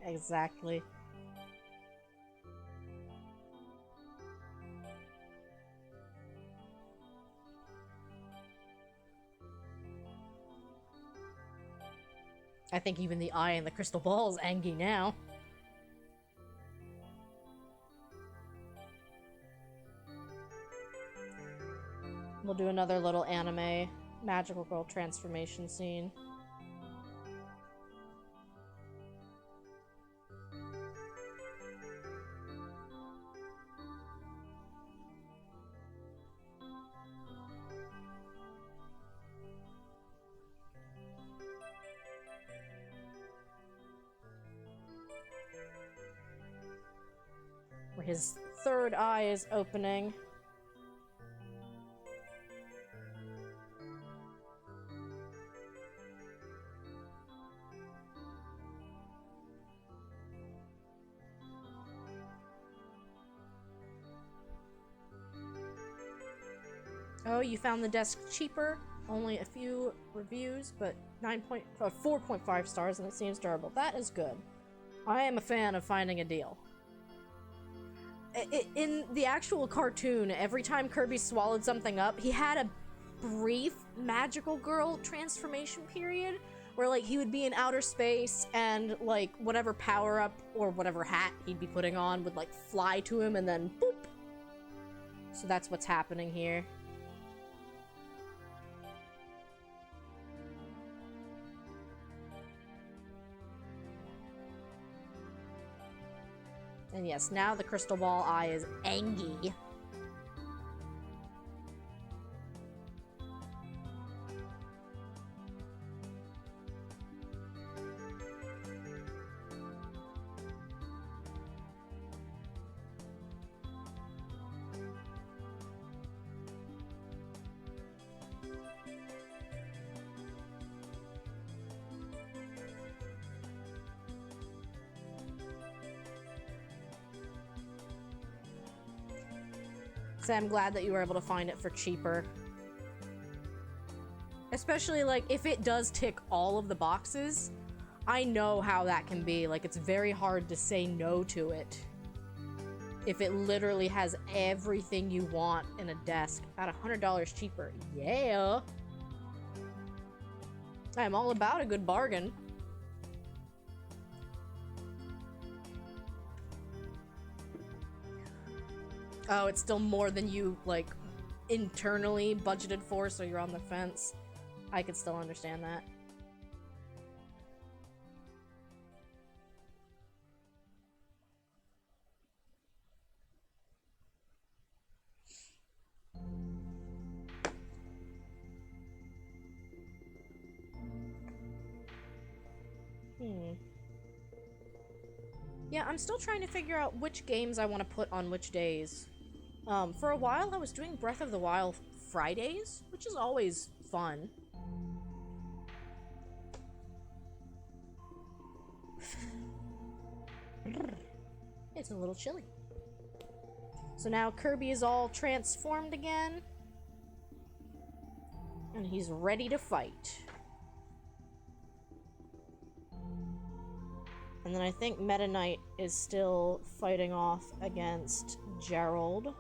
Exactly. I think even the eye and the crystal ball is angry now. We'll do another little anime magical girl transformation scene. Where his third eye is opening. Oh, you found the desk cheaper. Only a few reviews, but 4.5 stars, and it seems durable. That is good. I am a fan of finding a deal. In the actual cartoon, every time Kirby swallowed something up, he had a brief magical girl transformation period where, like, he would be in outer space and, like, whatever power-up or whatever hat he'd be putting on would, like, fly to him and then boop. So that's what's happening here. And yes, now the crystal ball eye is angry. So I'm glad that you were able to find it for cheaper. Especially, like, if it does tick all of the boxes, I know how that can be. Like, it's very hard to say no to it. If it literally has everything you want in a desk at $100 cheaper. Yeah! I'm all about a good bargain. Oh, it's still more than you, like, internally budgeted for, so you're on the fence. I could still understand that. Yeah, I'm still trying to figure out which games I want to put on which days. For a while, I was doing Breath of the Wild Fridays, which is always fun. It's a little chilly. So now Kirby is all transformed again. And he's ready to fight. And then I think Meta Knight is still fighting off against Gerald.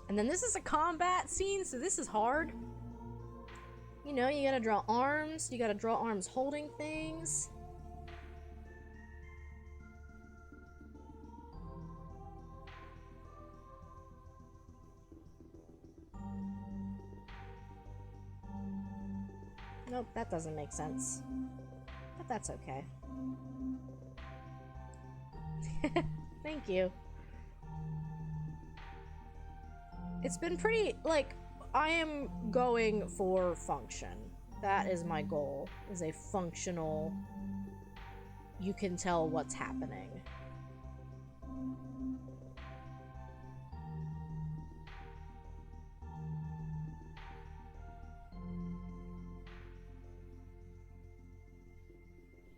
And then this is a combat scene, so this is hard. You know, you gotta draw arms, you gotta draw arms holding things. Nope, that doesn't make sense. But that's okay. Thank you. It's been pretty, like, I am going for function. That is my goal, is a functional, you can tell what's happening.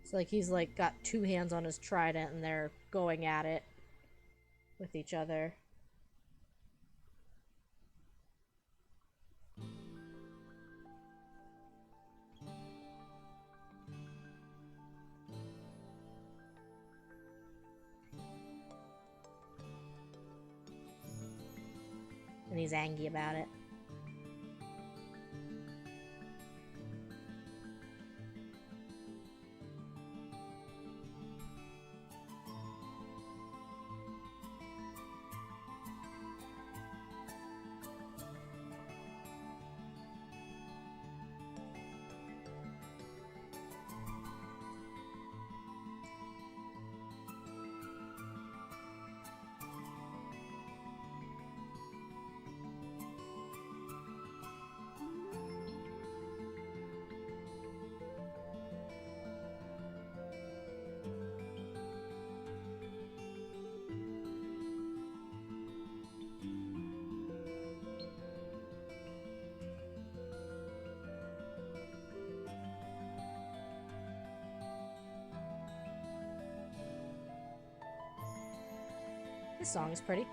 It's like he's like got two hands on his trident and they're going at it with each other. And he's angry about it. This song is pretty.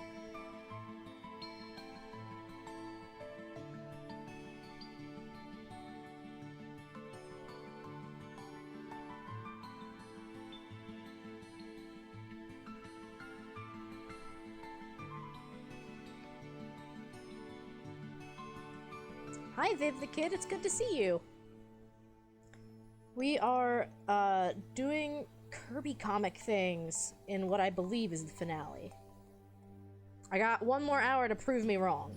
Hi, Viv the Kid. It's good to see you. We are doing Kirby comic things in what I believe is the finale. I got 1 more hour to prove me wrong.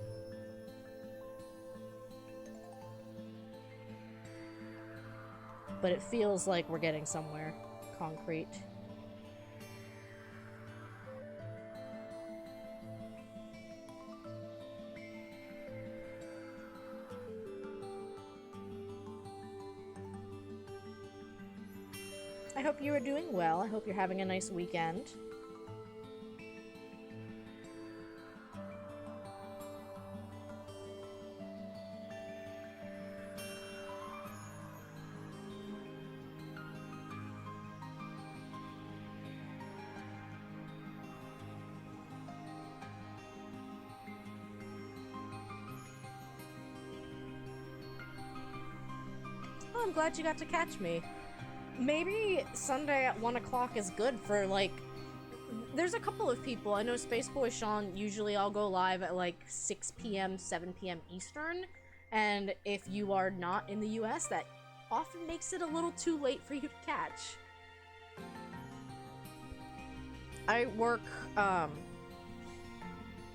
But it feels like we're getting somewhere concrete. I hope you are doing well. I hope you're having a nice weekend. Oh, I'm glad you got to catch me. Maybe Sunday at 1 o'clock is good for, like... There's a couple of people. I know Spaceboy Sean, usually I'll go live at, like, 6 p.m., 7 p.m. Eastern. And if you are not in the US, that often makes it a little too late for you to catch. I work,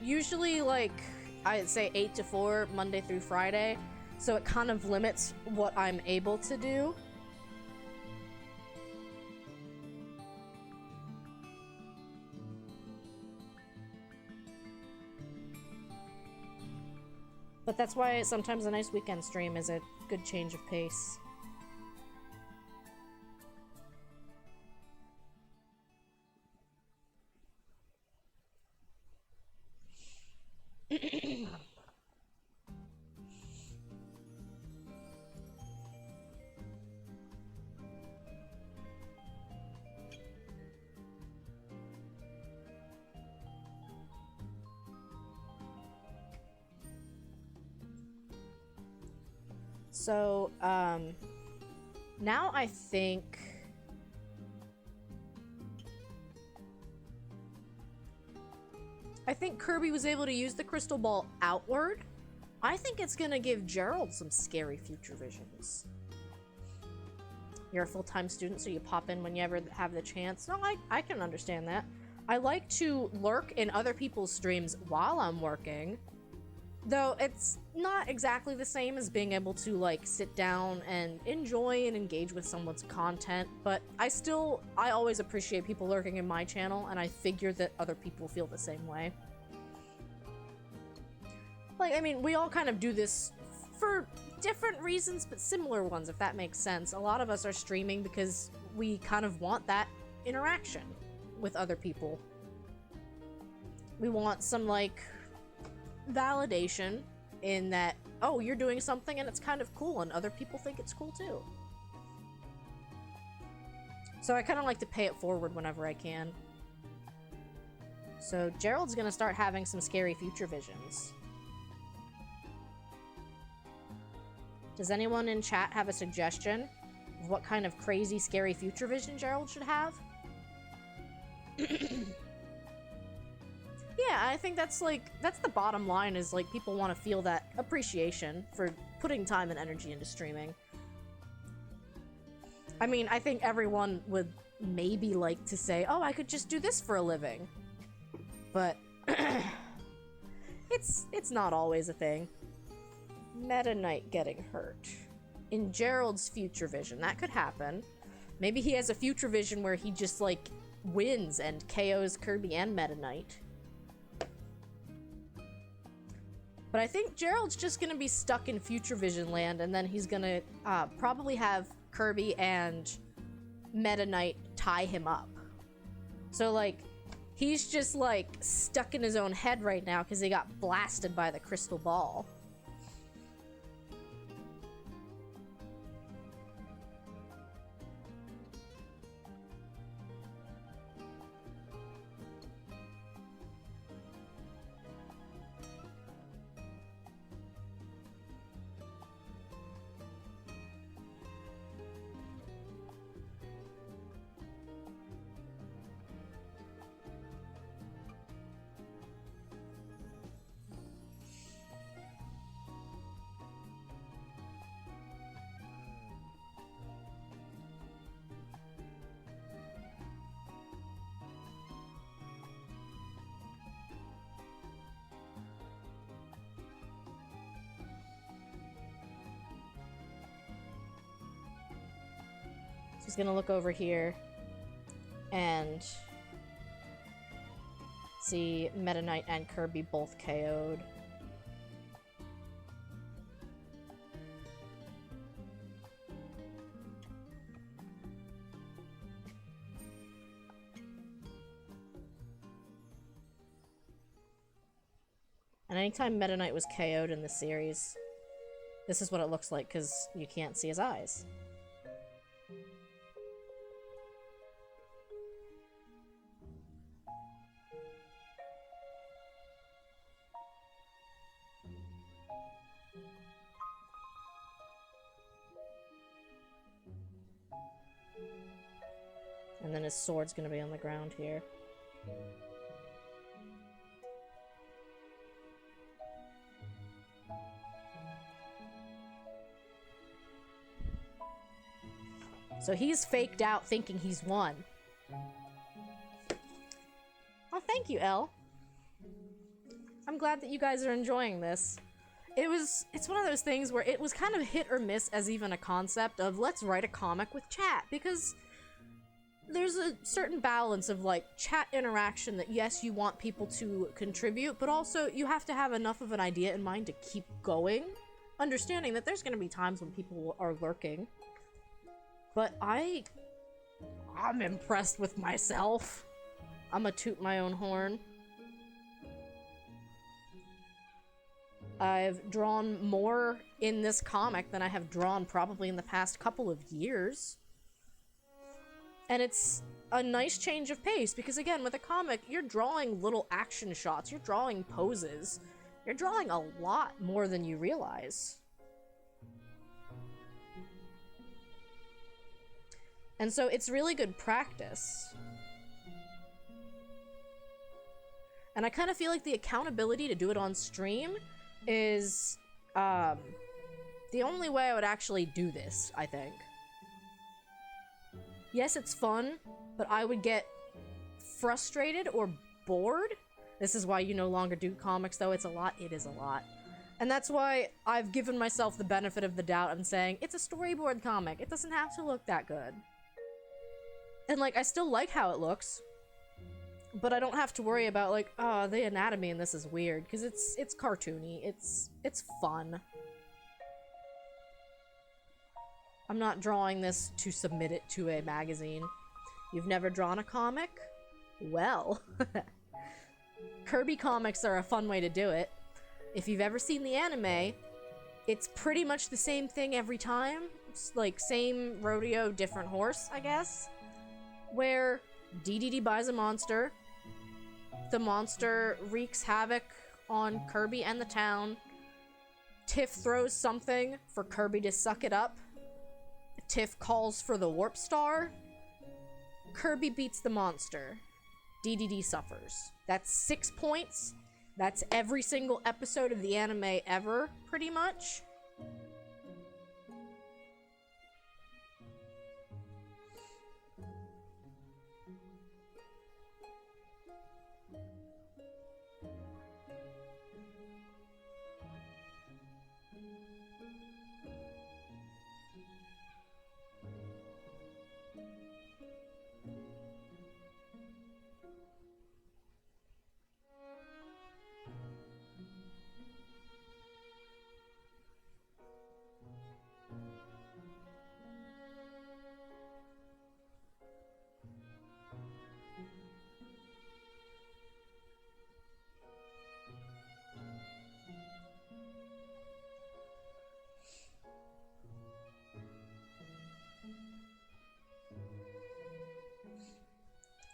usually, like, I'd say 8 to 4, Monday through Friday. So it kind of limits what I'm able to do. But that's why sometimes a nice weekend stream is a good change of pace. So, now I think... Kirby was able to use the crystal ball outward. I think it's gonna give Gerald some scary future visions. You're a full-time student, so you pop in when you ever have the chance. No, I can understand that. I like to lurk in other people's streams while I'm working. Though it's not exactly the same as being able to, like, sit down and enjoy and engage with someone's content, but I always appreciate people lurking in my channel, and I figure that other people feel the same way. Like, I mean, we all kind of do this for different reasons, but similar ones, if that makes sense. A lot of us are streaming because we kind of want that interaction with other people. We want some, like, validation in that, oh, you're doing something and it's kind of cool and other people think it's cool too. So I kind of like to pay it forward whenever I can. So Gerald's gonna start having some scary future visions. Does anyone in chat have a suggestion of what kind of crazy scary future vision Gerald should have? Yeah, I think that's the bottom line, is like people want to feel that appreciation for putting time and energy into streaming. I mean, I think everyone would maybe like to say, oh, I could just do this for a living. But it's not always a thing. Meta Knight getting hurt. In Gerald's future vision, that could happen. Maybe he has a future vision where he just, like, wins and KOs Kirby and Meta Knight. But I think Gerald's just gonna be stuck in Future Vision land, and then he's gonna probably have Kirby and Meta Knight tie him up. So, like, he's just, like, stuck in his own head right now because he got blasted by the crystal ball. He's gonna look over here and see Meta Knight and Kirby both KO'd. And anytime Meta Knight was KO'd in the series, this is what it looks like, because you can't see his eyes. And then his sword's gonna be on the ground here. So he's faked out thinking he's won. Oh, thank you, Elle. I'm glad that you guys are enjoying this. It's one of those things where it was kind of hit or miss as even a concept of let's write a comic with chat, because there's a certain balance of like chat interaction that yes, you want people to contribute, but also you have to have enough of an idea in mind to keep going, understanding that there's going to be times when people are lurking. But I'm impressed with myself. I'ma toot my own horn. I've drawn more in this comic than I have drawn probably in the past couple of years. And it's a nice change of pace, because again, with a comic, you're drawing little action shots, you're drawing poses, you're drawing a lot more than you realize. And so it's really good practice. And I kind of feel like the accountability to do it on stream is the only way I would actually do this, I think. Yes, it's fun, but I would get frustrated or bored. This is why you no longer do comics, though. It's a lot. It is a lot. And that's why I've given myself the benefit of the doubt and saying, it's a storyboard comic. It doesn't have to look that good. And, like, I still like how it looks, but I don't have to worry about, like, oh, the anatomy in this is weird, because it's cartoony. It's fun. I'm not drawing this to submit it to a magazine. You've never drawn a comic? Well, Kirby comics are a fun way to do it. If you've ever seen the anime, it's pretty much the same thing every time. It's like same rodeo, different horse, I guess. Where DDD buys a monster, the monster wreaks havoc on Kirby and the town, Tiff throws something for Kirby to suck it up, Tiff calls for the warp star, Kirby beats the monster, DDD suffers. That's 6 points. That's every single episode of the anime ever, pretty much.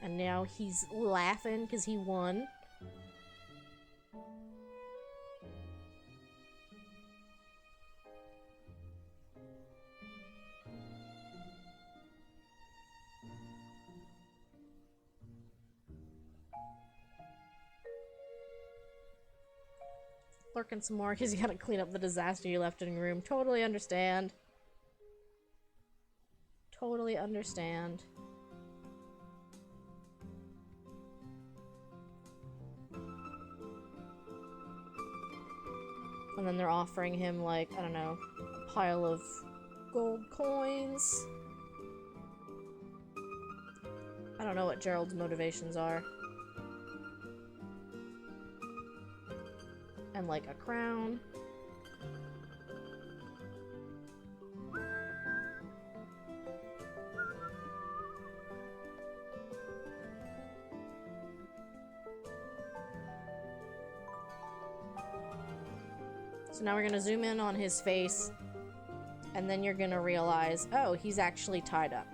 And now he's laughing because he won. Lurking some more because you gotta clean up the disaster you left in your room. Totally understand. Totally understand. And then they're offering him, like, I don't know, a pile of gold coins. don't know what Gerald's motivations are. And like a crown. So now we're gonna zoom in on his face, and then you're gonna realize, oh, he's actually tied up.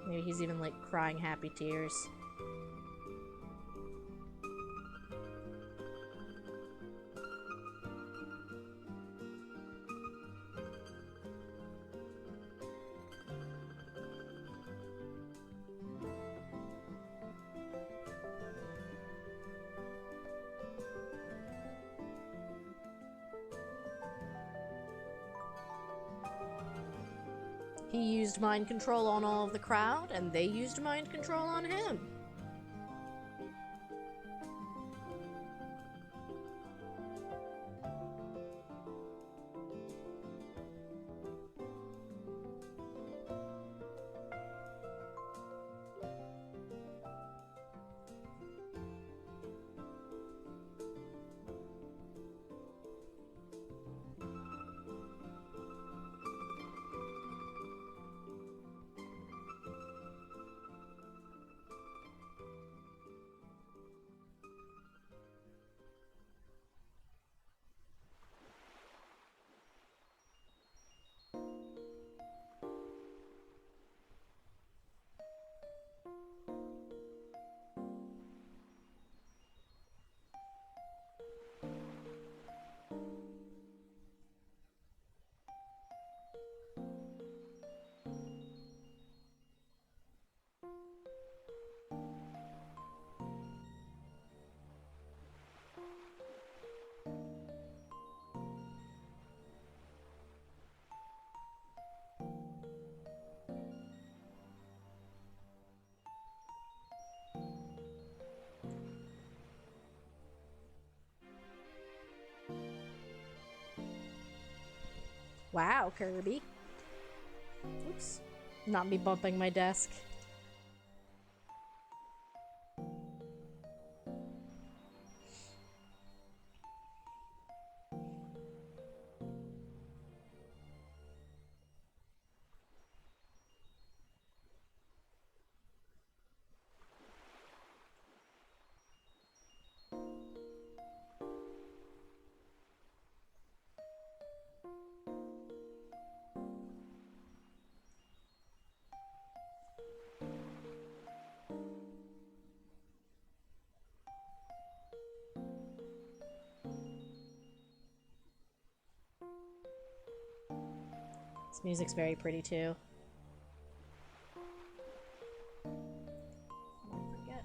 Maybe he's even like crying happy tears. He used mind control on all of the crowd, and they used mind control on him. Wow, Kirby. Oops. Not me bumping my desk. This music's very pretty too. Don't forget.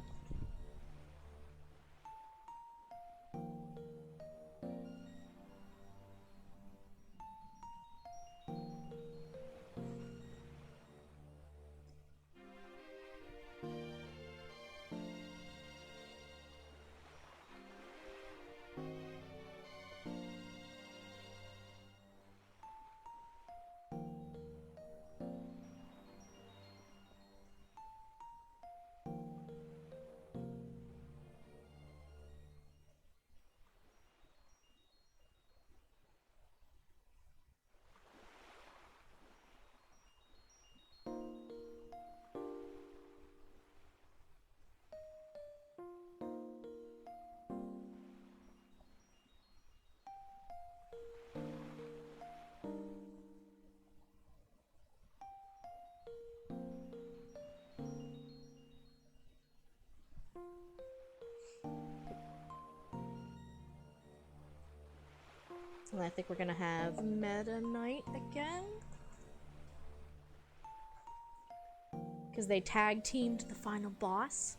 And I think we're gonna have Meta Knight again. Because they tag teamed the final boss.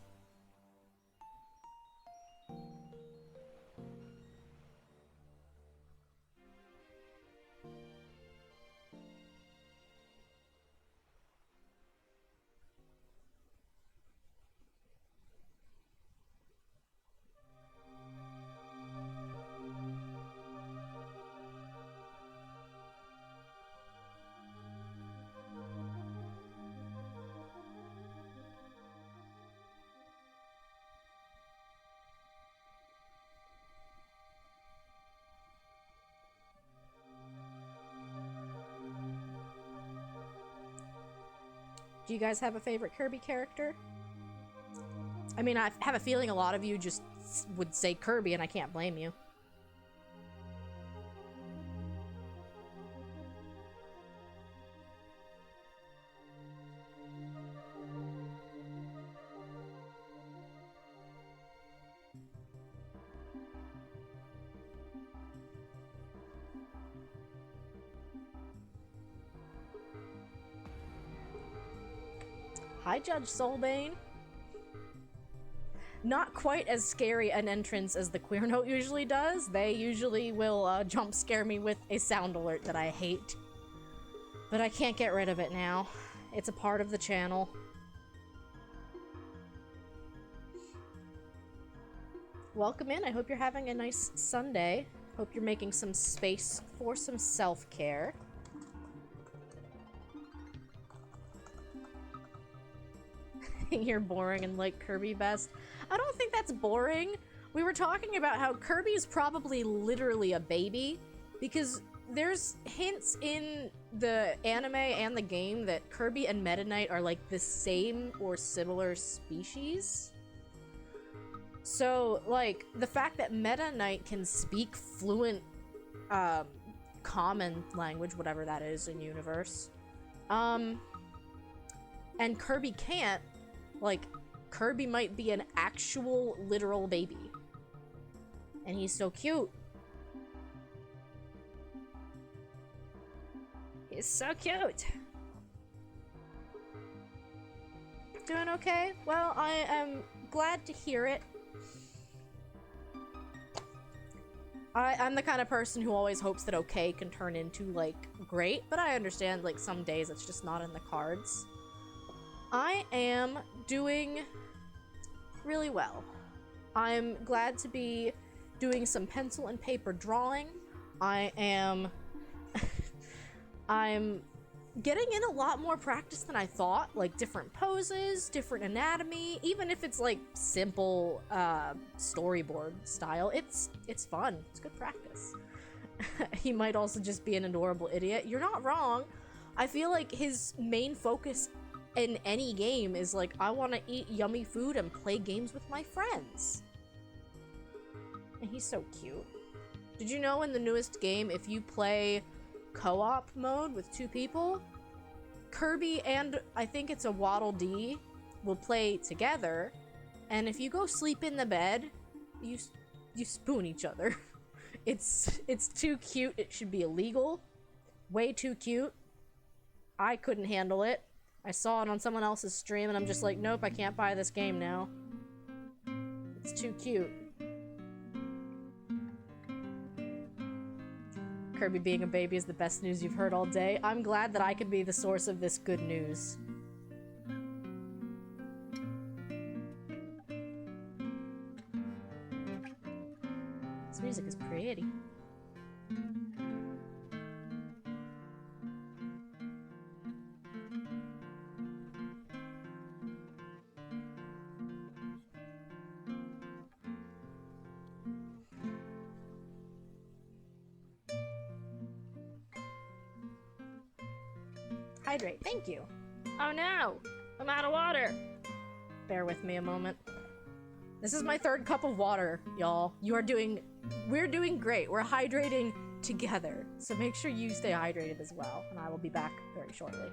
Do you guys have a favorite Kirby character? I mean, I have a feeling a lot of you just would say Kirby, and I can't blame you. Hi, Judge Soulbane. Not quite as scary an entrance as the Queer Note usually does. They usually will jump scare me with a sound alert that I hate. But I can't get rid of it now. It's a part of the channel. Welcome in. I hope you're having a nice Sunday. Hope you're making some space for some self-care. You're boring and like Kirby best. I don't think that's boring. We were talking about how Kirby's probably literally a baby because there's hints in the anime and the game that Kirby and Meta Knight are like the same or similar species. So, like, the fact that Meta Knight can speak fluent common language, whatever that is in universe, and Kirby can't, like, Kirby might be an actual, literal baby. And he's so cute. He's so cute. Doing okay? Well, I am glad to hear it. I'm the kind of person who always hopes that okay can turn into, like, great, but I understand, like, some days it's just not in the cards. I am doing really well. I'm glad to be doing some pencil and paper drawing. I'm getting in a lot more practice than I thought, like different poses, different anatomy, even if it's like simple storyboard style. It's fun. It's good practice. He might also just be an adorable idiot. You're not wrong. I feel like his main focus in any game is like, I want to eat yummy food and play games with my friends. And he's so cute. Did you know in the newest game, if you play co-op mode with 2 people, Kirby and I think it's a Waddle Dee will play together, and if you go sleep in the bed, you spoon each other. It's too cute. It should be illegal. Way too cute. I couldn't handle it. I saw it on someone else's stream and I'm just like, nope, I can't buy this game now. It's too cute. Kirby being a baby is the best news you've heard all day. I'm glad that I could be the source of this good news. This music is pretty. Hydrate, thank you. Oh no, I'm out of water. Bear with me a moment. This is my 3rd cup of water, y'all. We're doing great. We're hydrating together. So make sure you stay hydrated as well, and I will be back very shortly.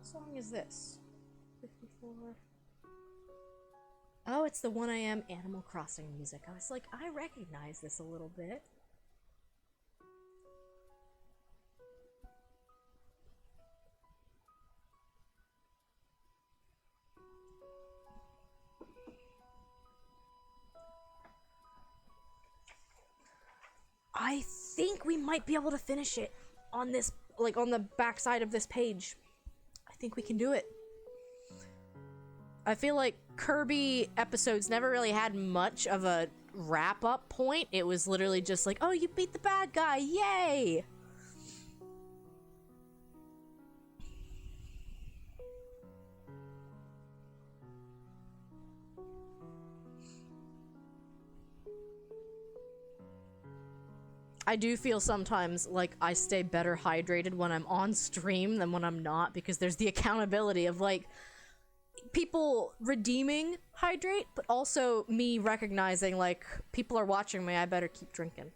song is this? 54. Oh, it's the 1 AM Animal Crossing music. I was like, I recognize this a little bit. I think we might be able to finish it on this, like on the back side of this page. I think we can do it. I feel like Kirby episodes never really had much of a wrap-up point. It was literally just like, oh, you beat the bad guy, yay! I do feel sometimes like I stay better hydrated when I'm on stream than when I'm not, because there's the accountability of like people redeeming hydrate, but also me recognizing like people are watching me, I better keep drinking.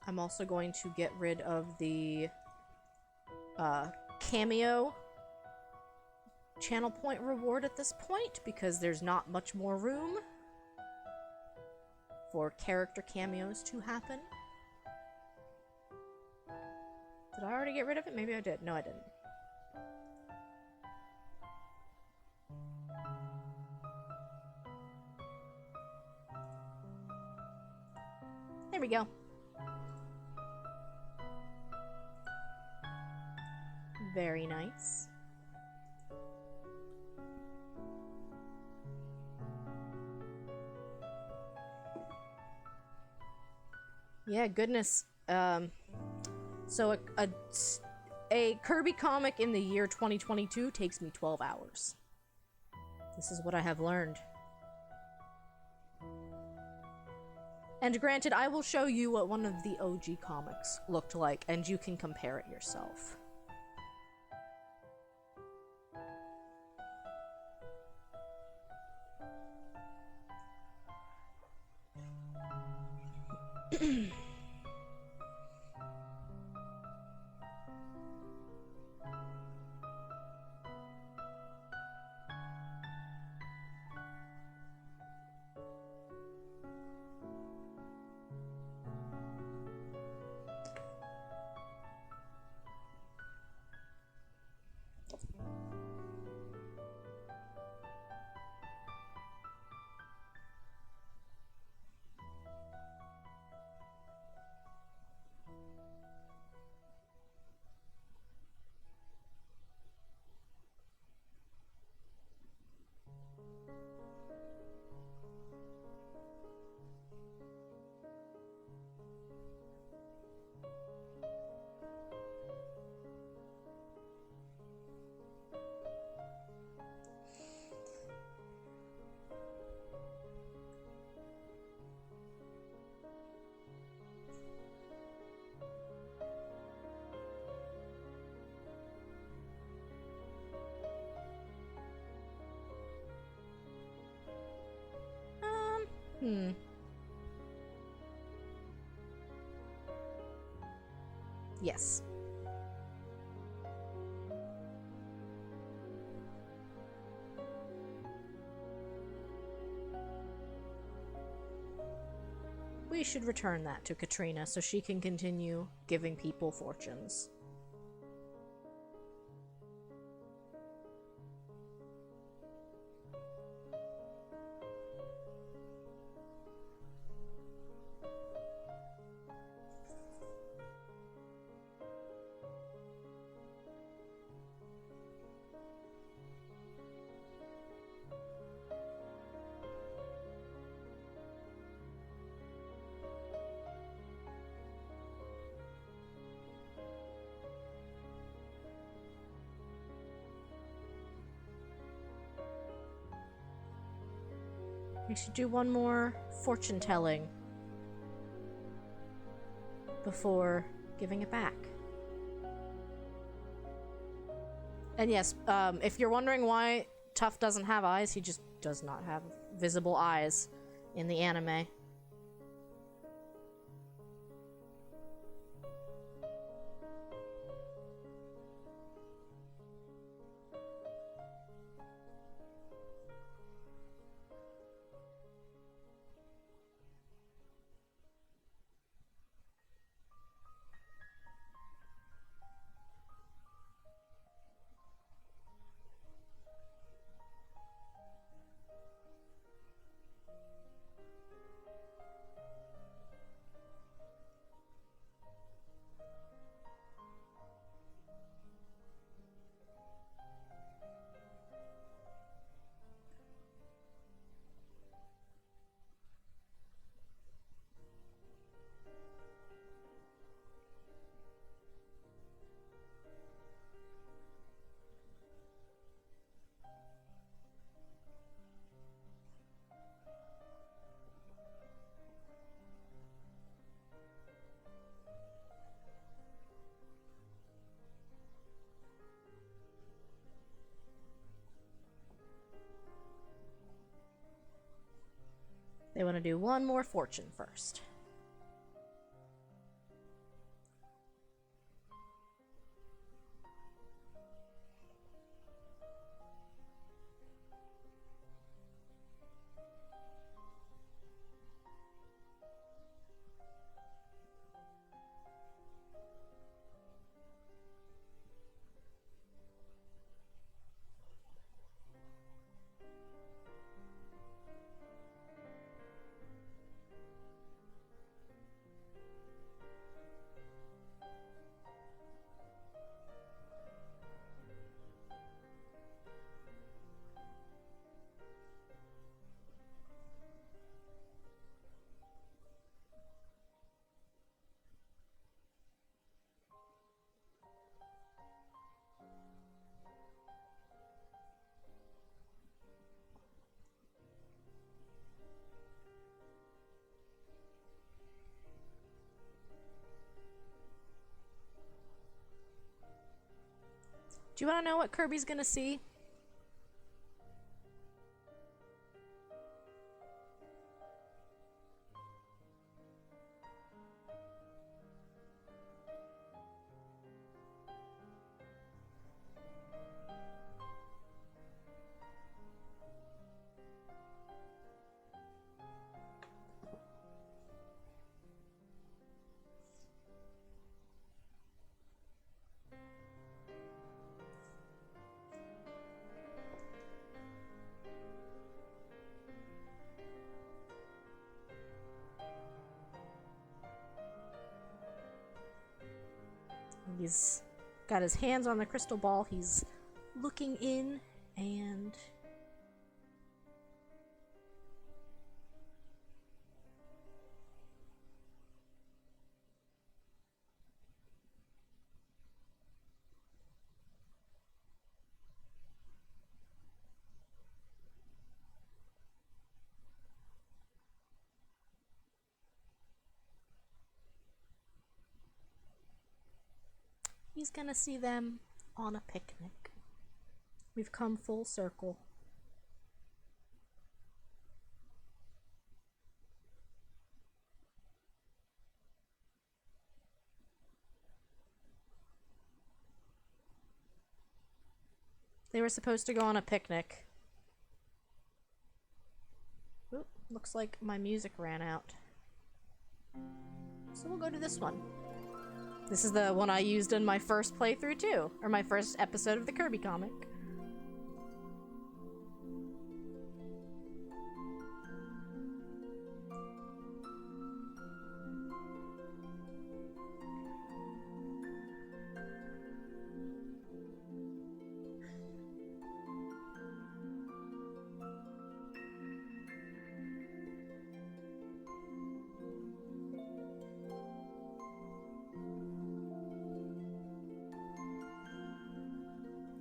I'm also going to get rid of the cameo channel point reward at this point, because there's not much more room for character cameos to happen. Did I already get rid of it? Maybe I did. No, I didn't. There we go. Very nice. Yeah, goodness. So a Kirby comic in the year 2022 takes me 12 hours. This is what I have learned. And granted, I will show you what one of the OG comics looked like, and you can compare it yourself. Yes. We should return that to Katrina so she can continue giving people fortunes. We should do one more fortune telling before giving it back. And yes, if you're wondering why Tuff doesn't have eyes, he just does not have visible eyes in the anime. They want to do one more fortune first. Do you want to know what Kirby's gonna see? He's got his hands on the crystal ball. He's looking in, and he's gonna see them on a picnic. We've come full circle. They were supposed to go on a picnic. Oop, looks like my music ran out. So we'll go to this one. This is the one I used in my first playthrough too, or my first episode of the Kirby comic.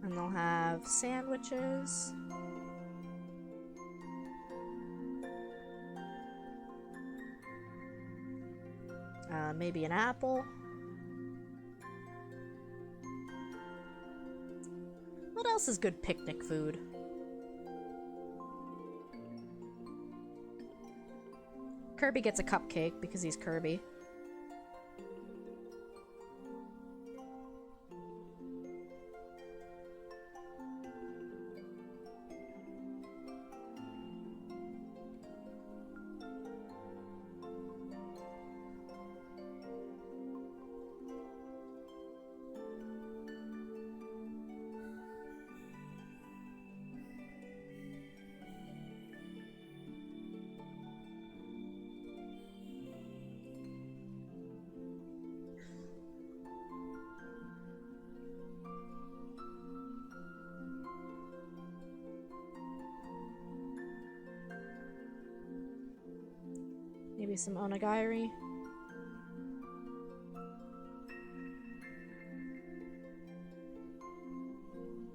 And they'll have sandwiches. Maybe an apple. What else is good picnic food? Kirby gets a cupcake because he's Kirby. Maybe some onigiri.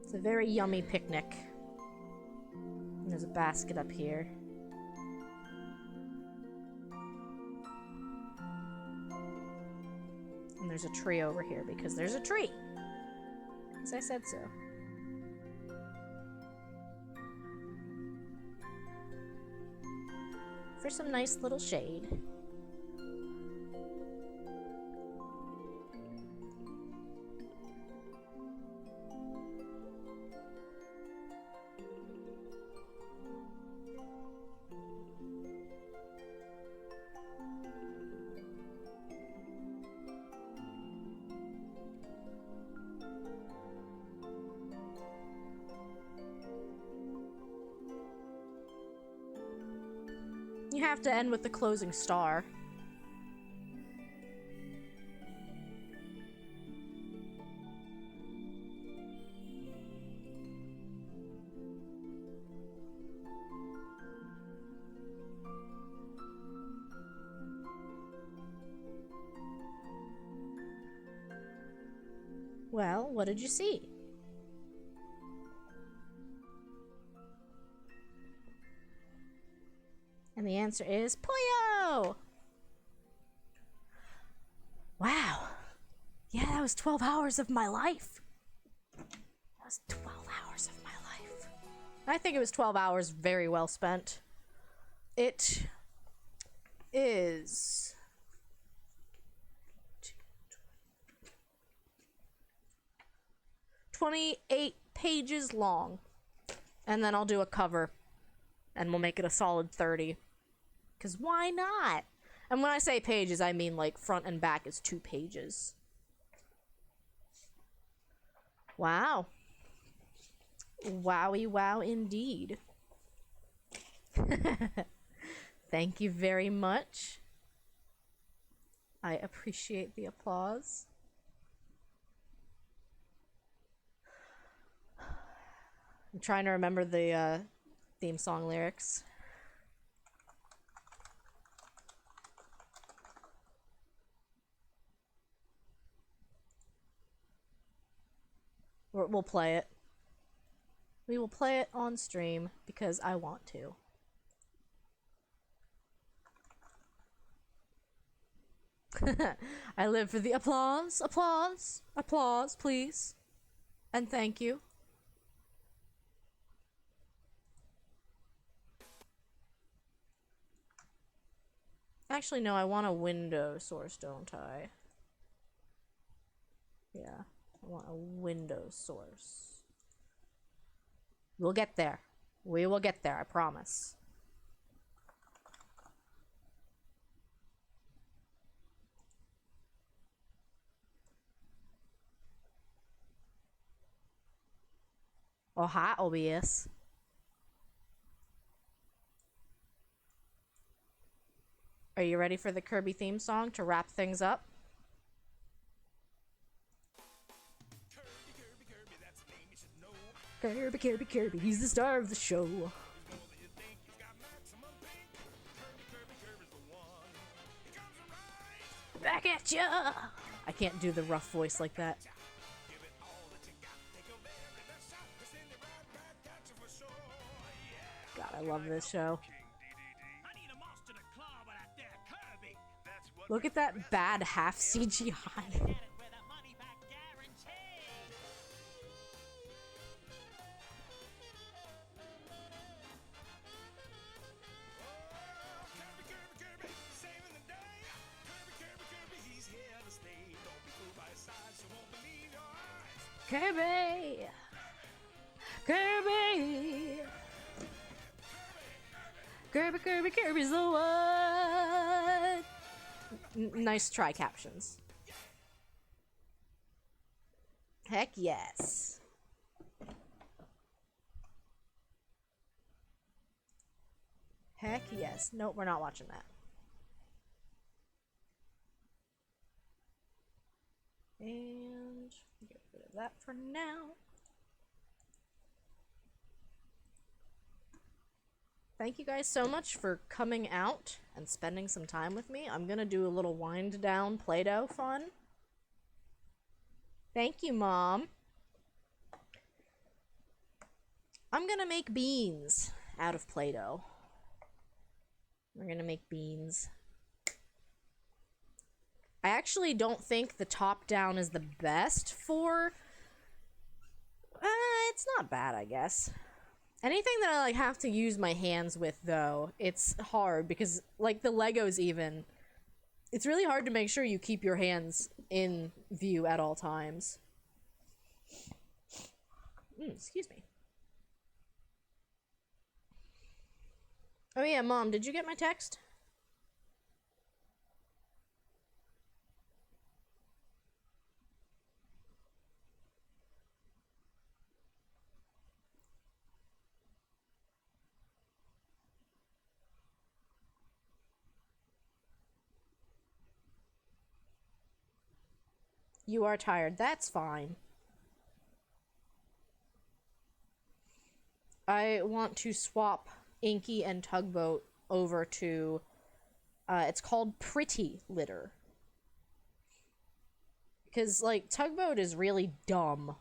It's a very yummy picnic. And there's a basket up here. And there's a tree over here because there's a tree. Because I said so. For some nice little shade. You have to end with the closing star. Well, what did you see? And the answer is Puyo! Wow. Yeah, that was 12 hours of my life. That was 12 hours of my life. I think it was 12 hours very well spent. It is 28 pages long. And then I'll do a cover. And we'll make it a solid 30. Because why not? And when I say pages, I mean like front and back is 2 pages. Wow. Wowie wow indeed. Thank you very much. I appreciate the applause. I'm trying to remember the theme song lyrics. We'll play it. We will play it on stream because I want to. I live for the applause, applause, applause, please. And thank you. Actually, no, I want a window source, don't I? Yeah, I want a window source. We'll get there. We will get there, I promise. Oh, hi, OBS. Are you ready for the Kirby theme song to wrap things up? Kirby, Kirby, Kirby, he's the star of the show. Back at ya! I can't do the rough voice like that. God, I love this show. Look at that bad half CGI. Kirby! Kirby! Kirby's the one! Nice try, captions. Heck yes. Heck yes. Nope, we're not watching that. And get rid of that for now. Thank you guys so much for coming out and spending some time with me. I'm gonna do a little wind down Play-Doh fun. Thank you, Mom. I'm gonna make beans out of Play-Doh. We're gonna make beans. I actually don't think the top down is the best for... it's not bad, I guess. Anything that I, like, have to use my hands with, though, it's hard, because, like, the Legos even, it's really hard to make sure you keep your hands in view at all times. Excuse me. Oh yeah, Mom, did you get my text? You are tired. That's fine. I want to swap Inky and Tugboat over to, it's called Pretty Litter. Because, like, Tugboat is really dumb.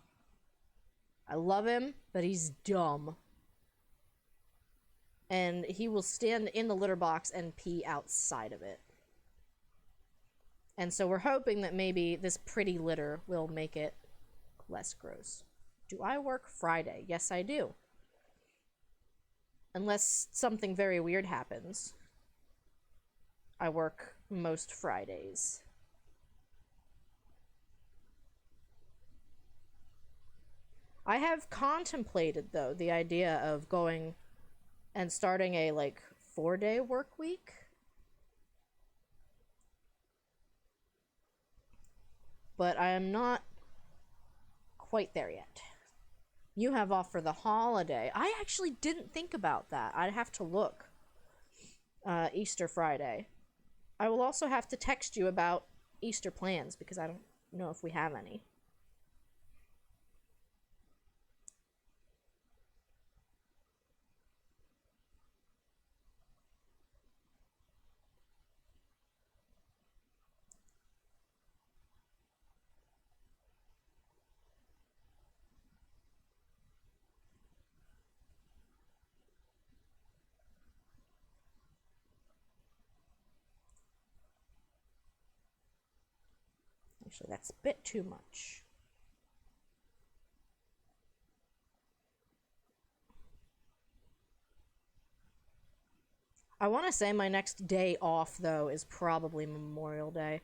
I love him, but he's dumb. And he will stand in the litter box and pee outside of it. And so we're hoping that maybe this Pretty Litter will make it less gross. Do I work Friday? Yes, I do. Unless something very weird happens. I work most Fridays. I have contemplated, though, the idea of going and starting a, like, 4-day work week. But I am not quite there yet. You have off for the holiday. I actually didn't think about that. I'd have to look. Easter Friday. I will also have to text you about Easter plans, because I don't know if we have any. Actually, that's a bit too much. I want to say my next day off, though, is probably Memorial Day.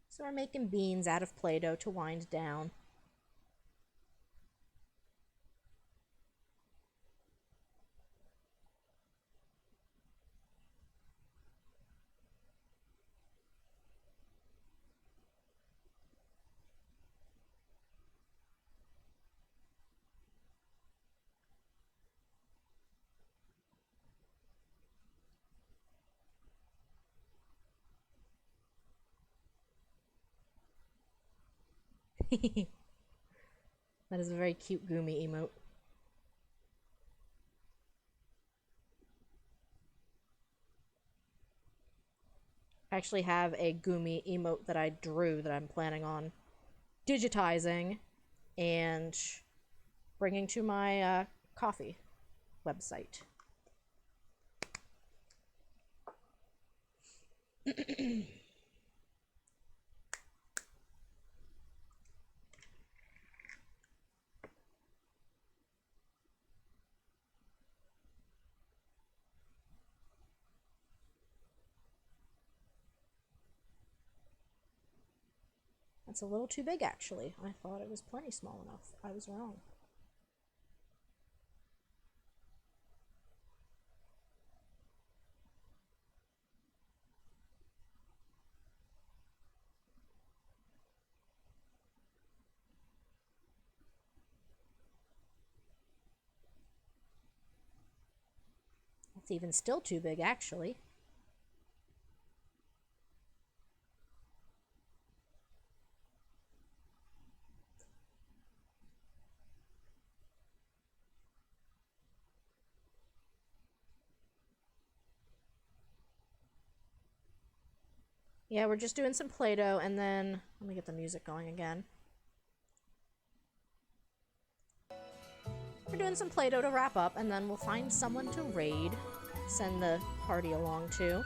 So we're making beans out of Play-Doh to wind down. That is a very cute Goomy emote. I actually have a Goomy emote that I drew that I'm planning on digitizing and bringing to my coffee website. That's a little too big, actually. I thought it was plenty small enough. I was wrong. It's even still too big, actually. Yeah, we're just doing some Play-Doh, and then... Let me get the music going again. We're doing some Play-Doh to wrap up, and then we'll find someone to raid. Send the party along to.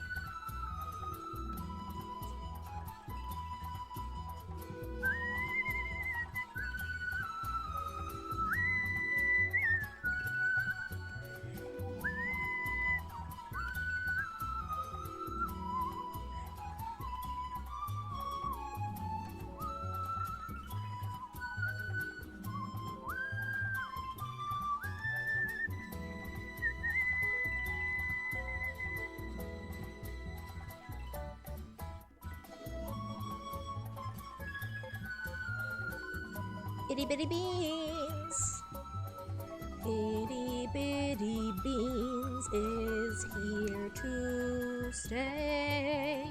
Itty bitty beans. Itty bitty beans is here to stay.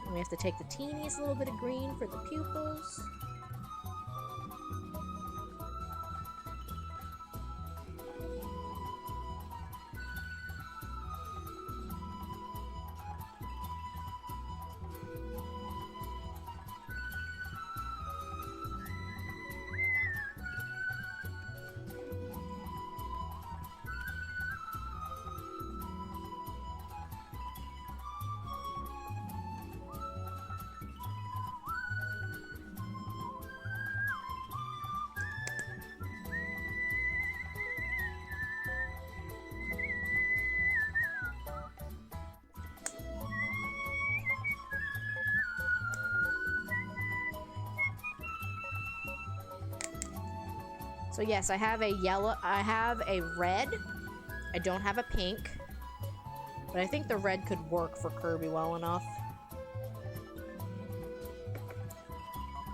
And we have to take the teeniest little bit of green for the pupils. So yes, I have a yellow, I have a red, I don't have a pink, but I think the red could work for Kirby well enough.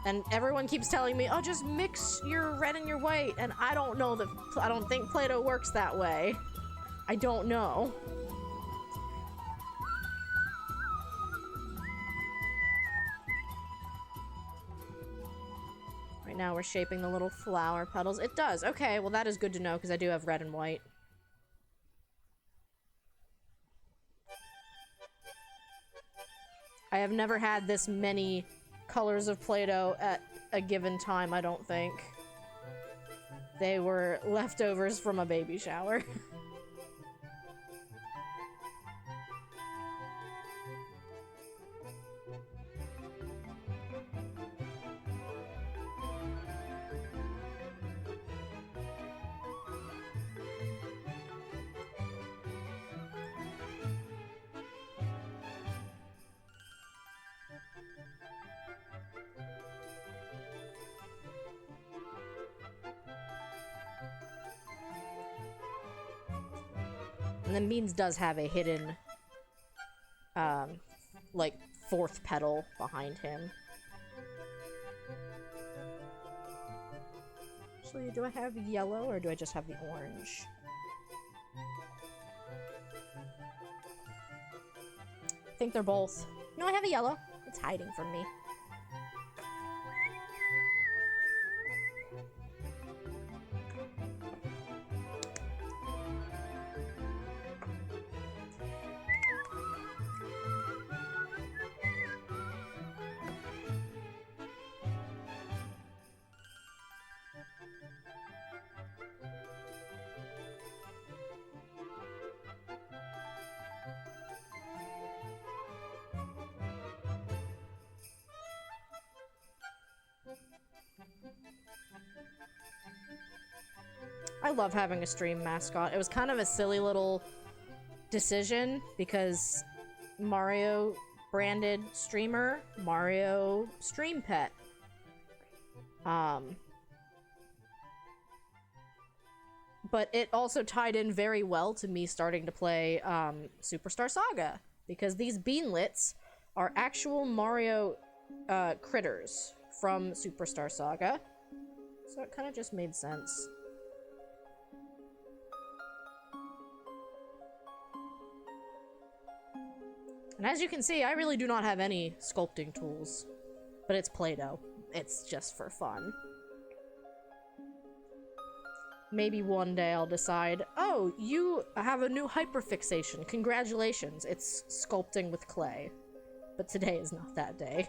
And everyone keeps telling me, oh, just mix your red and your white, and I don't know that, I don't think Play-Doh works that way. I don't know. Right now we're shaping the little flower petals. It does. Okay, well that is good to know because I do have red and white. I have never had this many colors of Play-Doh at a given time, I don't think. They were leftovers from a baby shower. And then Beans does have a hidden, like, fourth petal behind him. Actually, do I have yellow or do I just have the orange? I think they're both. No, I have a yellow. It's hiding from me. love having a stream mascot. It was kind of a silly little decision because Mario branded streamer, Mario stream pet. But it also tied in very well to me starting to play Superstar Saga, because these beanlets are actual Mario critters from Superstar Saga. So it kind of just made sense. And as you can see, I really do not have any sculpting tools, but it's Play-Doh. It's just for fun. Maybe one day I'll decide, oh, you have a new hyperfixation. Congratulations, it's sculpting with clay. But today is not that day.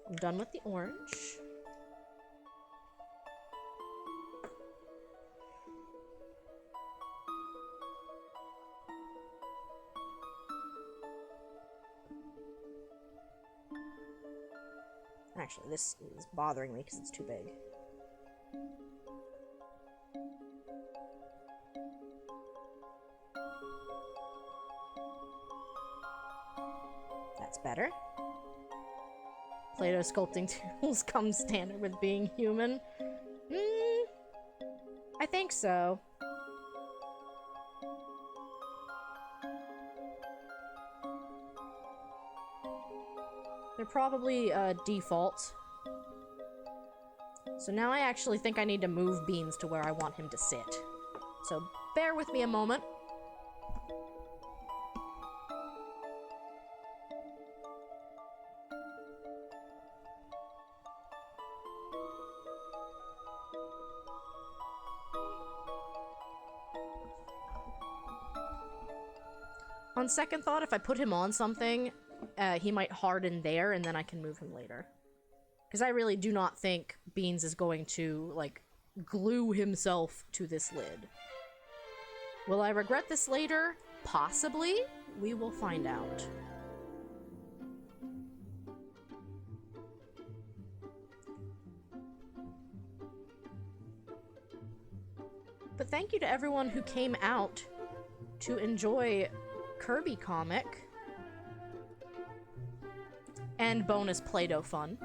I'm done with the orange. Actually, this is bothering me because it's too big. That's better. Play-Doh sculpting tools come standard with being human. I think so. They're probably default. So now I actually think I need to move Beans to where I want him to sit. So bear with me a moment. On second thought, if I put him on something, he might harden there, and then I can move him later. Because I really do not think Beans is going to, like, glue himself to this lid. Will I regret this later? Possibly. We will find out. But thank you to everyone who came out to enjoy Kirby comic and bonus Play-Doh fun.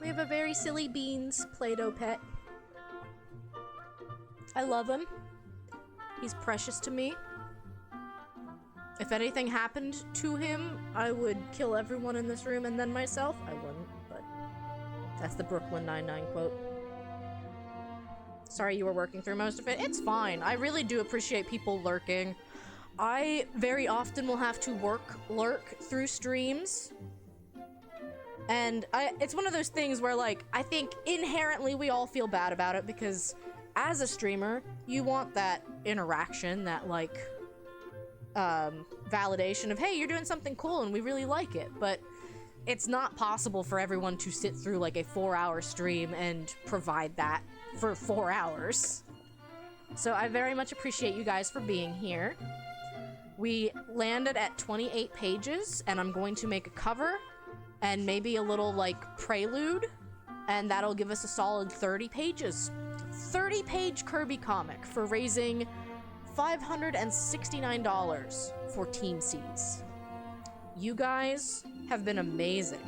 We have a very silly Beans Play-Doh pet. I love him. He's precious to me. If anything happened to him, I would kill everyone in this room and then myself. I wouldn't, but that's the Brooklyn Nine-Nine quote. Sorry you were working through most of it. It's fine. I really do appreciate people lurking. I very often will have to lurk through streams. And it's one of those things where, like, I think inherently we all feel bad about it because as a streamer, you want that interaction, that, like, validation of, hey, you're doing something cool and we really like it, but it's not possible for everyone to sit through like a 4-hour stream and provide that for 4 hours. So I very much appreciate you guys for being here. We landed at 28 pages, and I'm going to make a cover and maybe a little like prelude, and that'll give us a solid 30 pages. 30-page Kirby comic for raising $569 for Team C's. You guys have been amazing.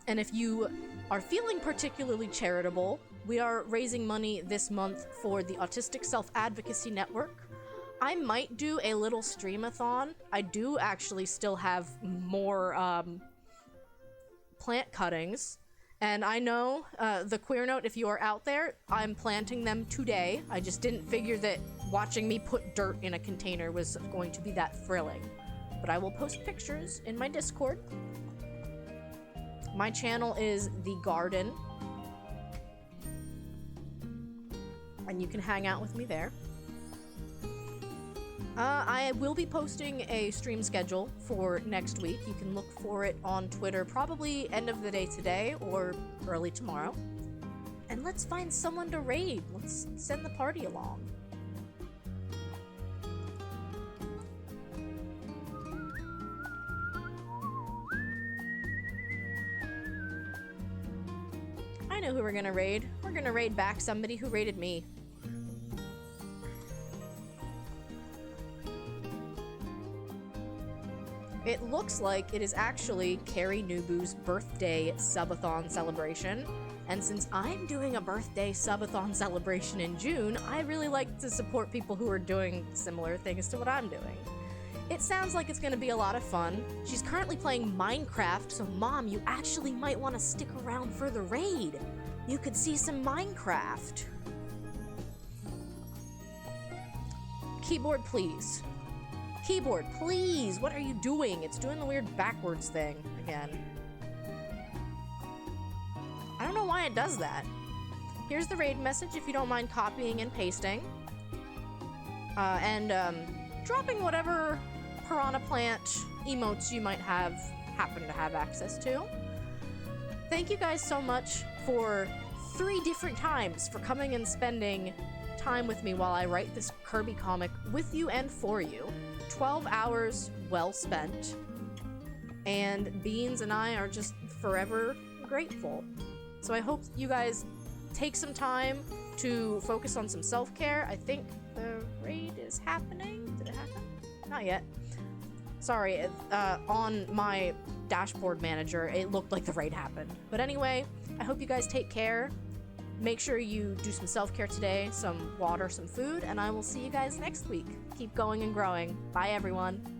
And if you are feeling particularly charitable, we are raising money this month for the Autistic Self-Advocacy Network. I might do a little stream-a-thon. I do actually still have more plant cuttings. And I know, the Queer Note, if you are out there, I'm planting them today. I just didn't figure that watching me put dirt in a container was going to be that thrilling. But I will post pictures in my Discord. My channel is The Garden. And you can hang out with me there. I will be posting a stream schedule for next week. You can look for it on Twitter, probably end of the day today or early tomorrow. And let's find someone to raid. Let's send the party along. I know who we're gonna raid. We're gonna raid back somebody who raided me. It looks like it is actually Carrie Nubu's birthday subathon celebration. And since I'm doing a birthday subathon celebration in June, I really like to support people who are doing similar things to what I'm doing. It sounds like it's gonna be a lot of fun. She's currently playing Minecraft, so Mom, you actually might want to stick around for the raid. You could see some Minecraft. Keyboard, please. Keyboard, please! What are you doing? It's doing the weird backwards thing again. I don't know why it does that. Here's the raid message if you don't mind copying and pasting. And dropping whatever piranha plant emotes you might happen to have access to. Thank you guys so much for 3 different times for coming and spending time with me while I write this Kirby comic with you and for you. 12 hours well spent, and Beans and I are just forever grateful. So I hope you guys take some time to focus on some self-care. I think the raid is happening. Did it happen? Not yet. Sorry, on my dashboard manager, it looked like the raid happened. But anyway, I hope you guys take care. Make sure you do some self-care today, some water, some food, and I will see you guys next week. Keep going and growing. Bye, everyone.